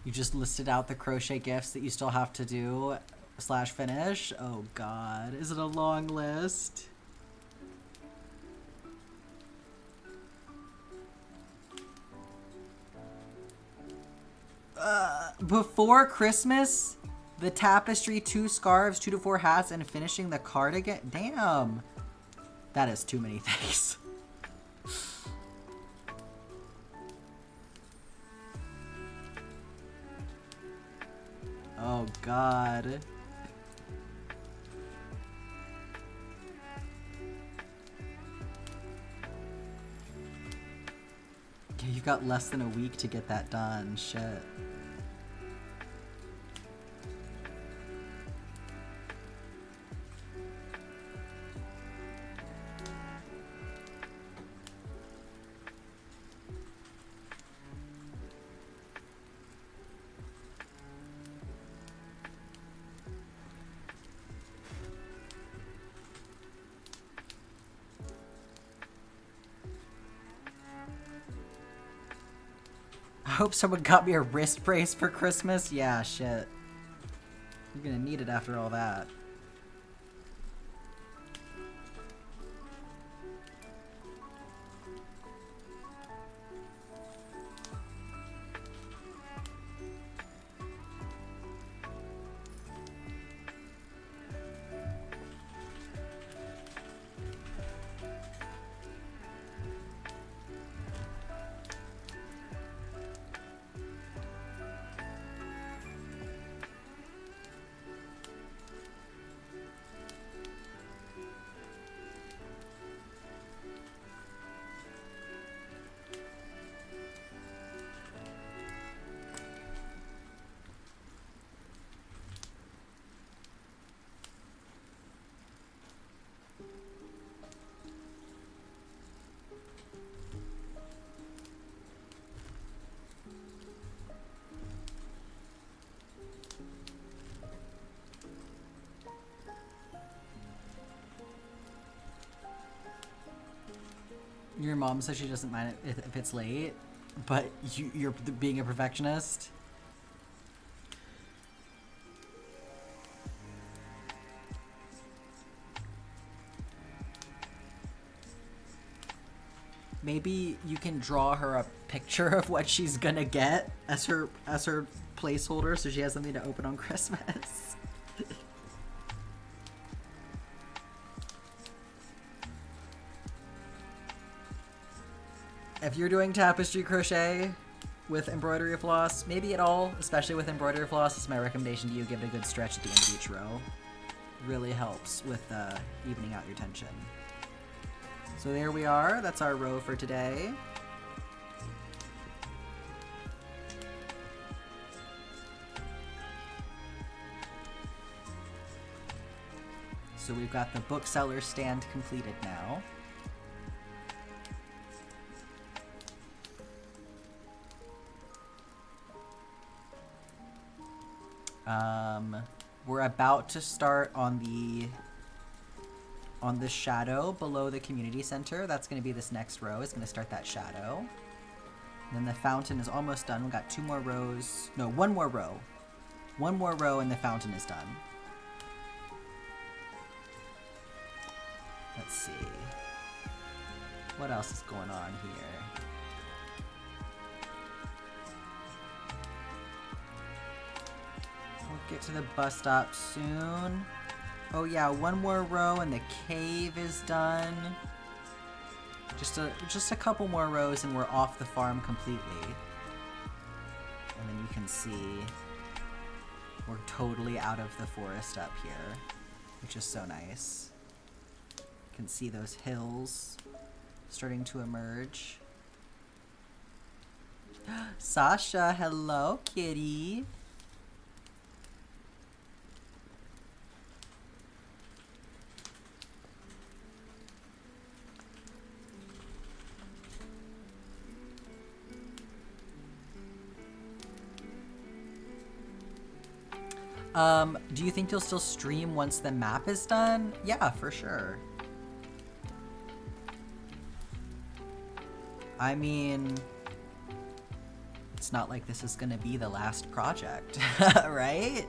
You just listed out the crochet gifts that you still have to do / finish. Oh god, is it a long list? Before Christmas, the tapestry, 2 scarves, 2 to 4 hats, and finishing the cardigan. Damn. That is too many things. Oh god. Yeah, you've got less than a week to get that done. Shit. hope someone got me a wrist brace for Christmas. Yeah, shit. You're gonna need it after all that. Your mom says she doesn't mind if it's late, but you're being a perfectionist. Maybe you can draw her a picture of what she's gonna get as her placeholder, so she has something to open on Christmas. If you're doing tapestry crochet with embroidery floss, maybe at all, especially with embroidery floss, is my recommendation to you. Give it a good stretch at the end of each row. Really helps with evening out your tension. So there we are. That's our row for today. So we've got the bookseller stand completed now. We're about to start on the shadow below the community center. That's going to be this next row. Is going to start that shadow. And then the fountain is almost done. We've got 2 more rows. No, 1 more row. 1 more row and the fountain is done. Let's see. What else is going on here? We'll get to the bus stop soon. Oh yeah, 1 more row and the cave is done. Just a couple more rows and we're off the farm completely. And then you can see we're totally out of the forest up here, which is so nice. You can see those hills starting to emerge. Sasha, hello, kitty. Do you think you'll still stream once the map is done? Yeah, for sure. I mean, it's not like this is gonna be the last project, right?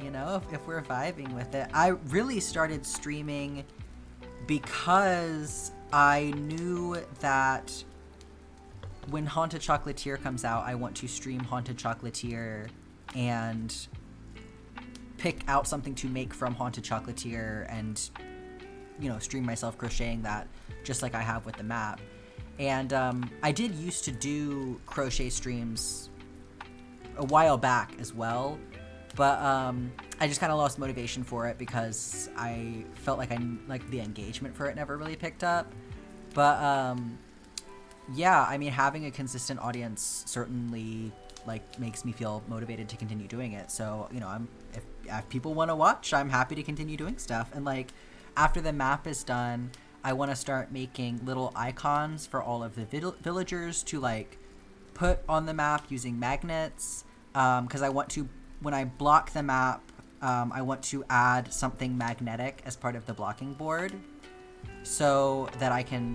You know, if we're vibing with it. I really started streaming because I knew that when Haunted Chocolatier comes out, I want to stream Haunted Chocolatier and pick out something to make from Haunted Chocolatier and, you know, stream myself crocheting that just like I have with the map. And I did used to do crochet streams a while back as well, but I just kind of lost motivation for it because I felt like the engagement for it never really picked up. But yeah, I mean, having a consistent audience certainly makes me feel motivated to continue doing it. So, you know, if people want to watch, I'm happy to continue doing stuff. And after the map is done, I want to start making little icons for all of the villagers to put on the map using magnets. Because I want to, when I block the map, I want to add something magnetic as part of the blocking board so that I can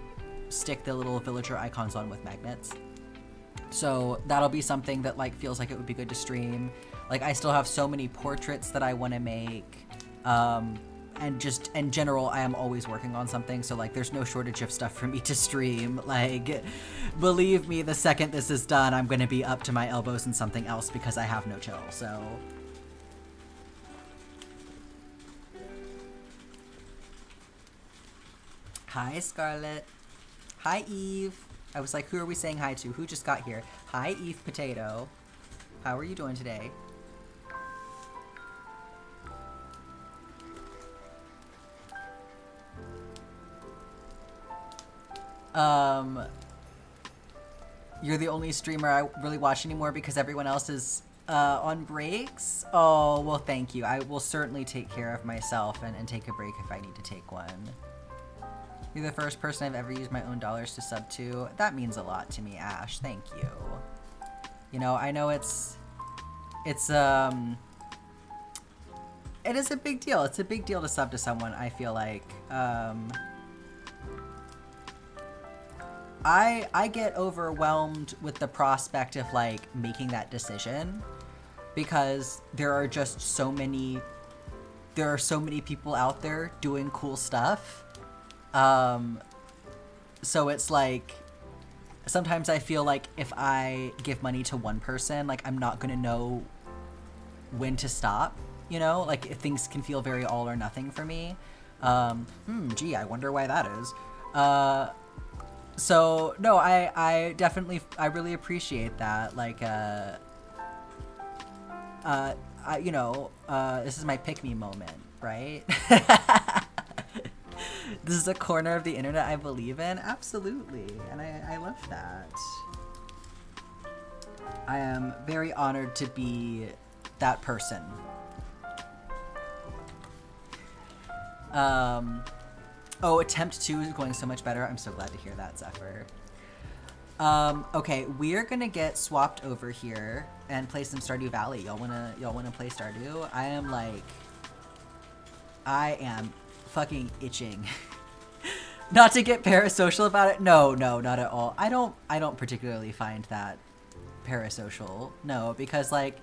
stick the little villager icons on with magnets. So that'll be something that like feels like it would be good to stream. Like I still have so many portraits that I want to make. And just in general, I am always working on something. So like there's no shortage of stuff for me to stream. Like believe me, the second this is done, I'm going to be up to my elbows in something else because I have no chill. So hi, Scarlett. Hi, Eve. I was like, who are we saying hi to? Who just got here? Hi, Eve Potato. How are you doing today? You're the only streamer I really watch anymore because everyone else is on breaks? Oh, well, thank you. I will certainly take care of myself and take a break if I need to take one. You're the first person I've ever used my own dollars to sub to. That means a lot to me, Ash. Thank you. You know, I know it is a big deal. It's a big deal to sub to someone, I feel like. I get overwhelmed with the prospect of like making that decision because there are so many people out there doing cool stuff. So it's like, sometimes I feel like if I give money to one person, like I'm not gonna know when to stop, you know? Like if things can feel very all or nothing for me. Gee, I wonder why that is. So no, I definitely, I really appreciate that. Like, you know, this is my pick-me moment, right? This is a corner of the internet I believe in. Absolutely. And I love that. I am very honored to be that person. Oh, attempt 2 is going so much better. I'm so glad to hear that, Zephyr. Okay, we're gonna get swapped over here and play some Stardew Valley. Y'all wanna play Stardew? I am fucking itching. Not to get parasocial about it. No, not at all. I don't particularly find that parasocial. No, because like,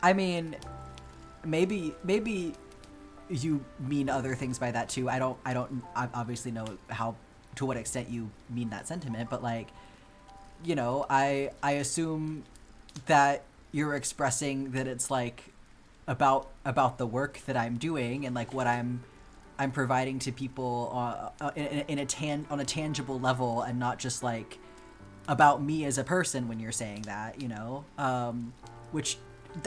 I mean, maybe you mean other things by that too. I obviously know to what extent you mean that sentiment, but like, you know, I assume that you're expressing that it's like about the work that I'm doing and like what I'm providing to people on a tangible level, and not just like about me as a person when you're saying that, you know, which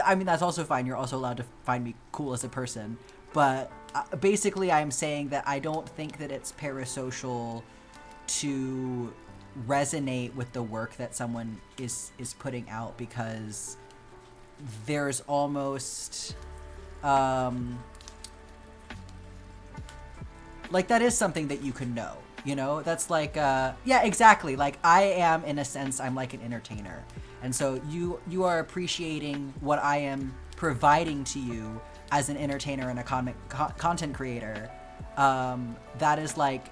I mean, that's also fine. You're also allowed to find me cool as a person. But basically, I'm saying that I don't think that it's parasocial to resonate with the work that someone is putting out, because there's almost like that is something that you can know, you know? That's like yeah, exactly. Like I am, in a sense, I'm like an entertainer, and so you are appreciating what I am providing to you as an entertainer and a content creator. That is like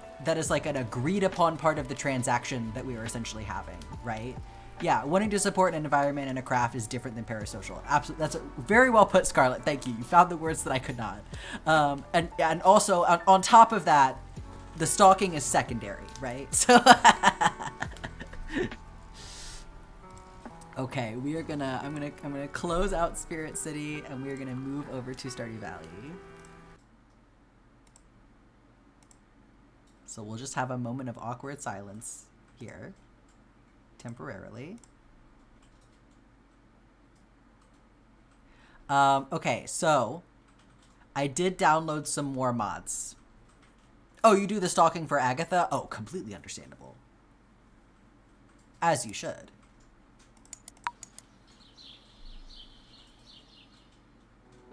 an agreed upon part of the transaction that we are essentially having, right? Yeah, wanting to support an environment and a craft is different than parasocial. Absolutely, that's very well put, Scarlett. Thank you. You found the words that I could not. And also on top of that, the stalking is secondary, right? So okay, I'm gonna close out Spirit City, and we are gonna move over to Stardew Valley. So we'll just have a moment of awkward silence here, temporarily. Okay, so I did download some more mods. Oh, you do the stalking for Agatha? Oh, completely understandable. As you should.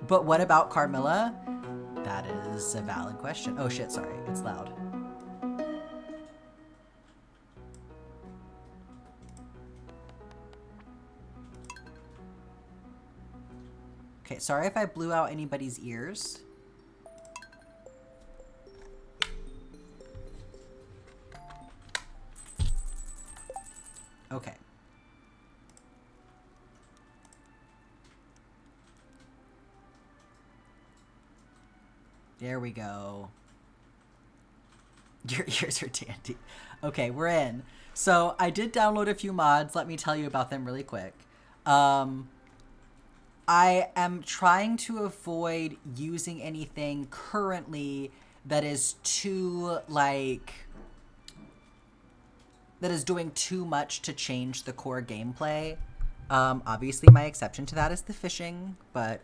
But what about Carmilla? That is a valid question. Oh shit, sorry, it's loud. Okay, sorry if I blew out anybody's ears. Okay. There we go. Your ears are dandy. Okay, we're in. So I did download a few mods. Let me tell you about them really quick. I am trying to avoid using anything currently that is too, like, that is doing too much to change the core gameplay. Obviously, my exception to that is the fishing, but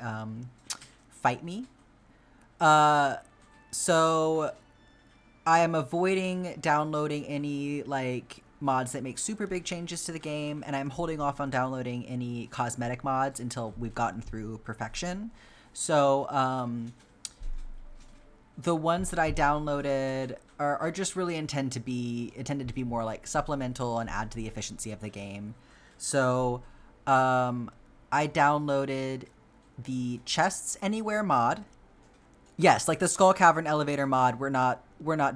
fight me. So I am avoiding downloading any, like, mods that make super big changes to the game, and I'm holding off on downloading any cosmetic mods until we've gotten through perfection. So the ones that I downloaded are just really intended to be more like supplemental and add to the efficiency of the game. So I downloaded the Chests Anywhere mod. Yes, like the Skull Cavern Elevator mod, we're not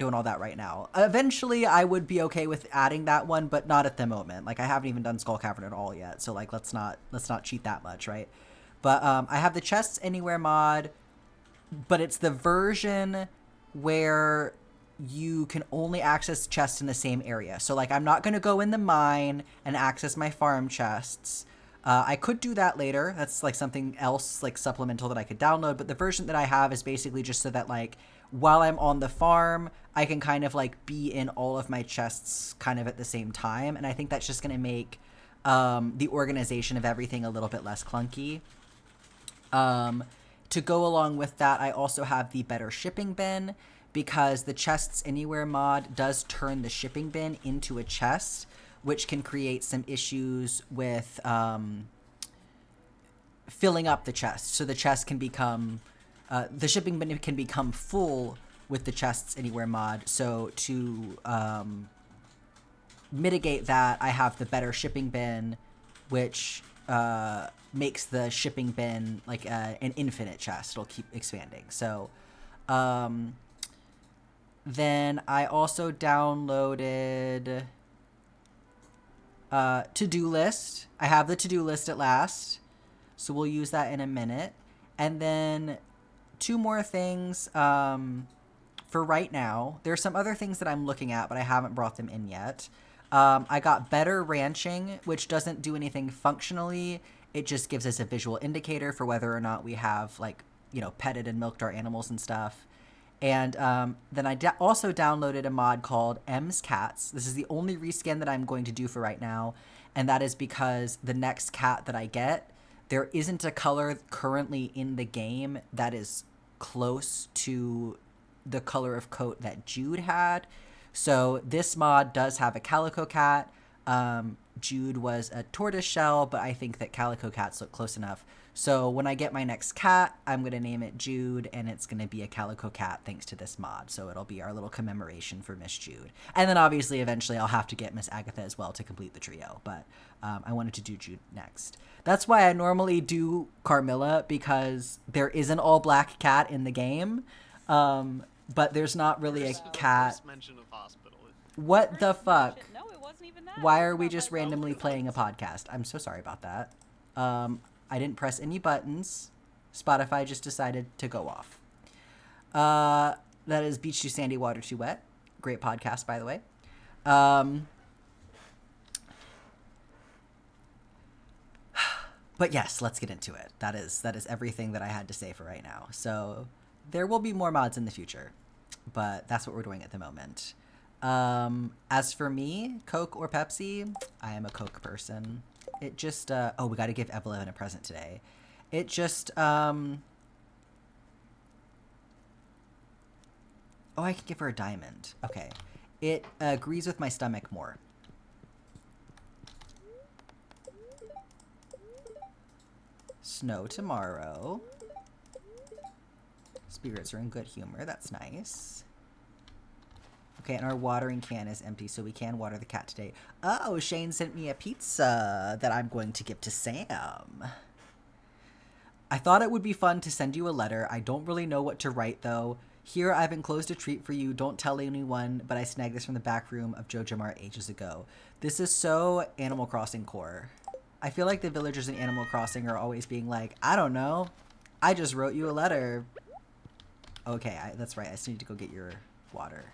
doing all that right now. Eventually, I would be okay with adding that one, but not at the moment. Like, I haven't even done Skull Cavern at all yet, so like let's not cheat that much, right? But I have the Chests Anywhere mod, but it's the version where you can only access chests in the same area. So like, I'm not going to go in the mine and access my farm chests. I could do that later. That's like something else, like supplemental, that I could download. But the version that I have is basically just so that, like, while I'm on the farm, I can kind of like be in all of my chests kind of at the same time. And I think that's just going to make the organization of everything a little bit less clunky. To go along with that, I also have the Better Shipping Bin, because the Chests Anywhere mod does turn the shipping bin into a chest, which can create some issues with filling up the chest. So the chest can become, the shipping bin can become full with the Chests Anywhere mod. So to mitigate that, I have the Better Shipping Bin, which makes the shipping bin like an infinite chest. It'll keep expanding. So then I also downloaded to-do list. I have the to-do list at last, so we'll use that in a minute. And then two more things for right now. There's some other things that I'm looking at, but I haven't brought them in yet. I got Better Ranching, which doesn't do anything functionally. It just gives us a visual indicator for whether or not we have, like, you know, petted and milked our animals and stuff. And then I also downloaded a mod called M's Cats. This is the only reskin that I'm going to do for right now, and that is because the next cat that I get, there isn't a color currently in the game that is close to the color of coat that Jude had. So this mod does have a calico cat. Jude was a tortoiseshell, but I think that calico cats look close enough. So when I get my next cat, I'm going to name it Jude, and it's going to be a calico cat thanks to this mod. So it'll be our little commemoration for Miss Jude. And then obviously eventually I'll have to get Miss Agatha as well to complete the trio, but I wanted to do Jude next. That's why I normally do Carmilla, because there is an all-black cat in the game, but there's not really a cat. What the fuck? No, it wasn't even that. Why are we just randomly playing a podcast? I'm so sorry about that. I didn't press any buttons. Spotify just decided to go off. That is Beach Too Sandy, Water Too Wet. Great podcast, by the way. But yes, let's get into it. That is everything that I had to say for right now. So there will be more mods in the future, but that's what we're doing at the moment. As for me, Coke or Pepsi, I am a Coke person. It just, oh, we got to give Evelyn a present today. It just, oh, I can give her a diamond. Okay. It agrees with my stomach more. Snow tomorrow. Spirits are in good humor. That's nice. Okay, and our watering can is empty, so we can water the cat today. Oh, Shane sent me a pizza that I'm going to give to Sam. I thought it would be fun to send you a letter. I don't really know what to write, though. Here, I've enclosed a treat for you. Don't tell anyone, but I snagged this from the back room of JoJo ages ago. This is so Animal Crossing core. I feel like the villagers in Animal Crossing are always being like, I don't know. I just wrote you a letter. Okay, that's right. I still need to go get your water.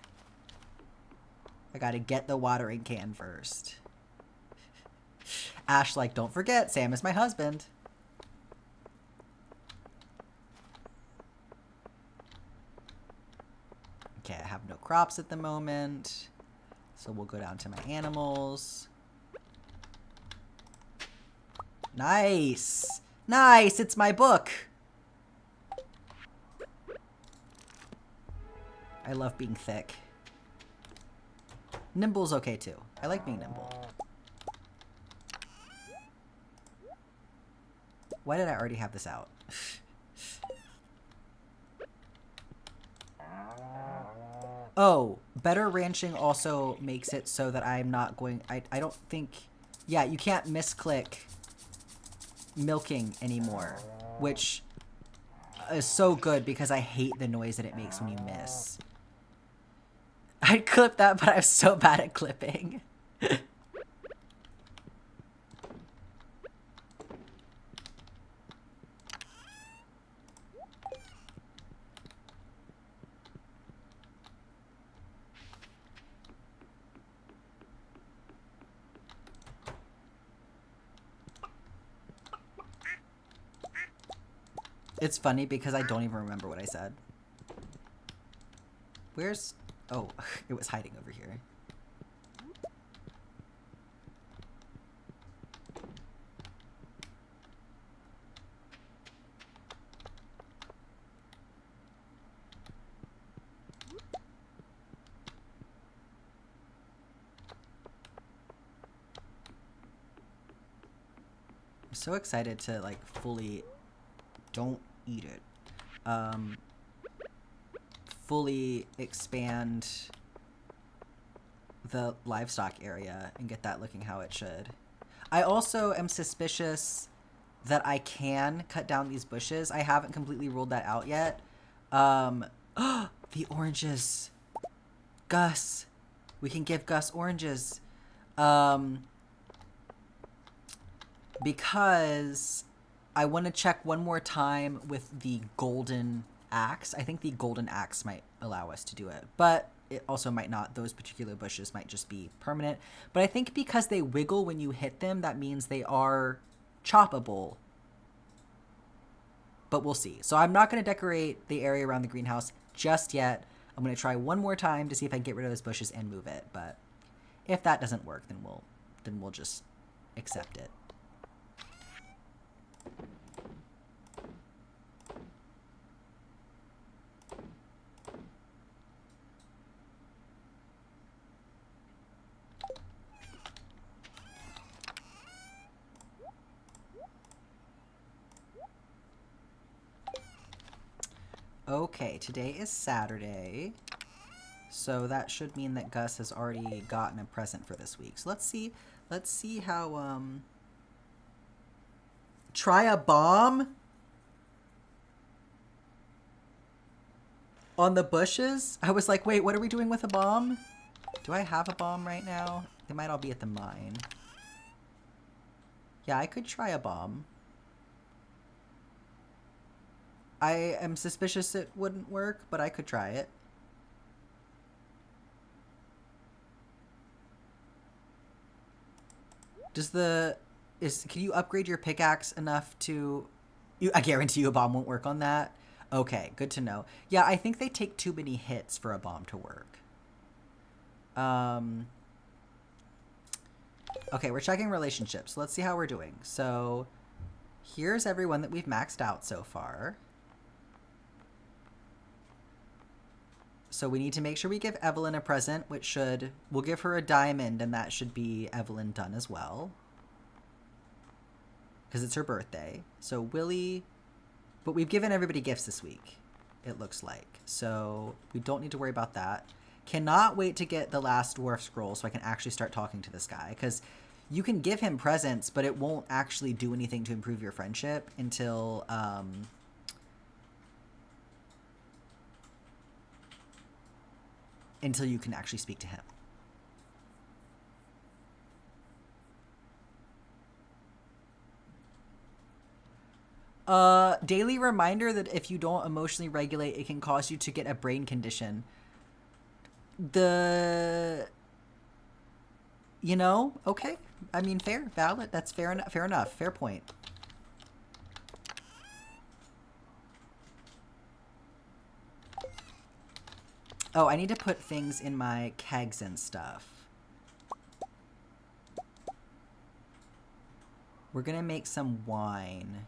I gotta get the watering can first. Ash, like, don't forget, Sam is my husband. Okay, I have no crops at the moment. So we'll go down to my animals. Nice! Nice! It's my book! I love being thick. Nimble's okay too. I like being nimble. Why did I already have this out? Oh, better ranching also makes it so that I'm not going... I don't think... Yeah, you can't misclick milking anymore, which is so good because I hate the noise that it makes when you miss. I'd clip that, but I'm so bad at clipping. It's funny because I don't even remember what I said. Where's... Oh, it was hiding over here. I'm so excited to, like, fully... Don't eat it. Fully expand the livestock area and get that looking how it should. I also am suspicious that I can cut down these bushes. I haven't completely ruled that out yet. The oranges. Gus. We can give Gus oranges. Because I want to check one more time with the golden axe. I think the golden axe might allow us to do it, but it also might not. Those particular bushes might just be permanent. But I think because they wiggle when you hit them, that means they are choppable. But we'll see. So I'm not going to decorate the area around the greenhouse just yet. I'm going to try one more time to see if I can get rid of those bushes and move it. But if that doesn't work, then we'll just accept it. Okay, today is Saturday, so that should mean that Gus has already gotten a present for this week. So let's see how, try a bomb on the bushes? I was like, wait, what are we doing with a bomb? Do I have a bomb right now? They might all be at the mine. Yeah, I could try a bomb. I am suspicious it wouldn't work, but I could try it. Can you upgrade your pickaxe enough to... I guarantee you a bomb won't work on that. Okay, good to know. Yeah, I think they take too many hits for a bomb to work. Okay, we're checking relationships. Let's see how we're doing. So here's everyone that we've maxed out so far. So we need to make sure we give Evelyn a present, we'll give her a diamond, and that should be Evelyn done as well. Because it's her birthday. So Willie, but we've given everybody gifts this week, it looks like. So we don't need to worry about that. Cannot wait to get the last dwarf scroll so I can actually start talking to this guy. Because you can give him presents, but it won't actually do anything to improve your friendship until... until you can actually speak to him. Daily reminder that if you don't emotionally regulate, it can cause you to get a brain condition. You know, okay. I mean, fair, valid. That's fair enough. Fair enough. Fair point. Oh, I need to put things in my kegs and stuff. We're gonna make some wine.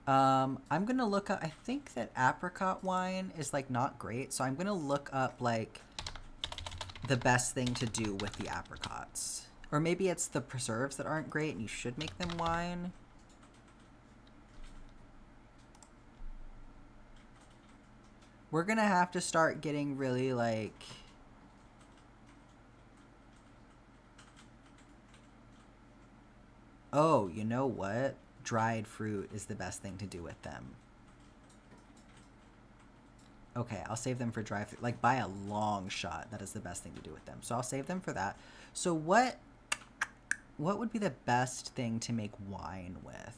I'm gonna look up, I think that apricot wine is like not great, so I'm gonna look up like the best thing to do with the apricots. Or maybe it's the preserves that aren't great and you should make them wine. We're gonna have to start getting really like... Oh, you know what? Dried fruit is the best thing to do with them. Okay, I'll save them for dry fruit. Like, by a long shot, that is the best thing to do with them. So I'll save them for that. So what would be the best thing to make wine with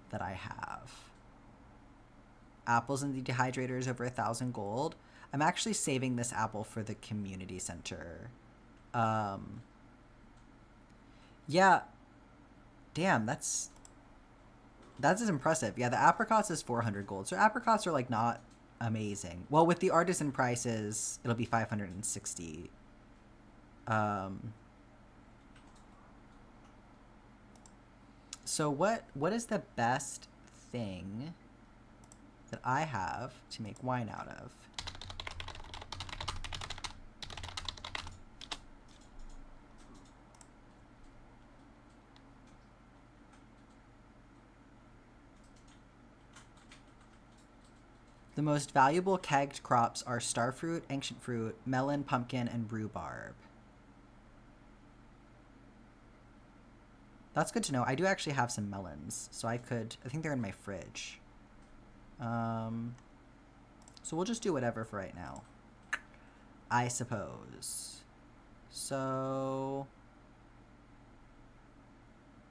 that I have? Apples in the dehydrator is over 1,000 gold. I'm actually saving this apple for the community center. Yeah. Damn, that's impressive. Yeah, the apricots is 400 gold. So apricots are like not amazing. Well, with the artisan prices, it'll be 560. So what is the best thing that I have to make wine out of? The most valuable kegged crops are starfruit, ancient fruit, melon, pumpkin, and rhubarb. That's good to know. I do actually have some melons, so I think they're in my fridge. So we'll just do whatever for right now, I suppose. So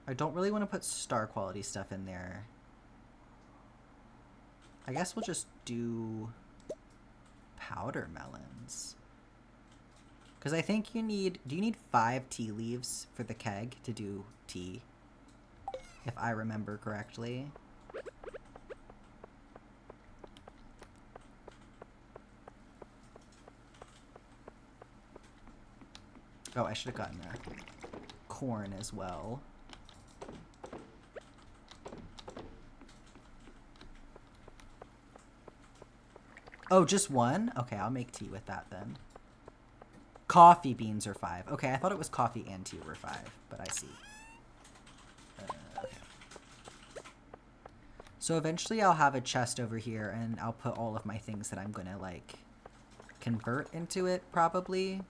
I don't really want to put star quality stuff in there. I guess we'll just do powder melons. Because I think do you need 5 tea leaves for the keg to do tea? If I remember correctly. Oh, I should have gotten corn as well. Oh, just one? Okay, I'll make tea with that then. Coffee beans are 5. Okay, I thought it was coffee and tea were 5, but I see. Okay. So eventually I'll have a chest over here and I'll put all of my things that I'm gonna like convert into it probably,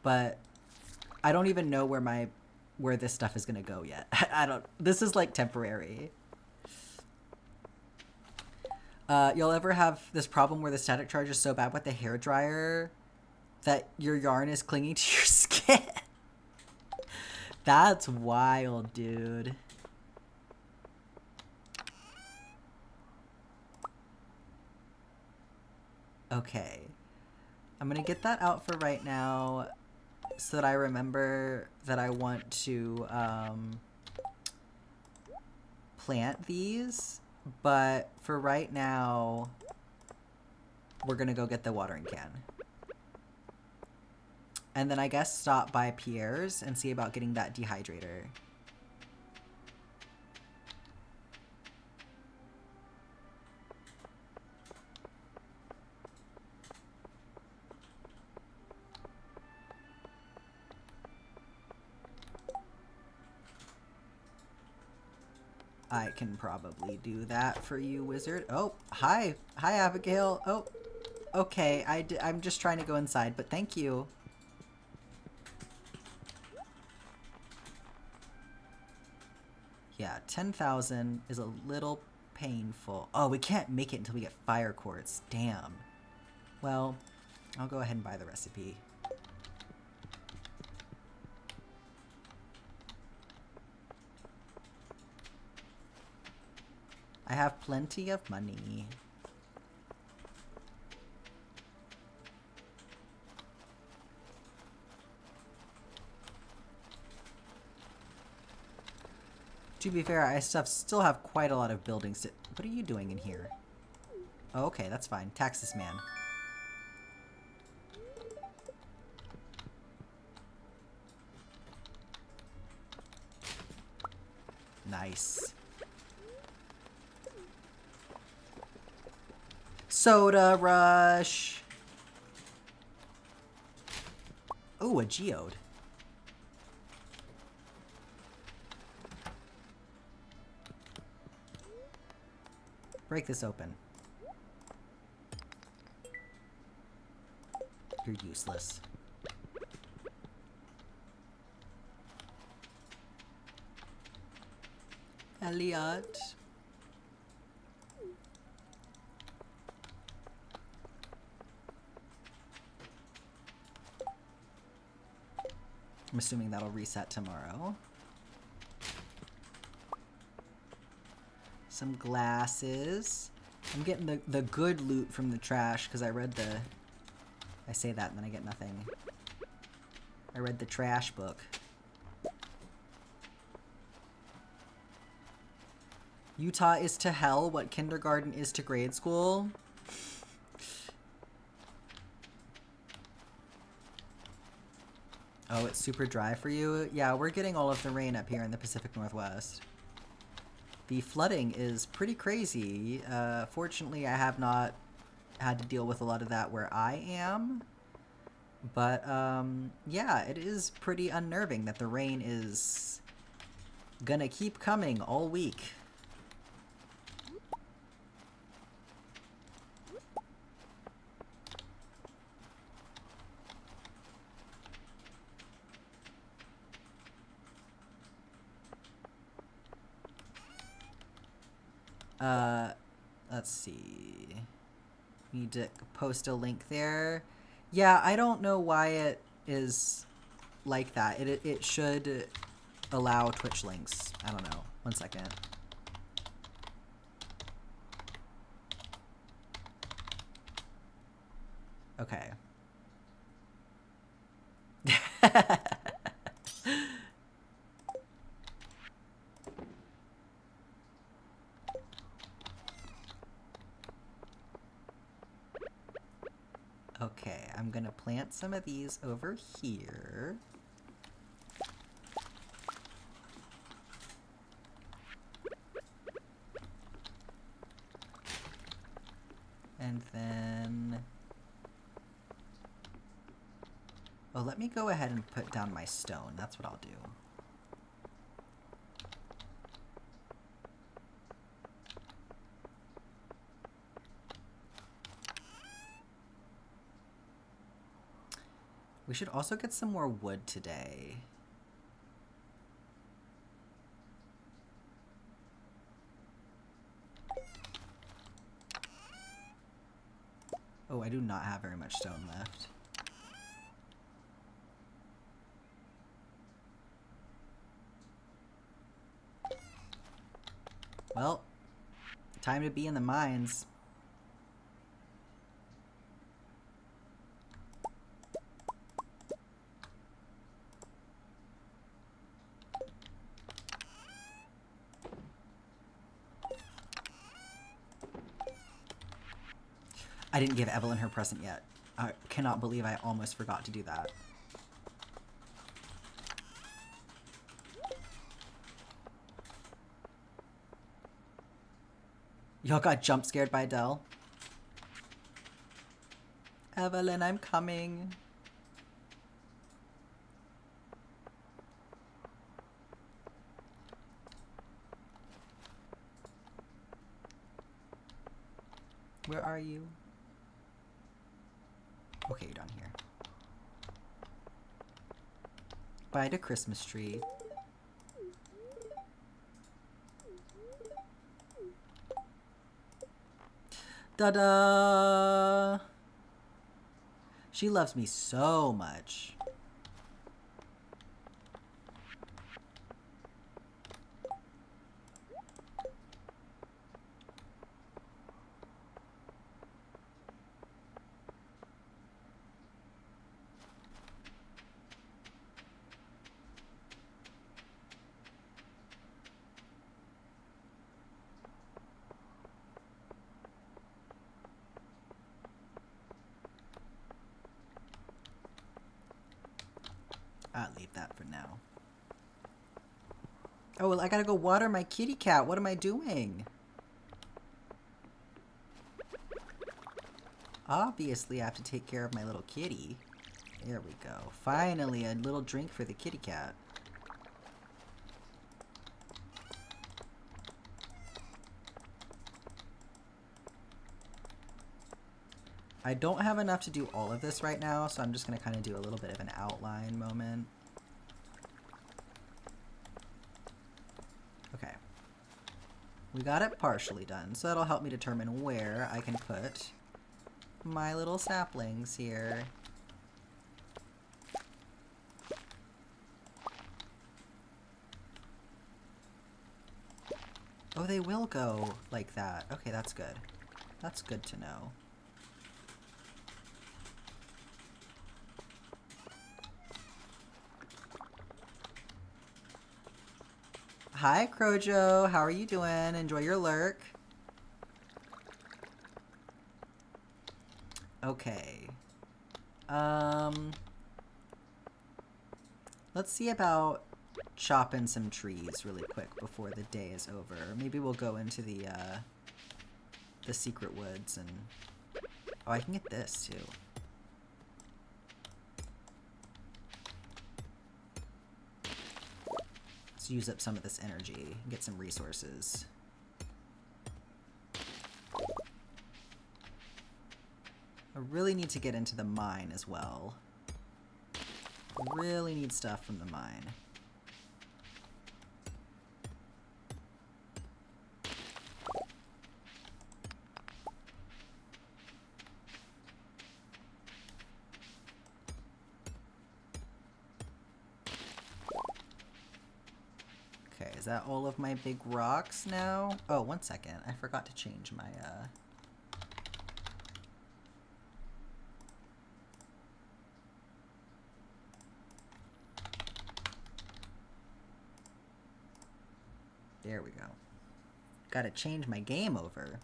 but I don't even know where this stuff is gonna go yet. This is like temporary. You'll ever have this problem where the static charge is so bad with the hairdryer that your yarn is clinging to your skin? That's wild, dude. Okay. I'm gonna get that out for right now so that I remember that I want to plant these. But for right now, we're gonna go get the watering can. And then I guess stop by Pierre's and see about getting that dehydrator. I can probably do that for you, wizard. Oh, hi. Hi, Abigail. Oh, okay. I'm just trying to go inside, but thank you. Yeah, 10,000 is a little painful. Oh, we can't make it until we get fire quartz. Damn. Well, I'll go ahead and buy the recipe. I have plenty of money. To be fair, I still have quite a lot of buildings to... What are you doing in here? Oh, okay, that's fine. Tax this man. Nice. Soda rush. Ooh, a geode. Break this open. You're useless. Elliot. I'm assuming that'll reset tomorrow. Some glasses. I'm getting the good loot from the trash because I read the... I say that and then I get nothing. I read the trash book. Utah is to hell what kindergarten is to grade school. Oh, it's super dry for you? Yeah, we're getting all of the rain up here in the Pacific Northwest. The flooding is pretty crazy. Fortunately, I have not had to deal with a lot of that where I am. But, yeah, it is pretty unnerving that the rain is gonna keep coming all week. Let's see. Need to post a link there. Yeah, I don't know why it is like that. It should allow Twitch links. I don't know. One second. Okay. Okay, I'm gonna plant some of these over here. And then... Oh, let me go ahead and put down my stone. That's what I'll do. We should also get some more wood today. Oh, I do not have very much stone left. Well, time to be in the mines. I didn't give Evelyn her present yet. I cannot believe I almost forgot to do that. Y'all got jump scared by Adele? Evelyn, I'm coming. Where are you? Okay, you're down here. Buy the Christmas tree. Da-da! She loves me so much. I'll leave that for now. Oh, well, I gotta go water my kitty cat. What am I doing? Obviously, I have to take care of my little kitty. There we go. Finally, a little drink for the kitty cat. I don't have enough to do all of this right now, so I'm just going to kind of do a little bit of an outline moment. Okay. We got it partially done, so that'll help me determine where I can put my little saplings here. Oh, they will go like that. Okay, that's good. That's good to know. Hi, Crojo. How are you doing? Enjoy your lurk. Okay. Let's see about chopping some trees really quick before the day is over. Maybe we'll go into the secret woods and... Oh, I can get this, too. Let's use up some of this energy and get some resources. I really need to get into the mine as well. Really need stuff from the mine. Okay, is that all of my big rocks now? Oh, one second. I forgot to change my, There we go. Gotta change my game over.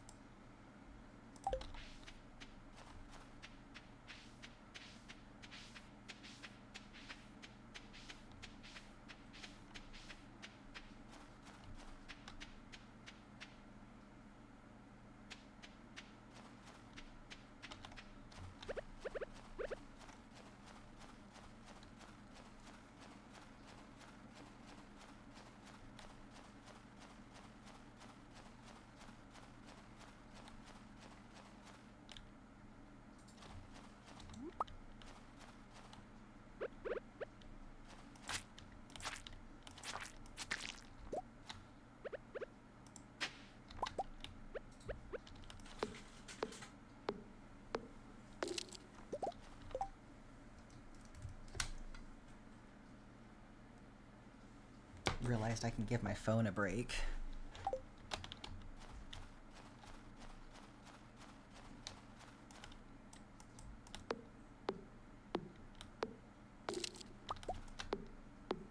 Realized I can give my phone a break.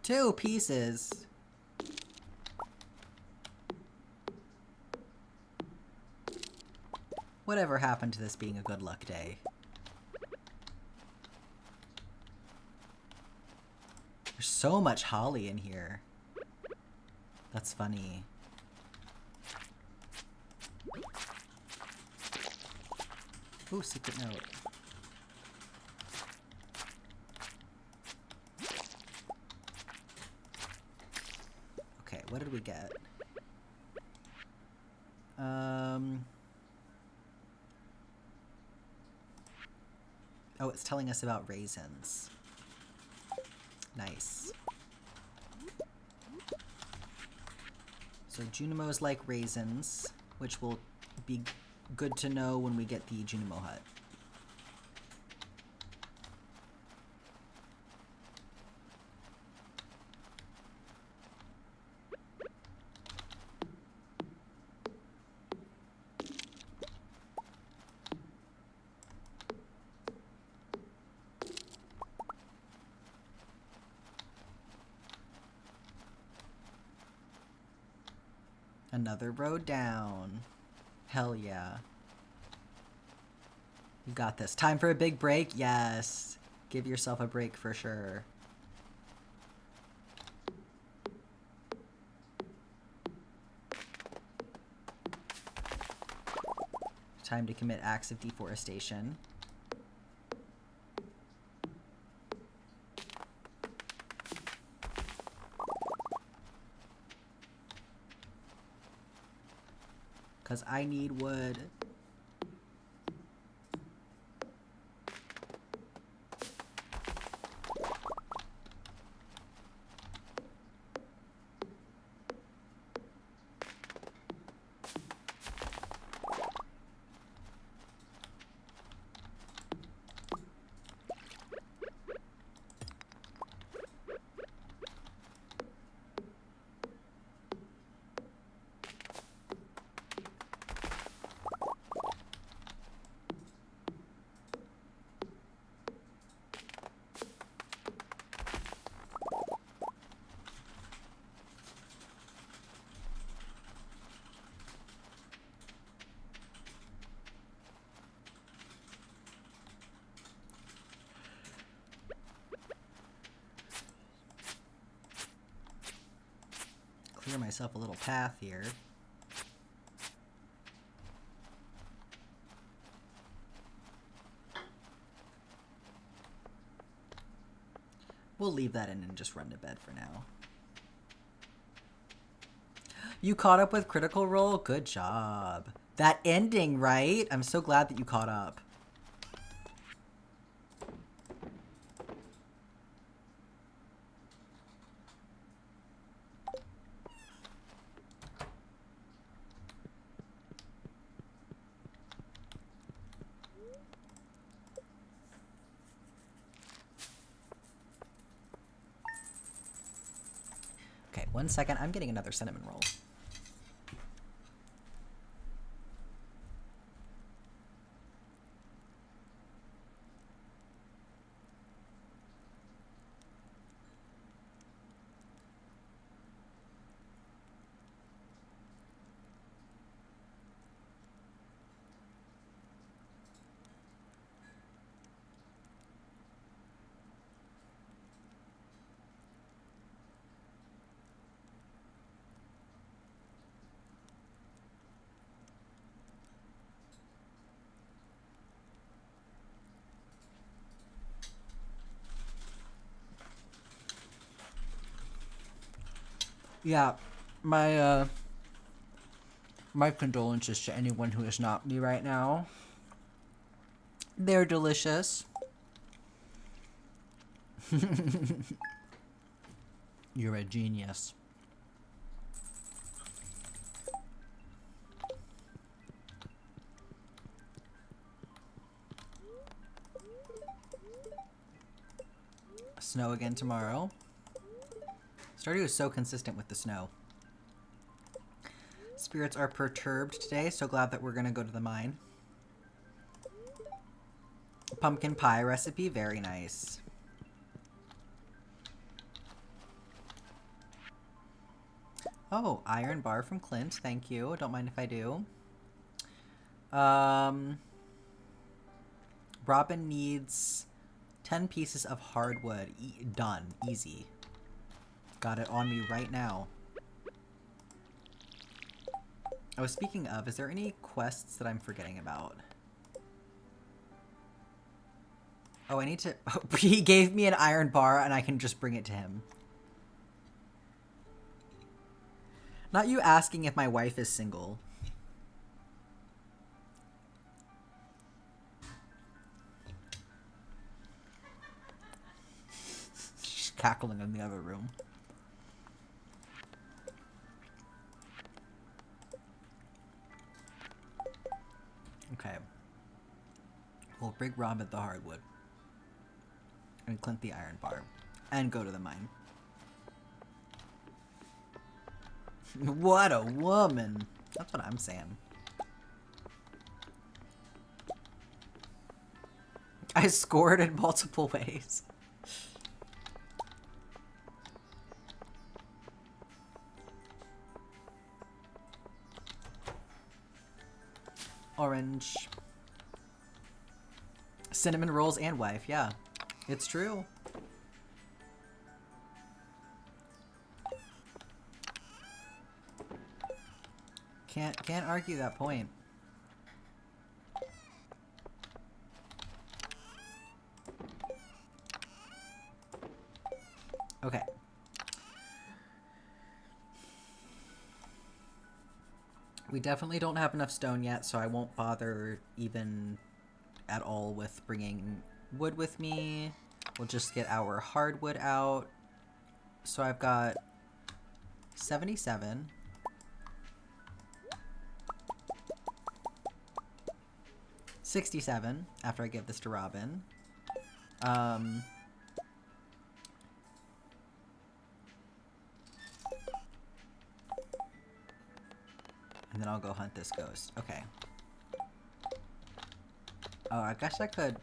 Two pieces. Whatever happened to this being a good luck day? There's so much holly in here. That's funny. Ooh, secret note. Okay, what did we get? Oh, it's telling us about raisins. Nice. So Junimos like raisins, which will be good to know when we get the Junimo hut. Another road down. Hell yeah. You got this. Time for a big break? Yes. Give yourself a break for sure. Time to commit acts of deforestation. Because I need wood. Clear myself a little path here. We'll leave that in and just run to bed for now. You caught up with Critical Role? Good job. That ending, right? I'm so glad that you caught up. Okay, 1 second. I'm getting another cinnamon roll. Yeah, my condolences to anyone who is not me right now. They're delicious. You're a genius. Snow again tomorrow. Stardew is so consistent with the snow. Spirits are perturbed today, so glad that we're gonna go to the mine. Pumpkin pie recipe, very nice. Oh, iron bar from Clint, thank you. Don't mind if I do. Robin needs 10 pieces of hardwood. Done. Easy. Got it on me right now. Oh, speaking of, is there any quests that I'm forgetting about? Oh, I need to... Oh, he gave me an iron bar and I can just bring it to him. Not you asking if my wife is single. She's cackling in the other room. Okay. We'll bring Robin the hardwood. And Clint the iron bar. And go to the mine. What a woman! That's what I'm saying. I scored in multiple ways. Orange. Cinnamon rolls and wife, yeah. It's true. Can't argue that point. Okay. We definitely don't have enough stone yet, so I won't bother even at all with bringing wood with me. We'll just get our hardwood out. So I've got 77. $67 after I give this to Robin. And then I'll go hunt this ghost. Okay. Oh, I guess I could...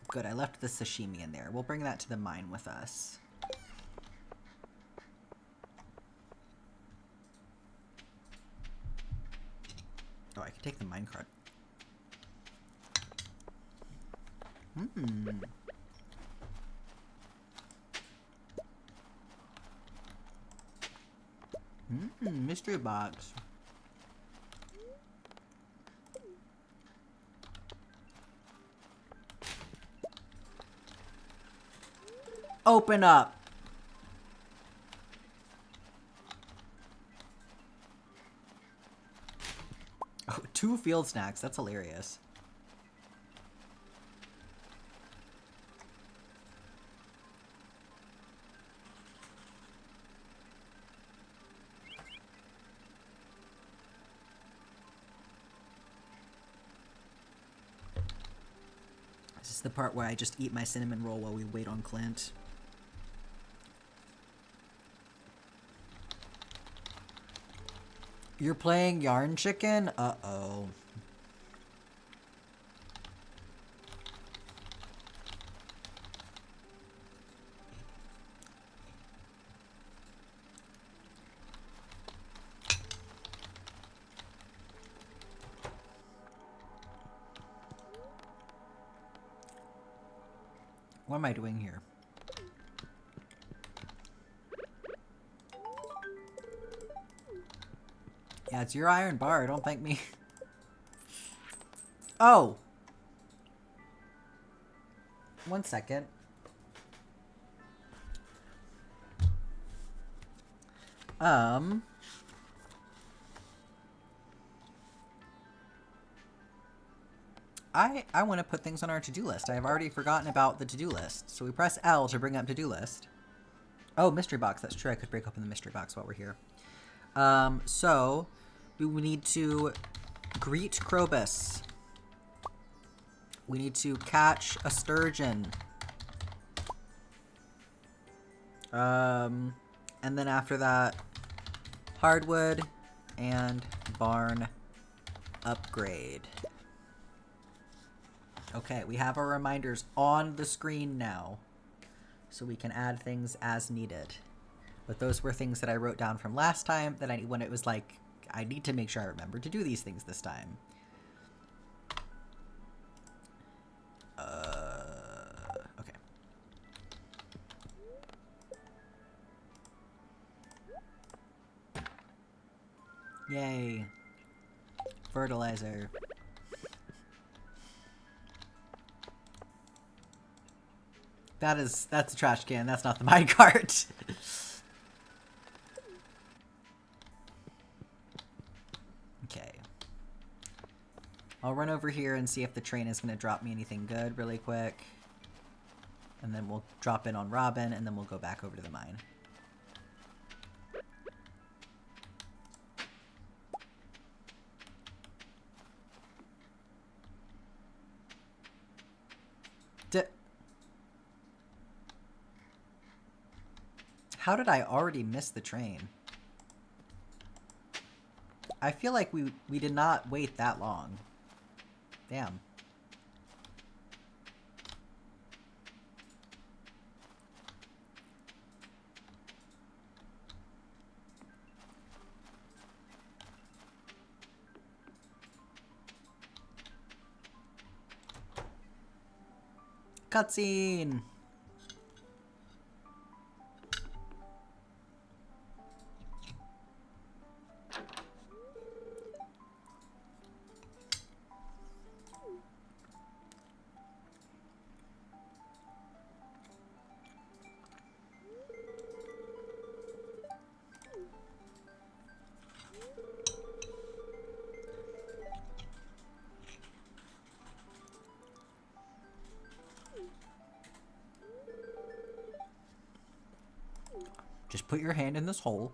Good, I left the sashimi in there. We'll bring that to the mine with us. Oh, I can take the minecart. Mystery box. Open up. Oh, 2 field snacks. That's hilarious. This is the part where I just eat my cinnamon roll while we wait on Clint. You're playing Yarn Chicken? Uh-oh. What am I doing here? Yeah, it's your iron bar. Don't thank me. Oh! 1 second. I want to put things on our to-do list. I have already forgotten about the to-do list. So we press L to bring up to-do list. Oh, mystery box. That's true. I could break open the mystery box while we're here. So we need to greet Krobus. We need to catch a sturgeon. And then after that, hardwood and barn upgrade. Okay, we have our reminders on the screen now, so we can add things as needed. But those were things that I wrote down from last time that when it was like, I need to make sure I remember to do these things this time. Okay. Yay. Fertilizer. That's a trash can. That's not the minecart. Okay. I'll run over here and see if the train is going to drop me anything good really quick. And then we'll drop in on Robin, and then we'll go back over to the mine. How did I already miss the train? I feel like we did not wait that long. Damn. Cutscene! Just put your hand in this hole.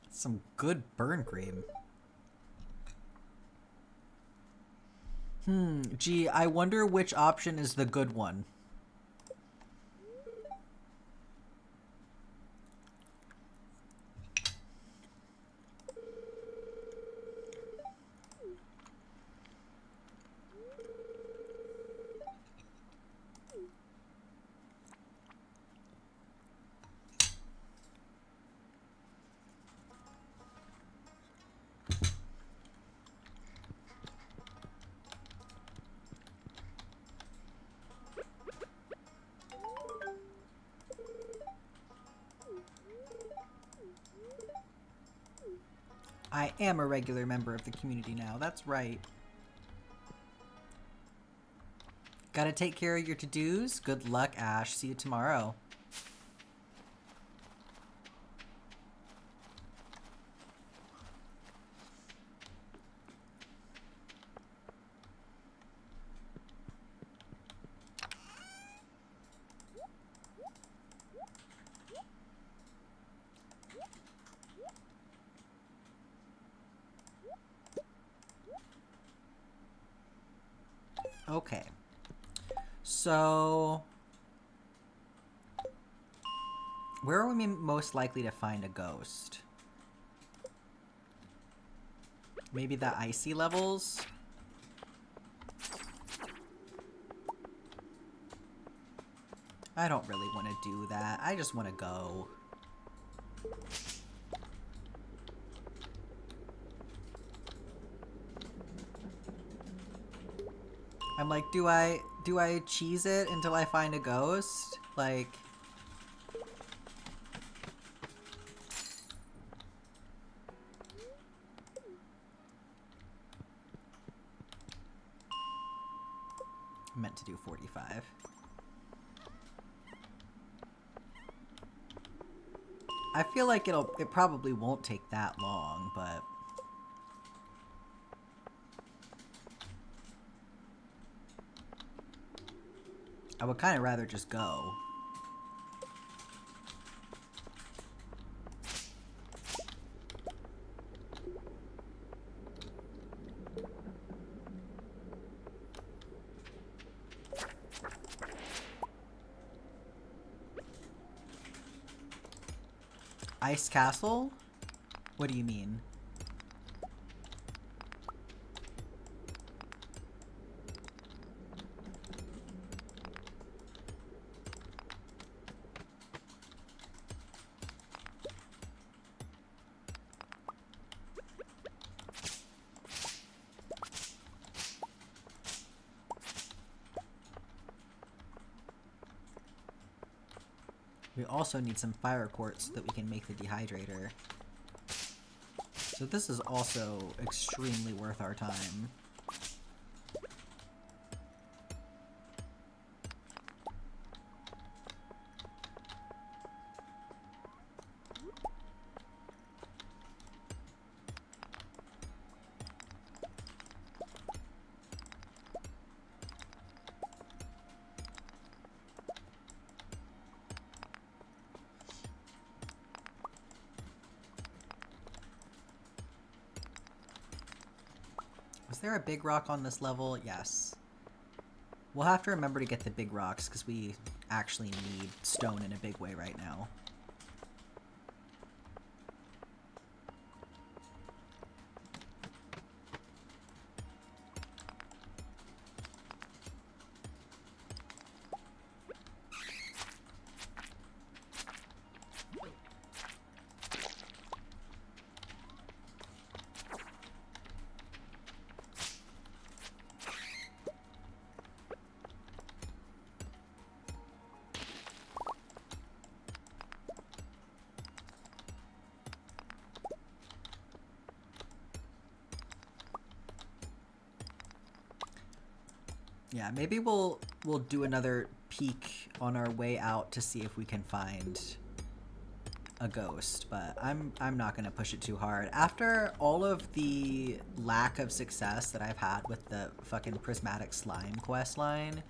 Some good burn cream. Gee, I wonder which option is the good one. I am a regular member of the community now, that's right. Gotta take care of your to-dos? Good luck, Ash. See you tomorrow. Okay. So, where are we most likely to find a ghost? Maybe the icy levels? I don't really want to do that. I just want to go. I'm like, do I cheese it until I find a ghost? Like, I meant to do 45. I feel like it probably won't take that long, but I would kind of rather just go. Ice Castle? What do you mean? We also need some fire quartz so that we can make the dehydrator. So this is also extremely worth our time. Was there a big rock on this level? Yes. We'll have to remember to get the big rocks because we actually need stone in a big way right now. Yeah, maybe we'll do another peek on our way out to see if we can find a ghost, but I'm not gonna push it too hard. After all of the lack of success that I've had with the fucking prismatic slime quest line,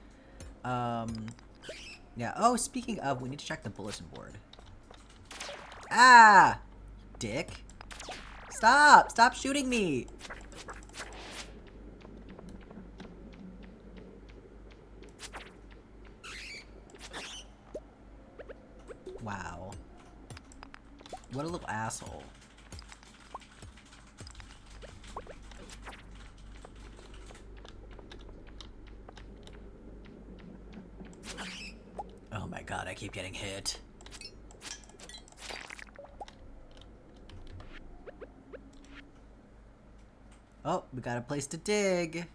yeah. Oh, speaking of, we need to check the bulletin board. Ah, dick! Stop shooting me! Wow. What a little asshole. Oh my god, I keep getting hit. Oh, we got a place to dig.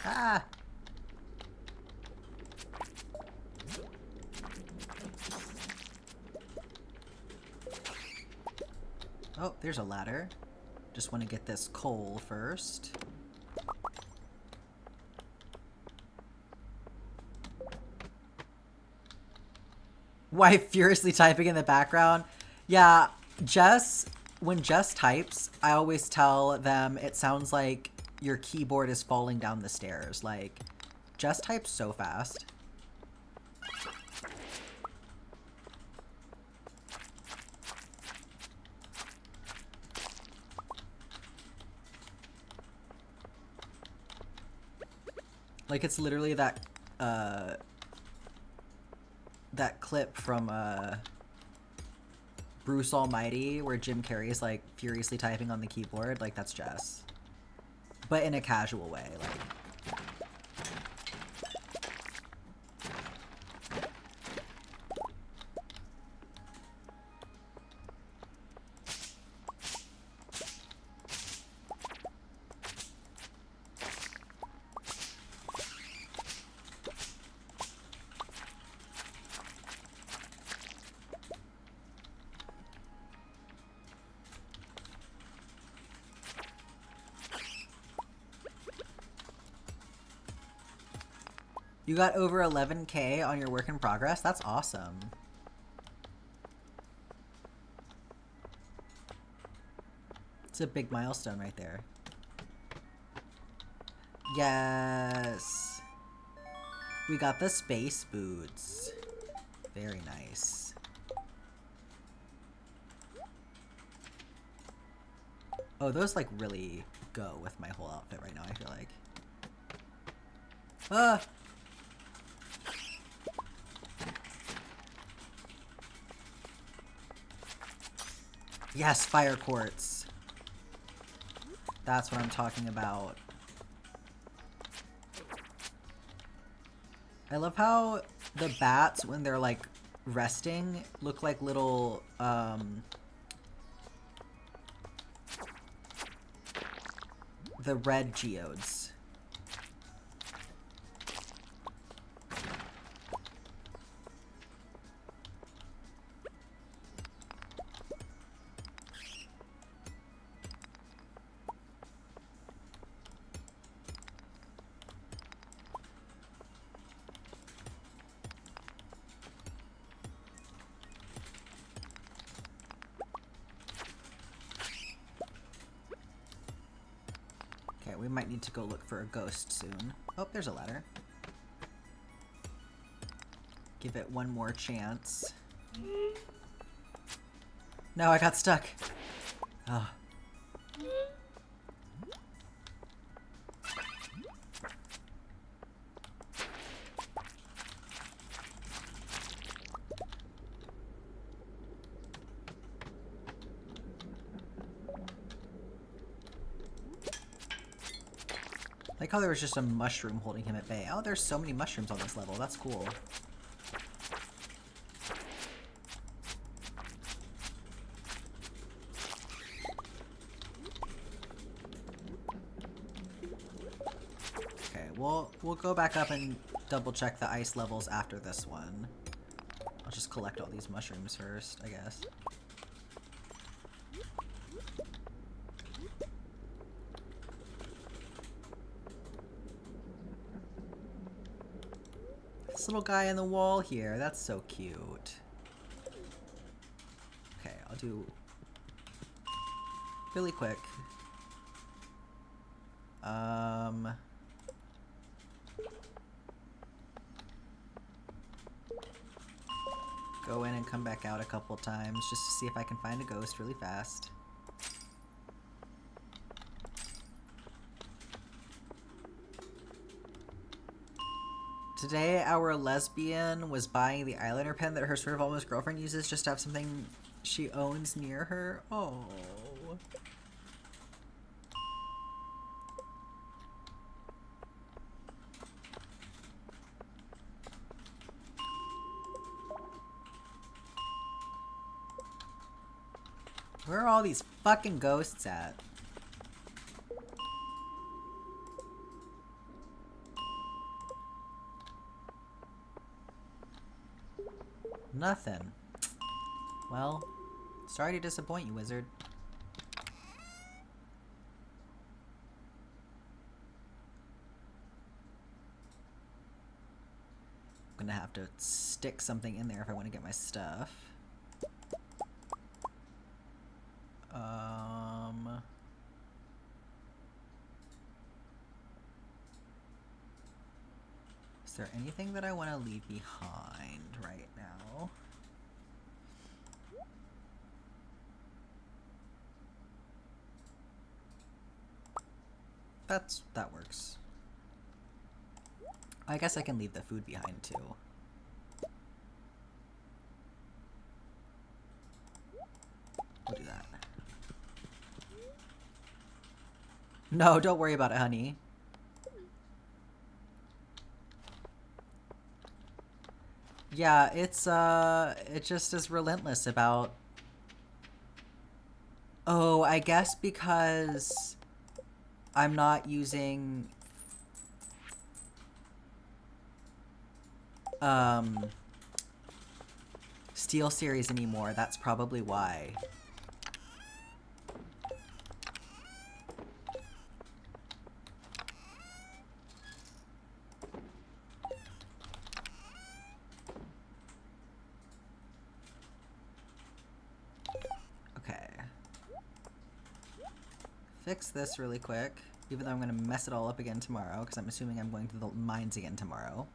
Ah! Oh, there's a ladder. Just want to get this coal first. Wife furiously typing in the background. Yeah, when Jess types, I always tell them it sounds like your keyboard is falling down the stairs. Like, Jess types so fast. Like, it's literally that clip from Bruce Almighty where Jim Carrey's like furiously typing on the keyboard. Like, that's Jess, but in a casual way. Like, you got over 11K on your work in progress? That's awesome. It's a big milestone right there. Yes. We got the space boots. Very nice. Oh, those like really go with my whole outfit right now, I feel like. Ah! Yes, fire quartz. That's what I'm talking about. I love how the bats, when they're like resting, look like little the red geodes. We might need to go look for a ghost soon. Oh, there's a ladder. Give it one more chance. No, I got stuck. Oh. Like how there was just a mushroom holding him at bay. Oh, there's so many mushrooms on this level. That's cool. Okay, we'll go back up and double check the ice levels after this one. I'll just collect all these mushrooms first, I guess. This little guy on the wall here, that's so cute. Okay, I'll do really quick. Go in and come back out a couple times just to see if I can find a ghost really fast. Today, our lesbian was buying the eyeliner pen that her sort of almost girlfriend uses just to have something she owns near her. Oh. Where are all these fucking ghosts at? Nothing. Well, sorry to disappoint you, wizard. I'm gonna have to stick something in there if I want to get my stuff. Is there anything that I want to leave behind right now? That works. I guess I can leave the food behind too. We'll do that. No, don't worry about it, honey. Yeah, it just is relentless about... Oh, I guess because I'm not using... Steel Series anymore, that's probably why. Fix this really quick, even though I'm going to mess it all up again tomorrow, because I'm assuming I'm going to the mines again tomorrow.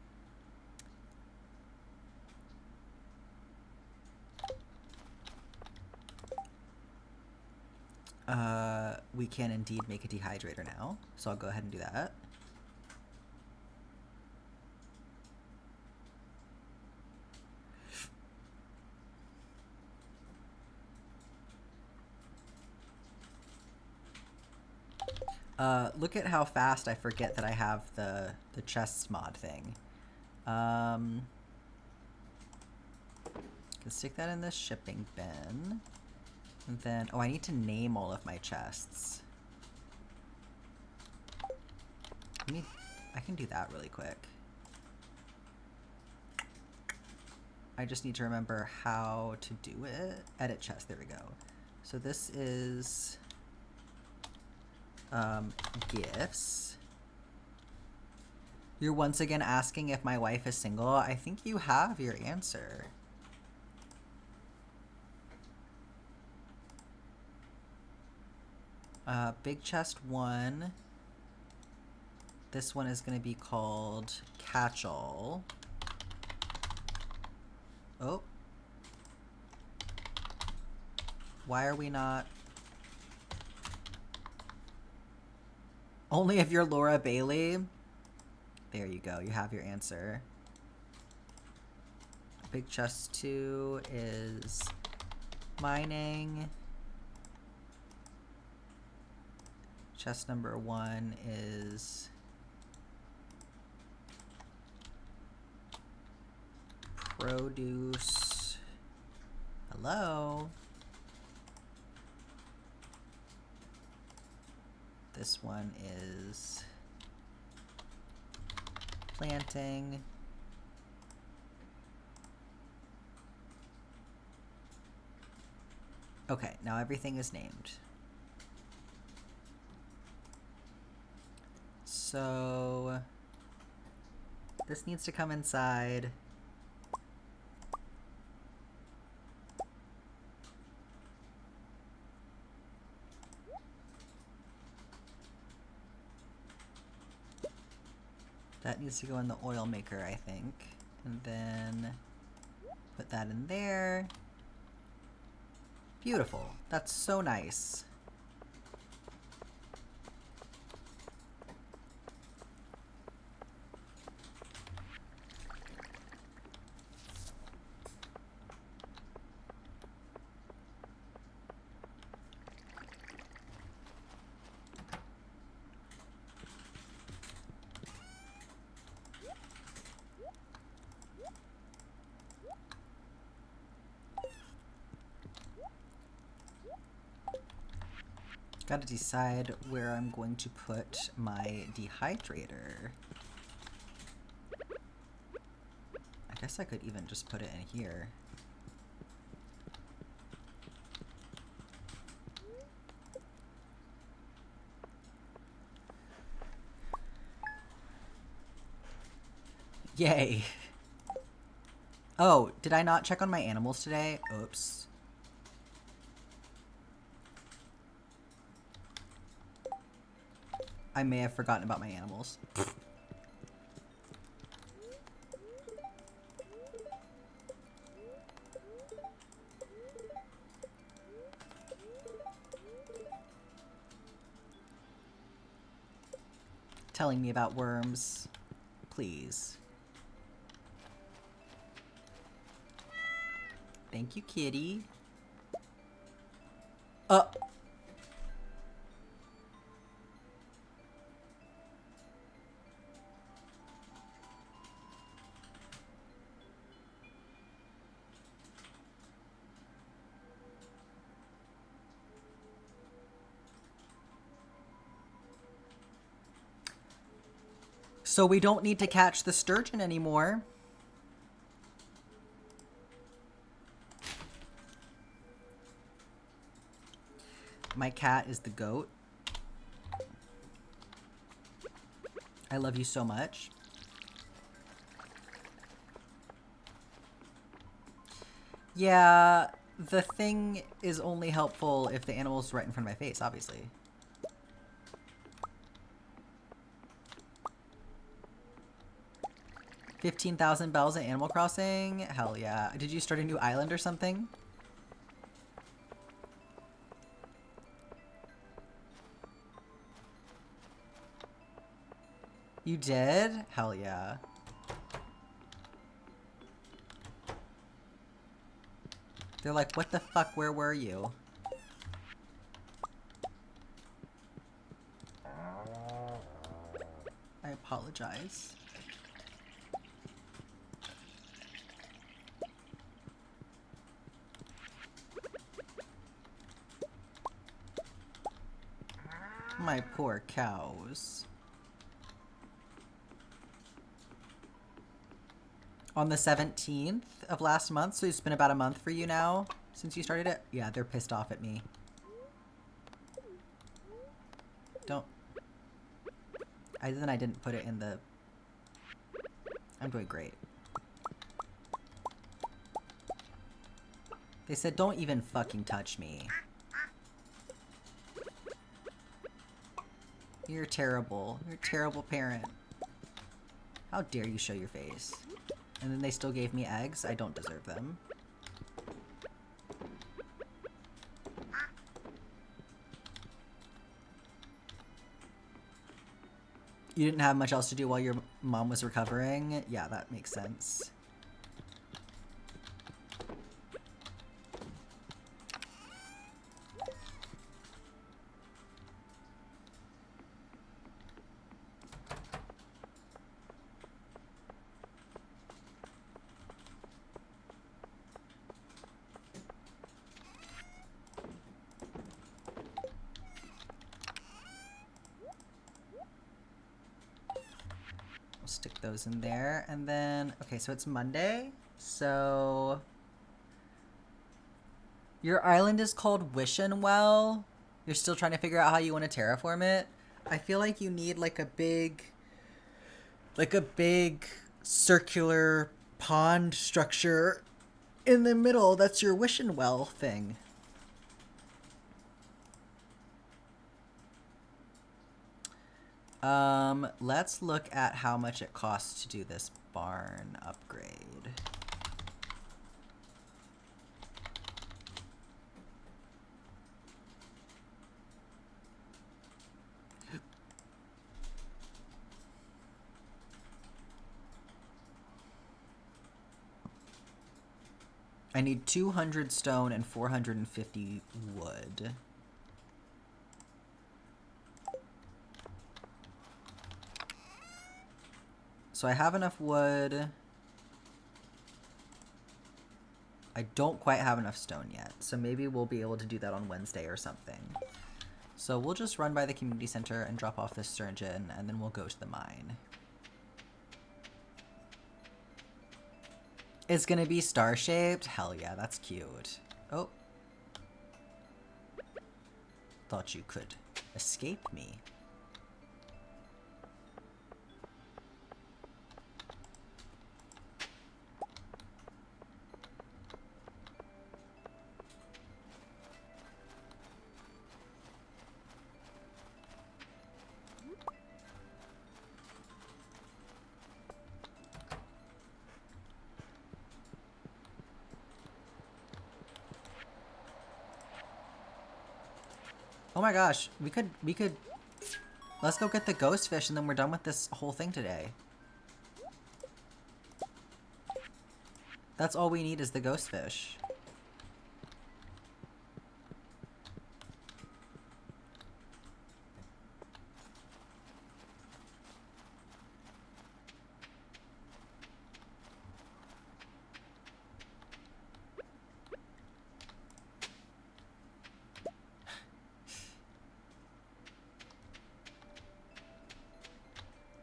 We can indeed make a dehydrator now, so I'll go ahead and do that. Look at how fast I forget that I have the chests mod thing. Can stick that in this shipping bin. And then, oh, I need to name all of my chests. I can do that really quick. I just need to remember how to do it. Edit chest, there we go. So this is gifts. You're once again asking if my wife is single. I think you have your answer. Big chest 1. This one is going to be called Catch-All. Oh. Why are we not... Only if you're Laura Bailey? There you go. You have your answer. Big chest 2 is mining. Chest number 1 is Produce. Hello? This one is planting. Okay, now everything is named. So this needs to come inside. That needs to go in the oil maker, I think. And then put that in there. Beautiful. That's so nice. Gotta decide where I'm going to put my dehydrator. I guess I could even just put it in here. Yay! Oh, did I not check on my animals today? Oops. I may have forgotten about my animals. Telling me about worms. Please. Thank you, kitty. So we don't need to catch the sturgeon anymore. My cat is the goat. I love you so much. Yeah, the thing is only helpful if the animal's right in front of my face, obviously. $15,000 bells in Animal Crossing? Hell yeah. Did you start a new island or something? You did? Hell yeah. They're like, what the fuck, where were you? I apologize. My poor cows. On the 17th of last month, so it's been about a month for you now since you started it? Yeah, they're pissed off at me. Don't. I didn't put it in the... I'm doing great. They said, don't even fucking touch me. You're terrible. You're a terrible parent. How dare you show your face? And then they still gave me eggs? I don't deserve them. You didn't have much else to do while your mom was recovering? Yeah, that makes sense. stick those in there. And then, okay, so it's Monday. So your island is called Wishenwell. You're still trying to figure out how you want to terraform it. I feel like you need like a big circular pond structure in the middle. That's your Wishenwell thing. Let's look at how much it costs to do this barn upgrade. I need 200 stone and 450 wood. So I have enough wood. I don't quite have enough stone yet, so maybe we'll be able to do that on Wednesday or something. So we'll just run by the community center and drop off this sturgeon, and then we'll go to the mine. It's gonna be star-shaped? Hell yeah, that's cute. Oh. Thought you could escape me. Oh my gosh, we could, let's go get the ghost fish and then we're done with this whole thing today. That's all we need is the ghost fish.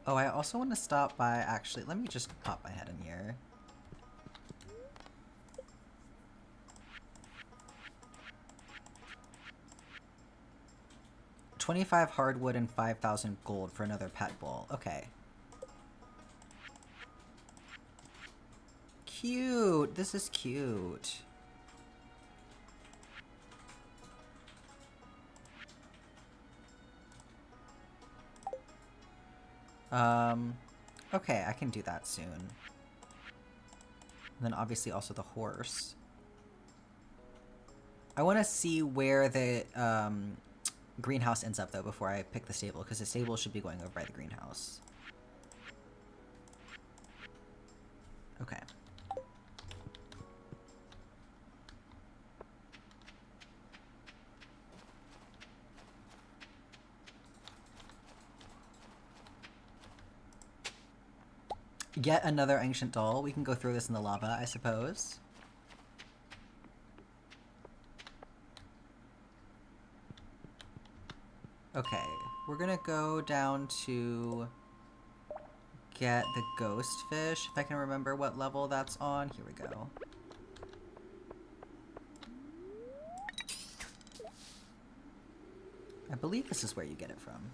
Oh, I also want to stop by, actually, let me just pop my head in here. $25 hardwood and 5,000 gold for another pet bowl. Okay. Cute! This is cute. Okay, I can do that soon. And then obviously also the horse. I want to see where the greenhouse ends up though before I pick the stable, because the stable should be going over by the greenhouse. Okay. Yet another ancient doll. We can go throw this in the lava, I suppose. Okay, we're gonna go down to get the ghost fish, if I can remember what level that's on. Here we go. I believe this is where you get it from.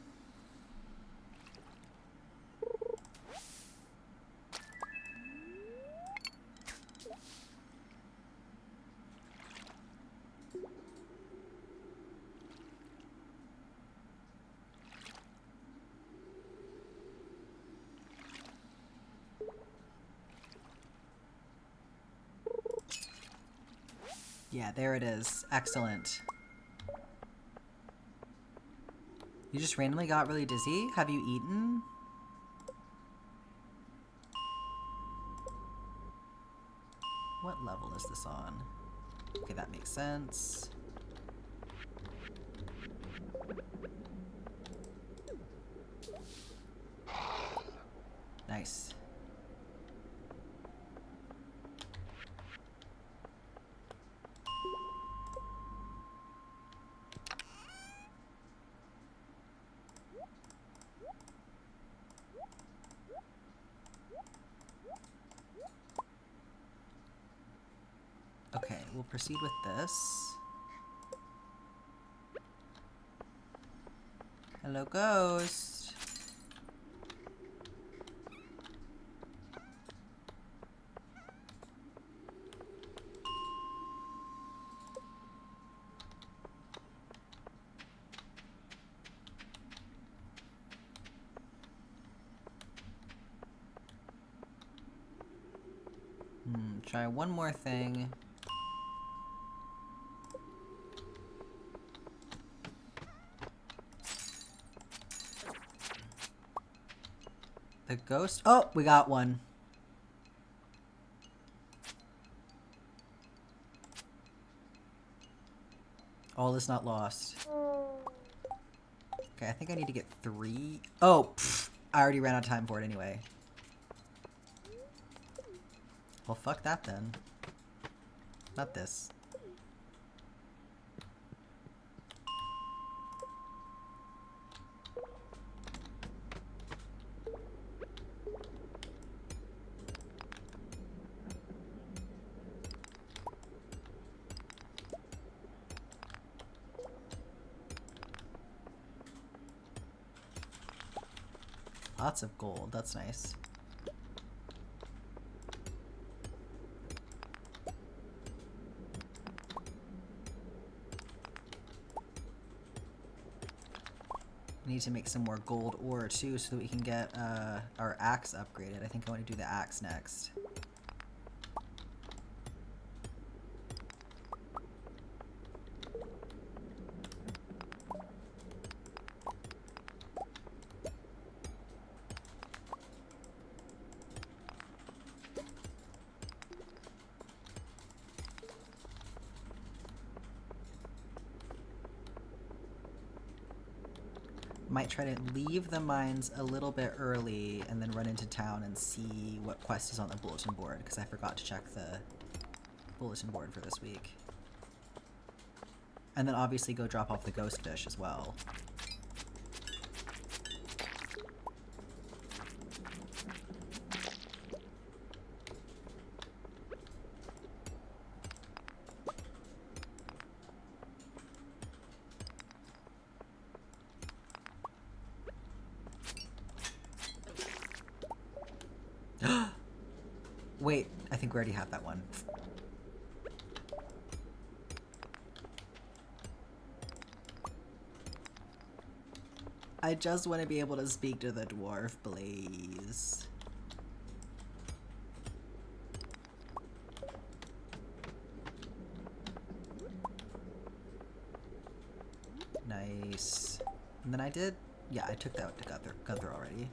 Yeah, there it is. Excellent. You just randomly got really dizzy? Have you eaten? What level is this on? Okay, that makes sense. Nice. Okay, we'll proceed with this. Hello, ghost. Try one more thing. The ghost. Oh, we got one. All is not lost. Okay, I think I need to get 3. Oh, pfft, I already ran out of time for it anyway. Well, fuck that then. Not this. Lots of gold, that's nice. We need to make some more gold ore too so that we can get our axe upgraded. I think I want to do the axe next. Might try to leave the mines a little bit early and then run into town and see what quest is on the bulletin board, because I forgot to check the bulletin board for this week. And then obviously go drop off the ghost fish as well. Wait, I think we already have that one. I just want to be able to speak to the dwarf, please. Nice. And then I did... Yeah, I took that to Gunther already.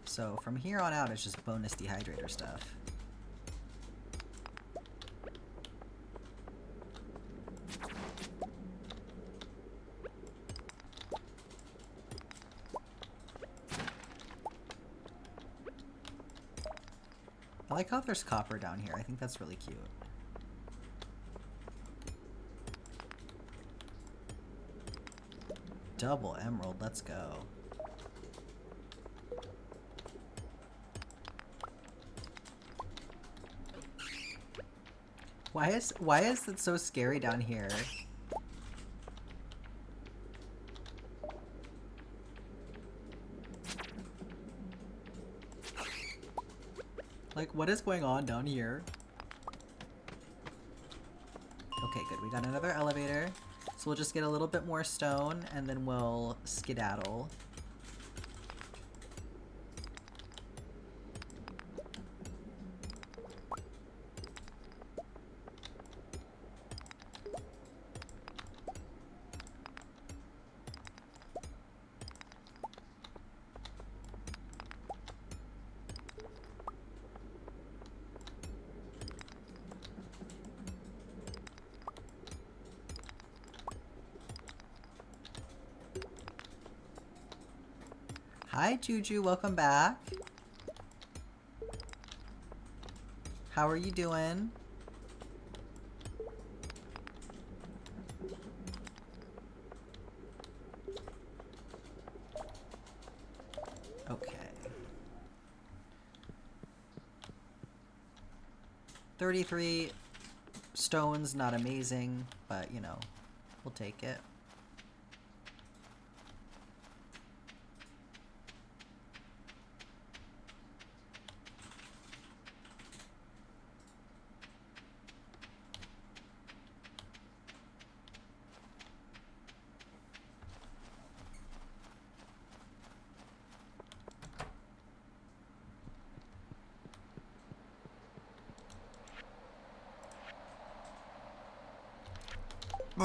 So from here on out, it's just bonus dehydrator stuff. I like how there's copper down here. I think that's really cute. Double emerald, let's go. Why is it so scary down here? Like, what is going on down here? Okay, good. We got another elevator. So we'll just get a little bit more stone and then we'll skedaddle. Hi, Juju. Welcome back. How are you doing? Okay. 33 stones, not amazing, but you know, we'll take it.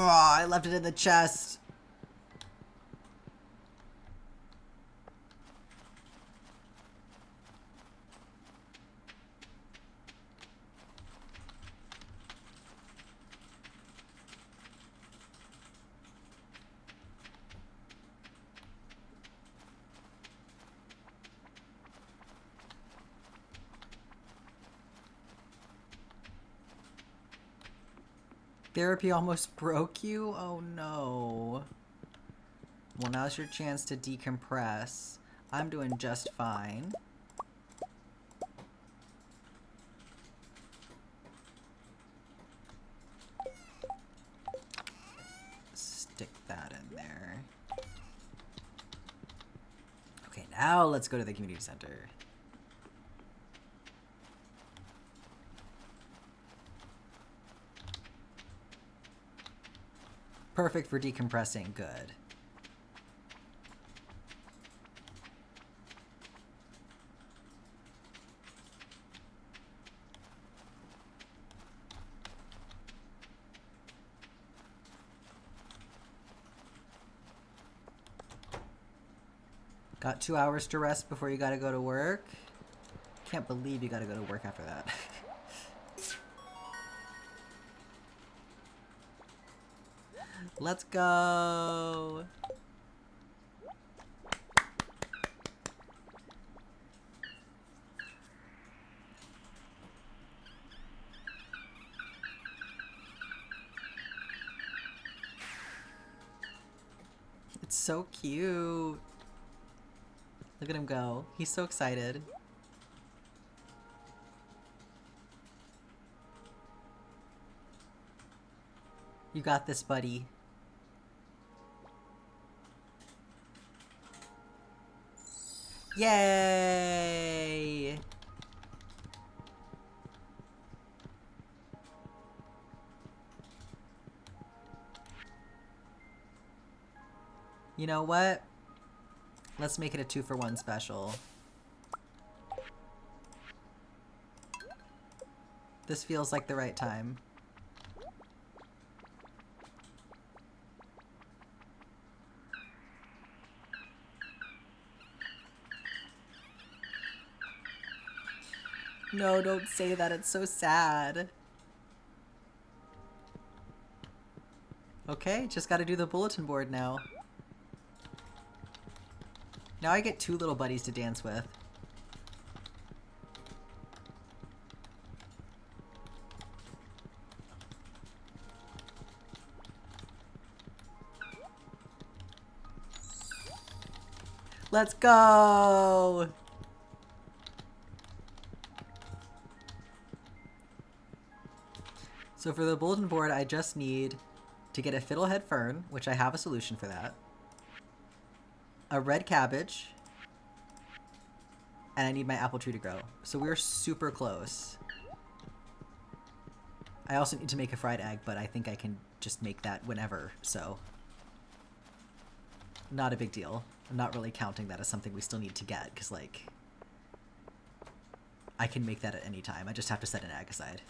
Oh, I left it in the chest. Therapy almost broke you? Oh no. Well, now's your chance to decompress. I'm doing just fine. Stick that in there. Okay, now let's go to the community center. Perfect for decompressing, good. Got 2 hours to rest before you gotta go to work? Can't believe you gotta go to work after that. Let's go! It's so cute. Look at him go. He's so excited. You got this, buddy. Yay! You know what? Let's make it a 2-for-1 special. This feels like the right time. No, don't say that. It's so sad. Okay, just gotta do the bulletin board now. Now I get 2 little buddies to dance with. Let's go! So for the bulletin board, I just need to get a fiddlehead fern, which I have a solution for that. A red cabbage. And I need my apple tree to grow. So we're super close. I also need to make a fried egg, but I think I can just make that whenever, so. Not a big deal. I'm not really counting that as something we still need to get, because, like, I can make that at any time. I just have to set an egg aside.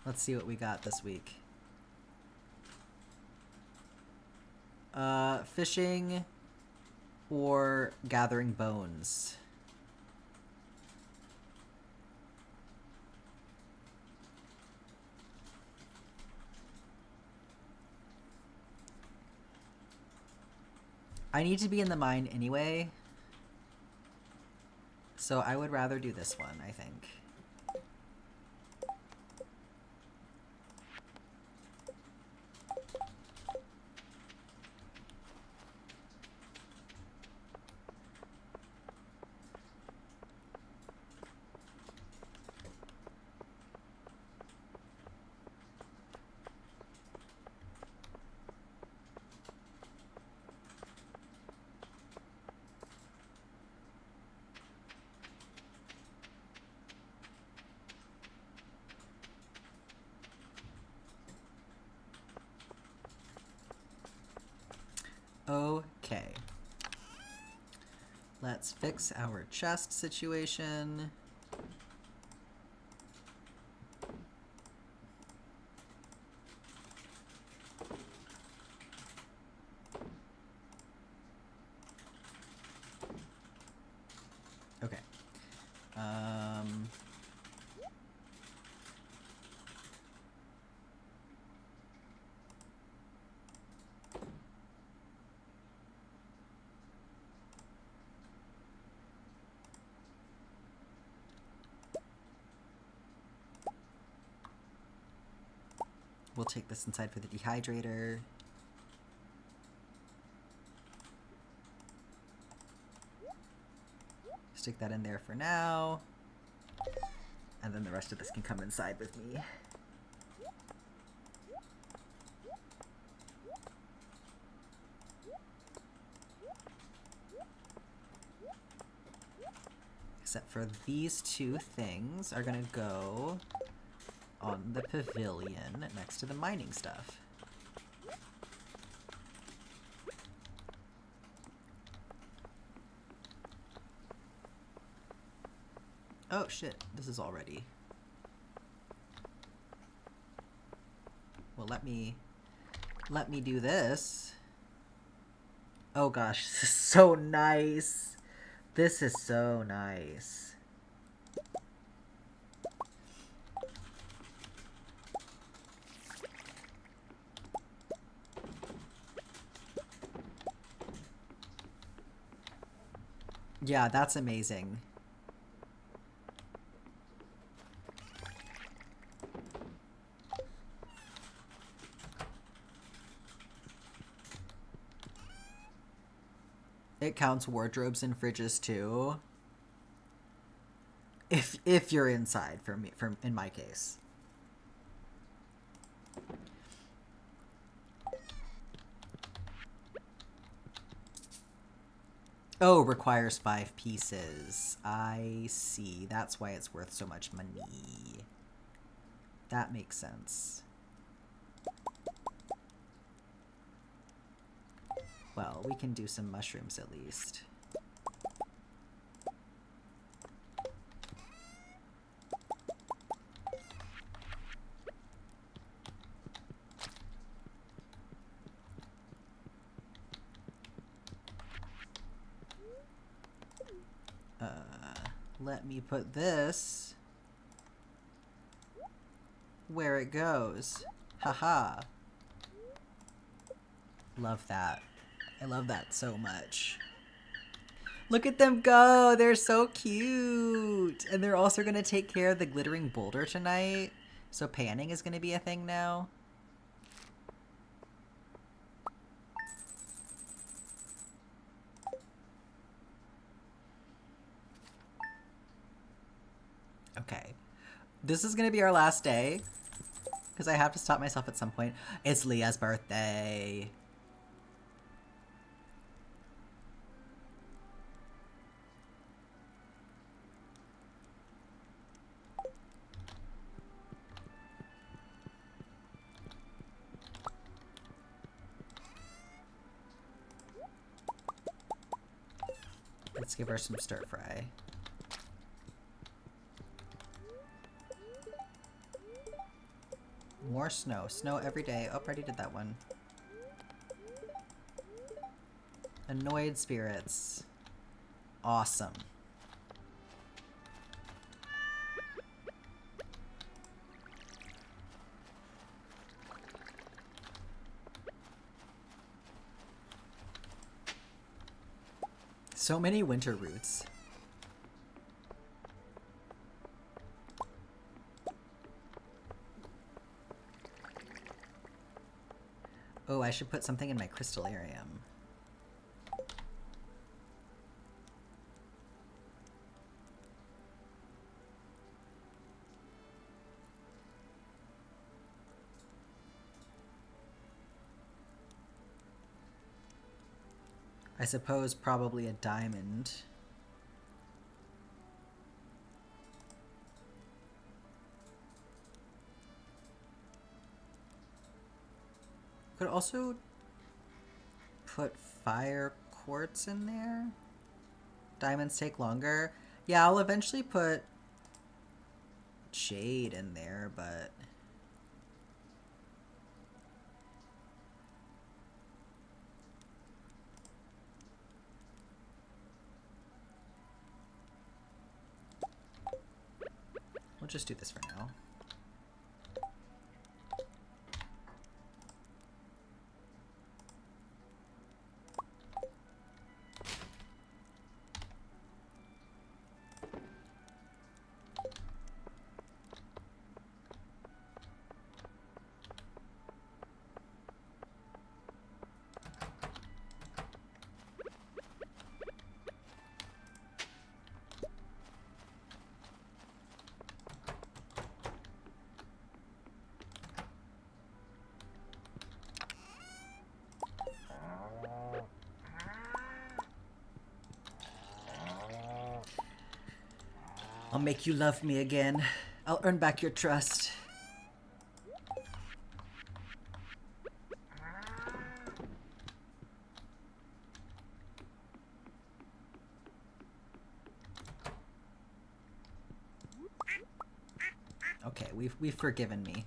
Let's see what we got this week. Fishing or gathering bones. I need to be in the mine anyway, so I would rather do this one, I think. Let's fix our chest situation. Okay. We'll take this inside for the dehydrator. Stick that in there for now. And then the rest of this can come inside with me. Except for these two things are gonna go on the pavilion next to the mining stuff. Oh shit, this is all ready. Well, let me do this. Oh gosh, this is so nice. This is so nice. Yeah, that's amazing. It counts wardrobes and fridges too. If you're inside, in my case. Oh, requires 5 pieces. I see. That's why it's worth so much money. That makes sense. Well, we can do some mushrooms at least. Let me put this where it goes. Haha. Love that. I love that so much. Look at them go! They're so cute! And they're also gonna take care of the glittering boulder tonight. So panning is gonna be a thing now. Okay. This is gonna be our last day. Because I have to stop myself at some point. It's Leah's birthday. Let's give her some stir fry. More snow. Snow every day. Oh, I already did that one. Annoyed spirits. Awesome. So many winter roots. Oh, I should put something in my crystallarium. I suppose probably a diamond. Could also put fire quartz in there. Diamonds take longer. Yeah, I'll eventually put jade in there, but... we'll just do this for now. I'll make you love me again. I'll earn back your trust. Okay, we've forgiven me.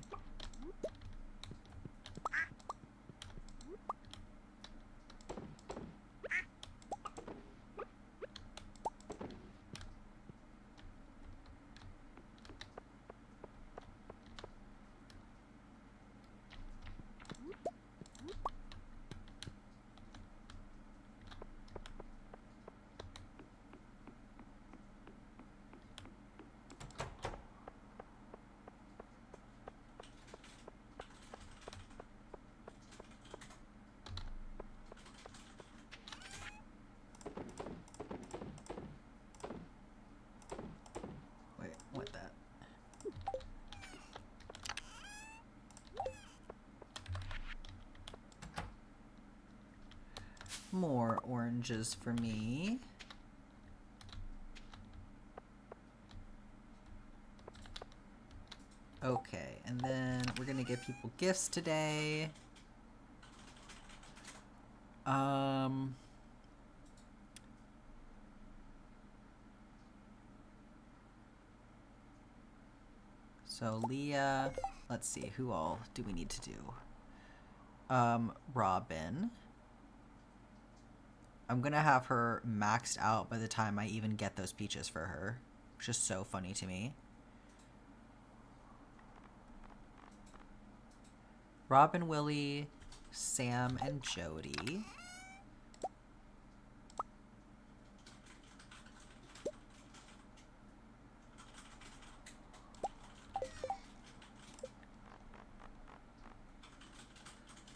What that? More oranges for me. Okay, and then we're gonna give people gifts today. So Leah, let's see, who all do we need to do? Robin. I'm gonna have her maxed out by the time I even get those peaches for her. It's just so funny to me. Robin, Willie, Sam, and Jody.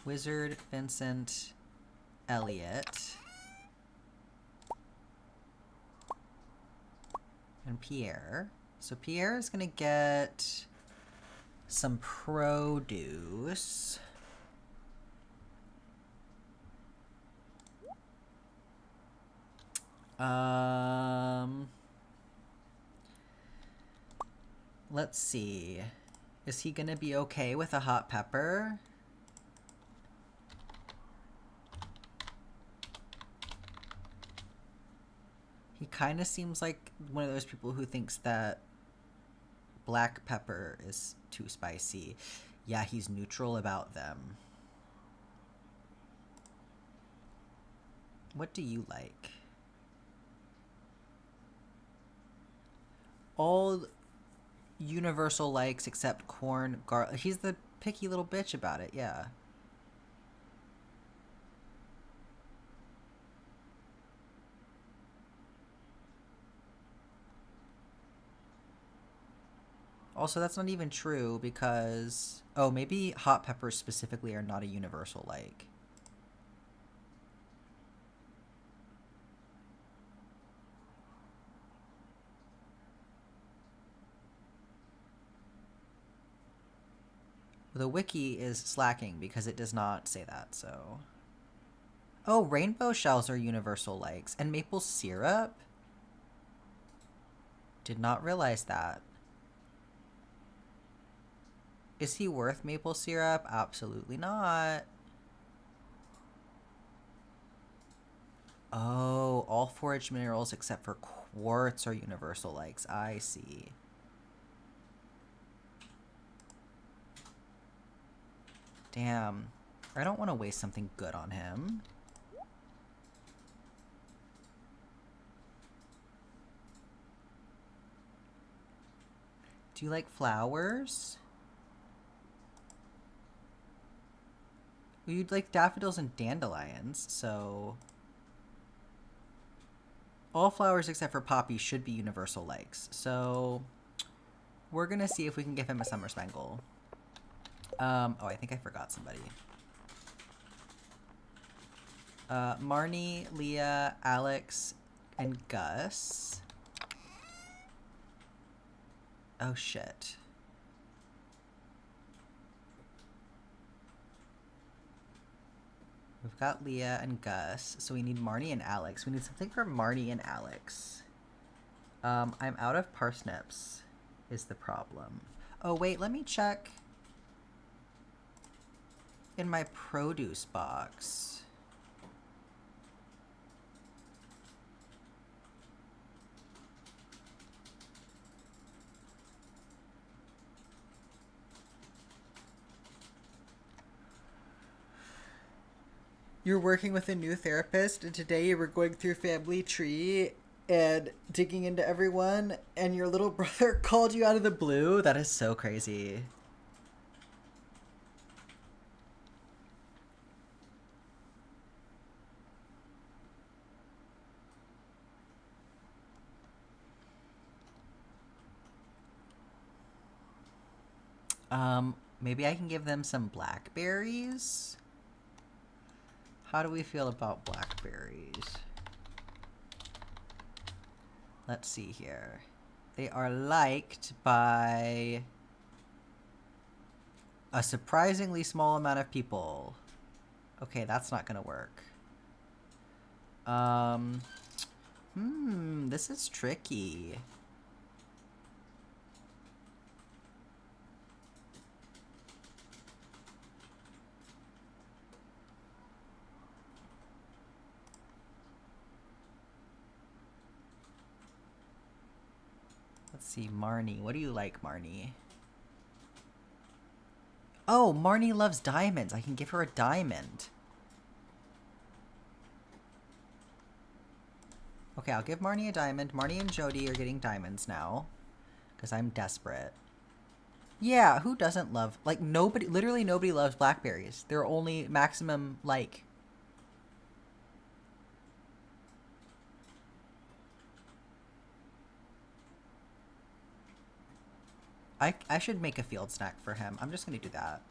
Wizard, Vincent, Elliot, and Pierre. So Pierre is gonna get some produce. Let's see. Is he gonna be okay with a hot pepper? He kind of seems like one of those people who thinks that black pepper is too spicy. Yeah, he's neutral about them. What do you like? All universal likes except corn, garlic. He's the picky little bitch about it, yeah. Also, that's not even true because... oh, maybe hot peppers specifically are not a universal like. The wiki is slacking because it does not say that, so... oh, rainbow shells are universal likes. And maple syrup? Did not realize that. Is he worth maple syrup? Absolutely not. Oh, all foraged minerals except for quartz are universal likes. I see. Damn. I don't want to waste something good on him. Do you like flowers? Well, you'd like daffodils and dandelions, so... All flowers except for poppies should be universal likes. So we're gonna see if we can give him a summer spangle. Oh, I think I forgot somebody. Marnie, Leah, Alex, and Gus. Oh, shit. We've got Leah and Gus, so we need Marnie and Alex. We need something for Marnie and Alex. I'm out of parsnips, is the problem. Oh, wait, let me check in my produce box. You're working with a new therapist, and today you were going through family tree and digging into everyone, and your little brother called you out of the blue? That is so crazy. Maybe I can give them some blackberries? How do we feel about blackberries? Let's see here. They are liked by a surprisingly small amount of people. Okay, that's not gonna work. This is tricky. Let's see, Marnie. What do you like, Marnie? Oh, Marnie loves diamonds. I can give her a diamond. Okay, I'll give Marnie a diamond. Marnie and Jody are getting diamonds now. Because I'm desperate. Yeah, who doesn't love... Like, nobody... Literally nobody loves blackberries. They're only maximum, like... I should make a field snack for him. I'm just gonna do that.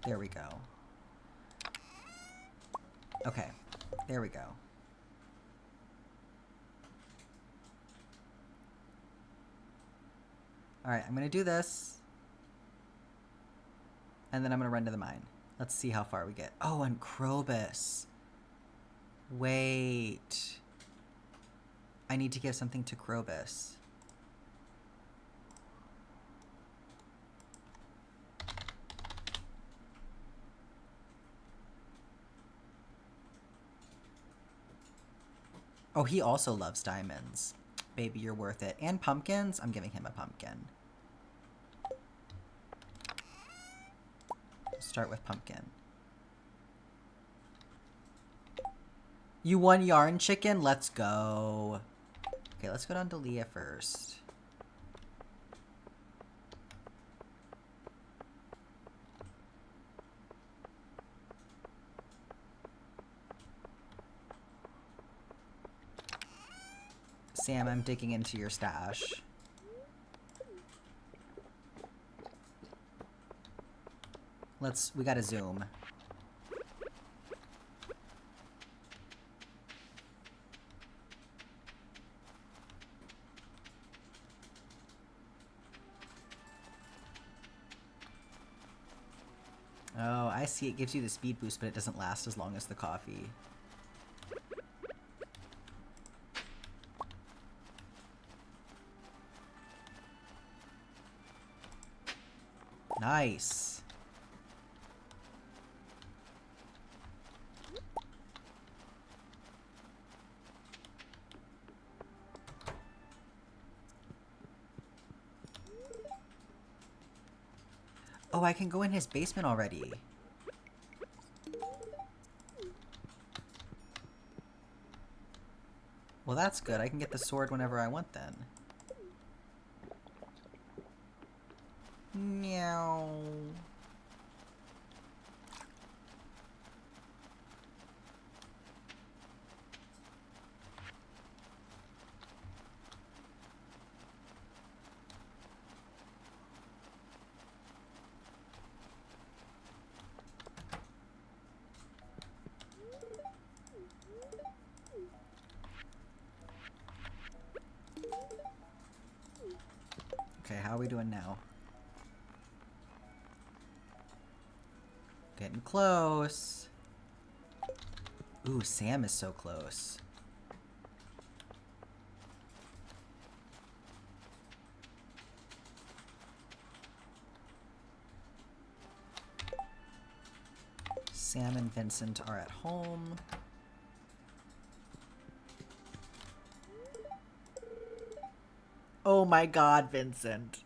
There we go. Okay, there we go. Alright, I'm gonna do this. And then I'm gonna run to the mine. Let's see how far we get. Oh, and Krobus. Wait. I need to give something to Krobus. Oh, he also loves diamonds. Baby, you're worth it. And pumpkins? I'm giving him a pumpkin. Start with pumpkin. You won yarn chicken? Let's go. Okay, let's go down to Leah first. Sam, I'm digging into your stash. We gotta zoom. Oh, I see. It gives you the speed boost, but it doesn't last as long as the coffee. Nice. Oh, I can go in his basement already. Well, that's good. I can get the sword whenever I want then. Meow. Okay, how are we doing now? Getting close. Ooh, Sam is so close. Sam and Vincent are at home. Oh my god, Vincent.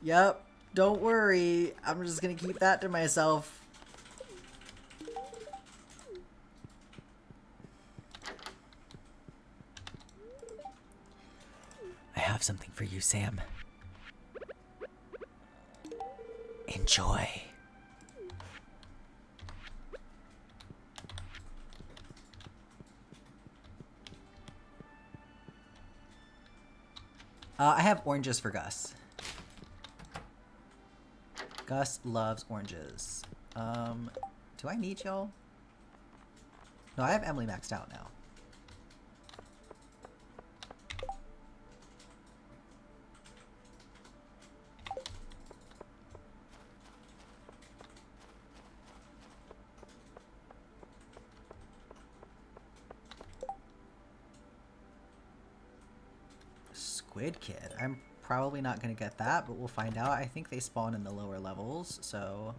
Yep, don't worry. I'm just gonna keep that to myself. I have something for you, Sam. Enjoy. I have oranges for Gus. Gus loves oranges. Do I need y'all? No, I have Emily maxed out now. Squid Kid. I'm probably not going to get that, but we'll find out. I think they spawn in the lower levels, so...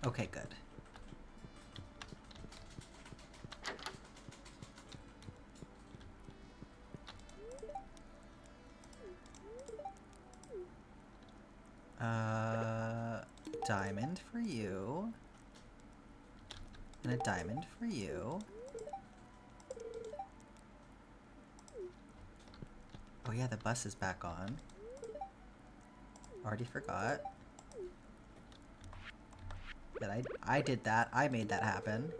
Okay, good. Diamond for you. And a diamond for you. Oh yeah, the bus is back on. Already forgot. But I did that. I made that happen.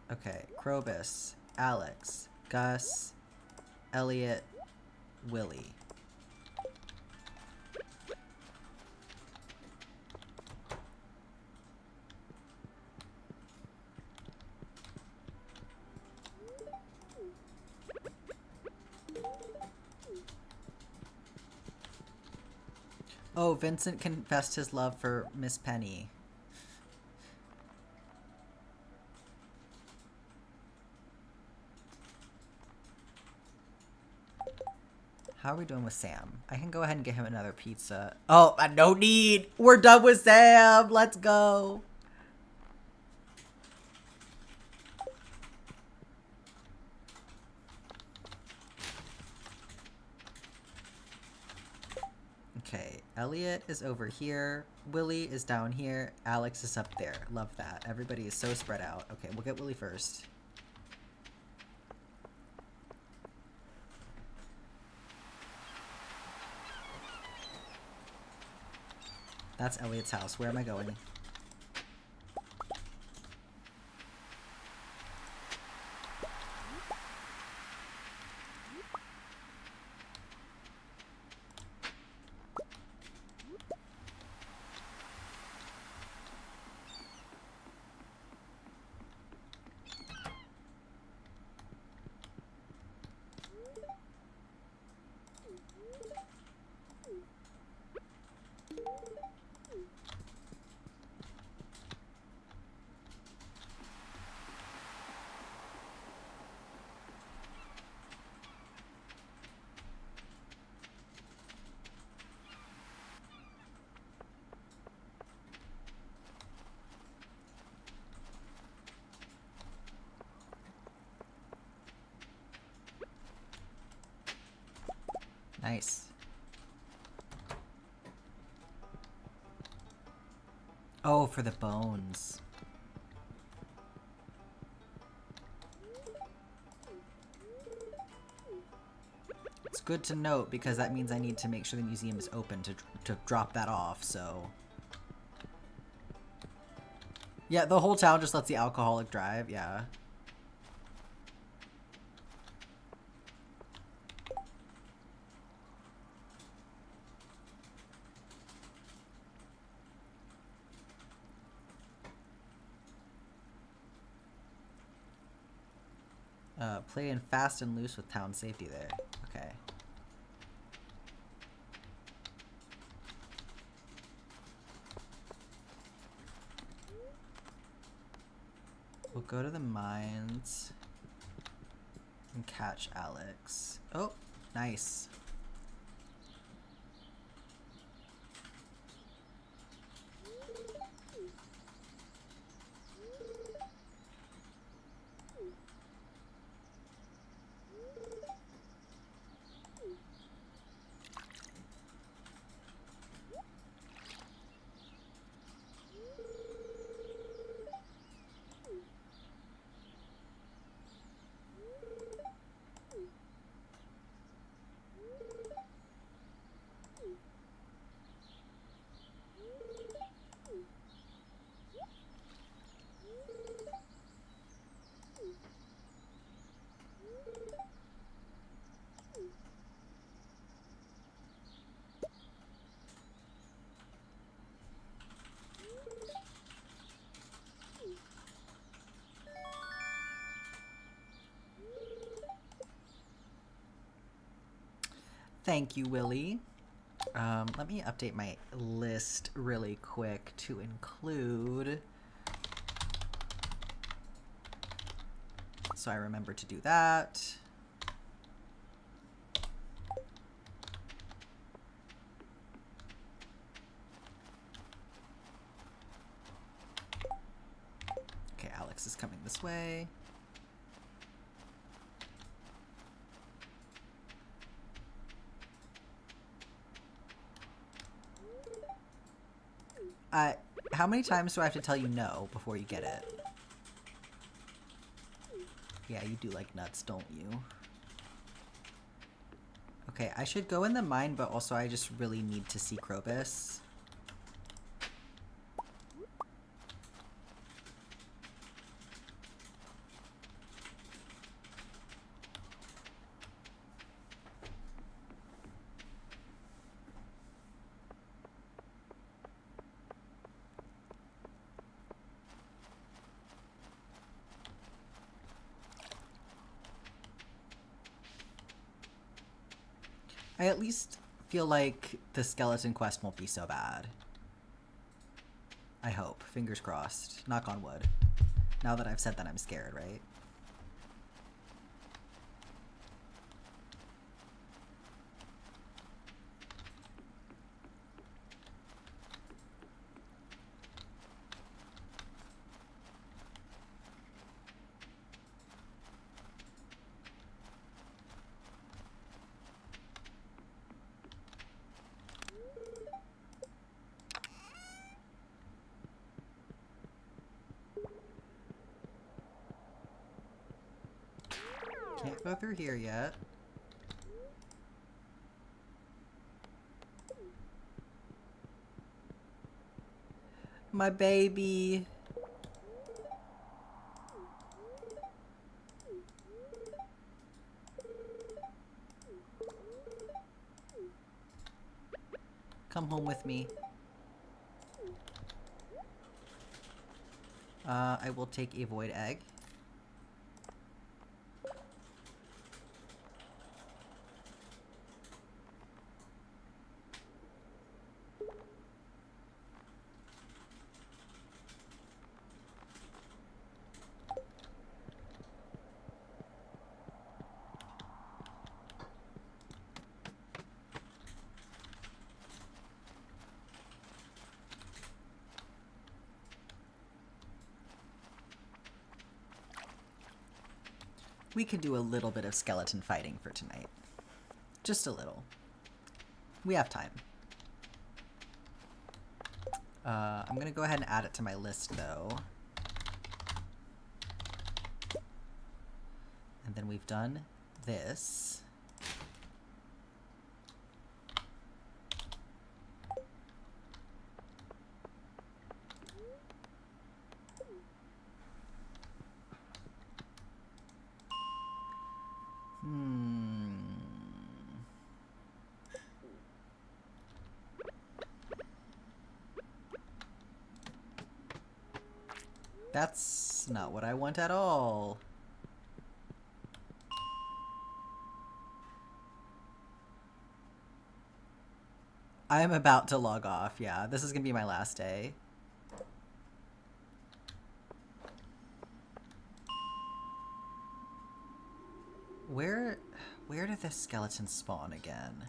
Okay, Krobus, Alex, Gus, Elliot, Willie. Oh, Vincent confessed his love for Miss Penny. How are we doing with Sam? I can go ahead and get him another pizza. Oh, no need! We're done with Sam! Let's go! Okay, Elliot is over here. Willie is down here. Alex is up there. Love that. Everybody is so spread out. Okay, we'll get Willie first. That's Elliot's house. Where am I going? Nice. Oh, for the bones. It's good to note because that means I need to make sure the museum is open to drop that off, so... Yeah, the whole town just lets the alcoholic drive, yeah. Playing fast and loose with town safety there. Okay. We'll go to the mines and catch Alex. Oh, nice. Thank you, Willie. Let me update my list really quick to include... So I remember to do that. Okay, Alex is coming this way. How many times do I have to tell you no before you get it? Yeah, you do like nuts, don't you? Okay, I should go in the mine, but also I just really need to see Krobus. I at least feel like the skeleton quest won't be so bad. I hope. Fingers crossed. Knock on wood. Now that I've said that, I'm scared, right? Can't go through here yet. My baby. Come home with me. I will take a void egg. We could do a little bit of skeleton fighting for tonight. Just a little. We have time. I'm gonna go ahead and add it to my list, though. And then we've done this. That's not what I want at all. I am about to log off, yeah. This is gonna be my last day. Where did the skeleton spawn again?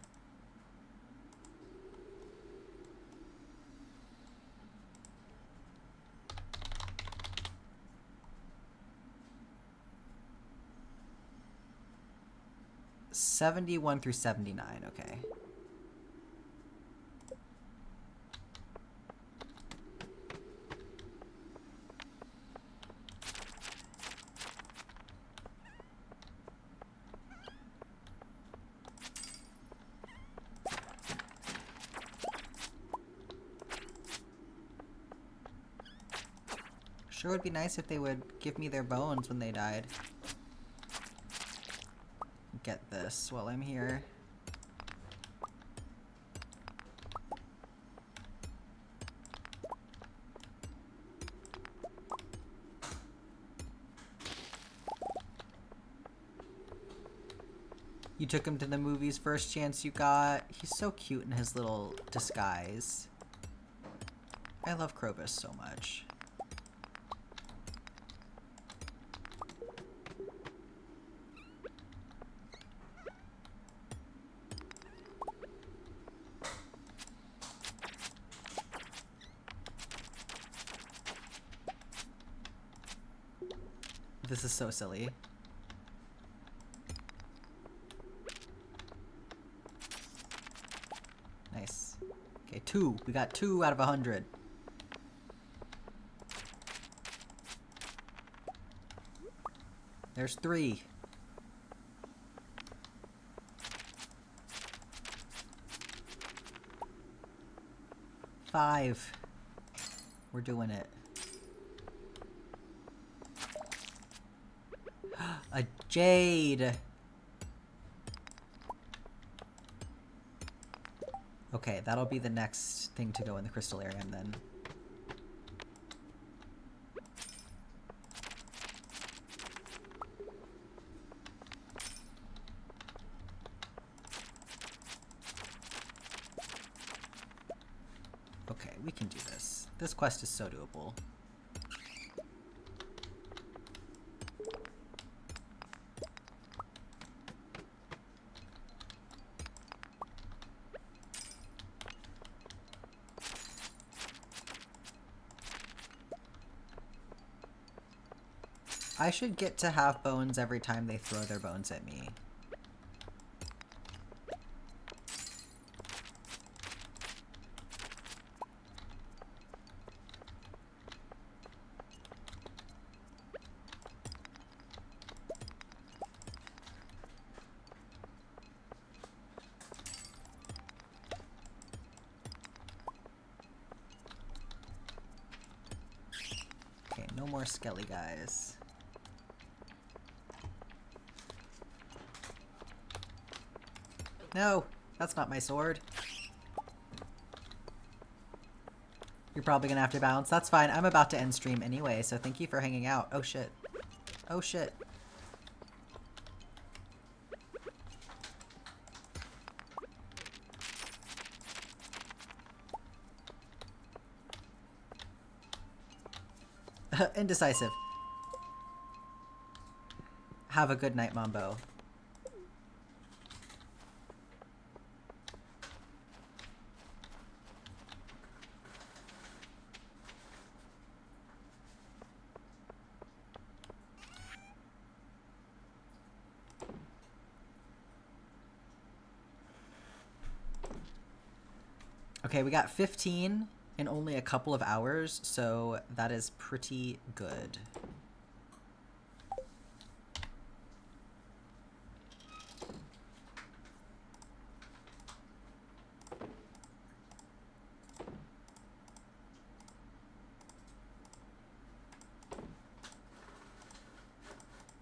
'71 through '79, okay. Sure would be nice if they would give me their bones when they died. Get this while I'm here. You took him to the movies first chance you got. He's so cute in his little disguise. I love Krobus so much. This is so silly. Nice. Okay, 2. We got 2 out of 100. There's 3. Five. We're doing it. A jade. Okay, that'll be the next thing to go in the crystallarium then. Okay, we can do this. This quest is so doable. I should get to have bones every time they throw their bones at me. Okay, no more skelly guys. No, that's not my sword. You're probably gonna have to bounce. That's fine. I'm about to end stream anyway, so thank you for hanging out. Oh shit. Oh shit. Indecisive. Have a good night, Mambo. Okay, we got 15 in only a couple of hours, so that is pretty good.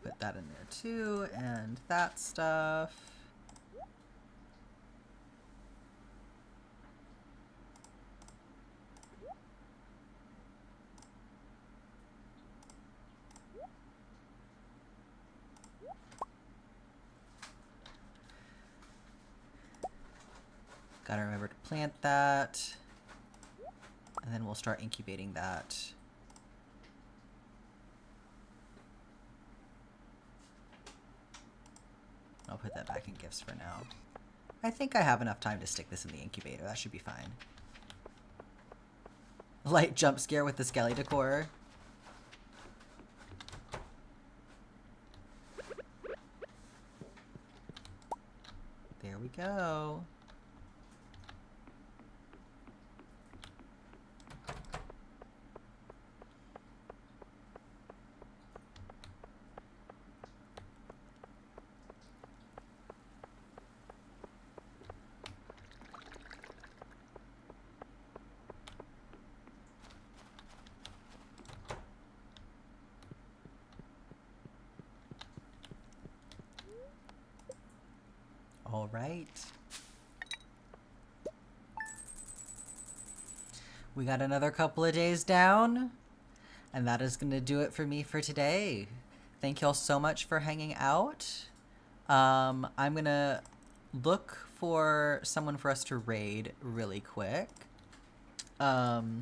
Put that in there too, and that stuff. Gotta remember to plant that. And then we'll start incubating that. I'll put that back in gifts for now. I think I have enough time to stick this in the incubator. That should be fine. Light jump scare with the skelly decor. There we go. All right. We got another couple of days down, and that is going to do it for me for today. Thank y'all so much for hanging out. I'm going to look for someone for us to raid really quick. Let's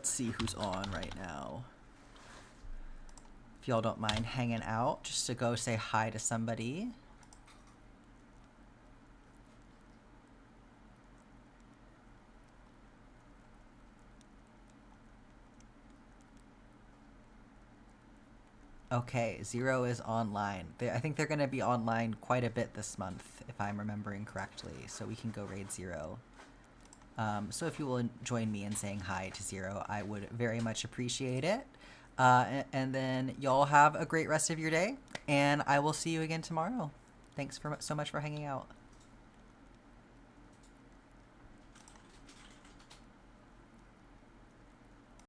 see who's on right now. If y'all don't mind hanging out, just to go say hi to somebody. Okay, Zero is online. I think they're going to be online quite a bit this month, if I'm remembering correctly, so we can go raid Zero. So if you will join me in saying hi to Zero, I would very much appreciate it. And then y'all have a great rest of your day, and I will see you again tomorrow. Thanks so much for hanging out.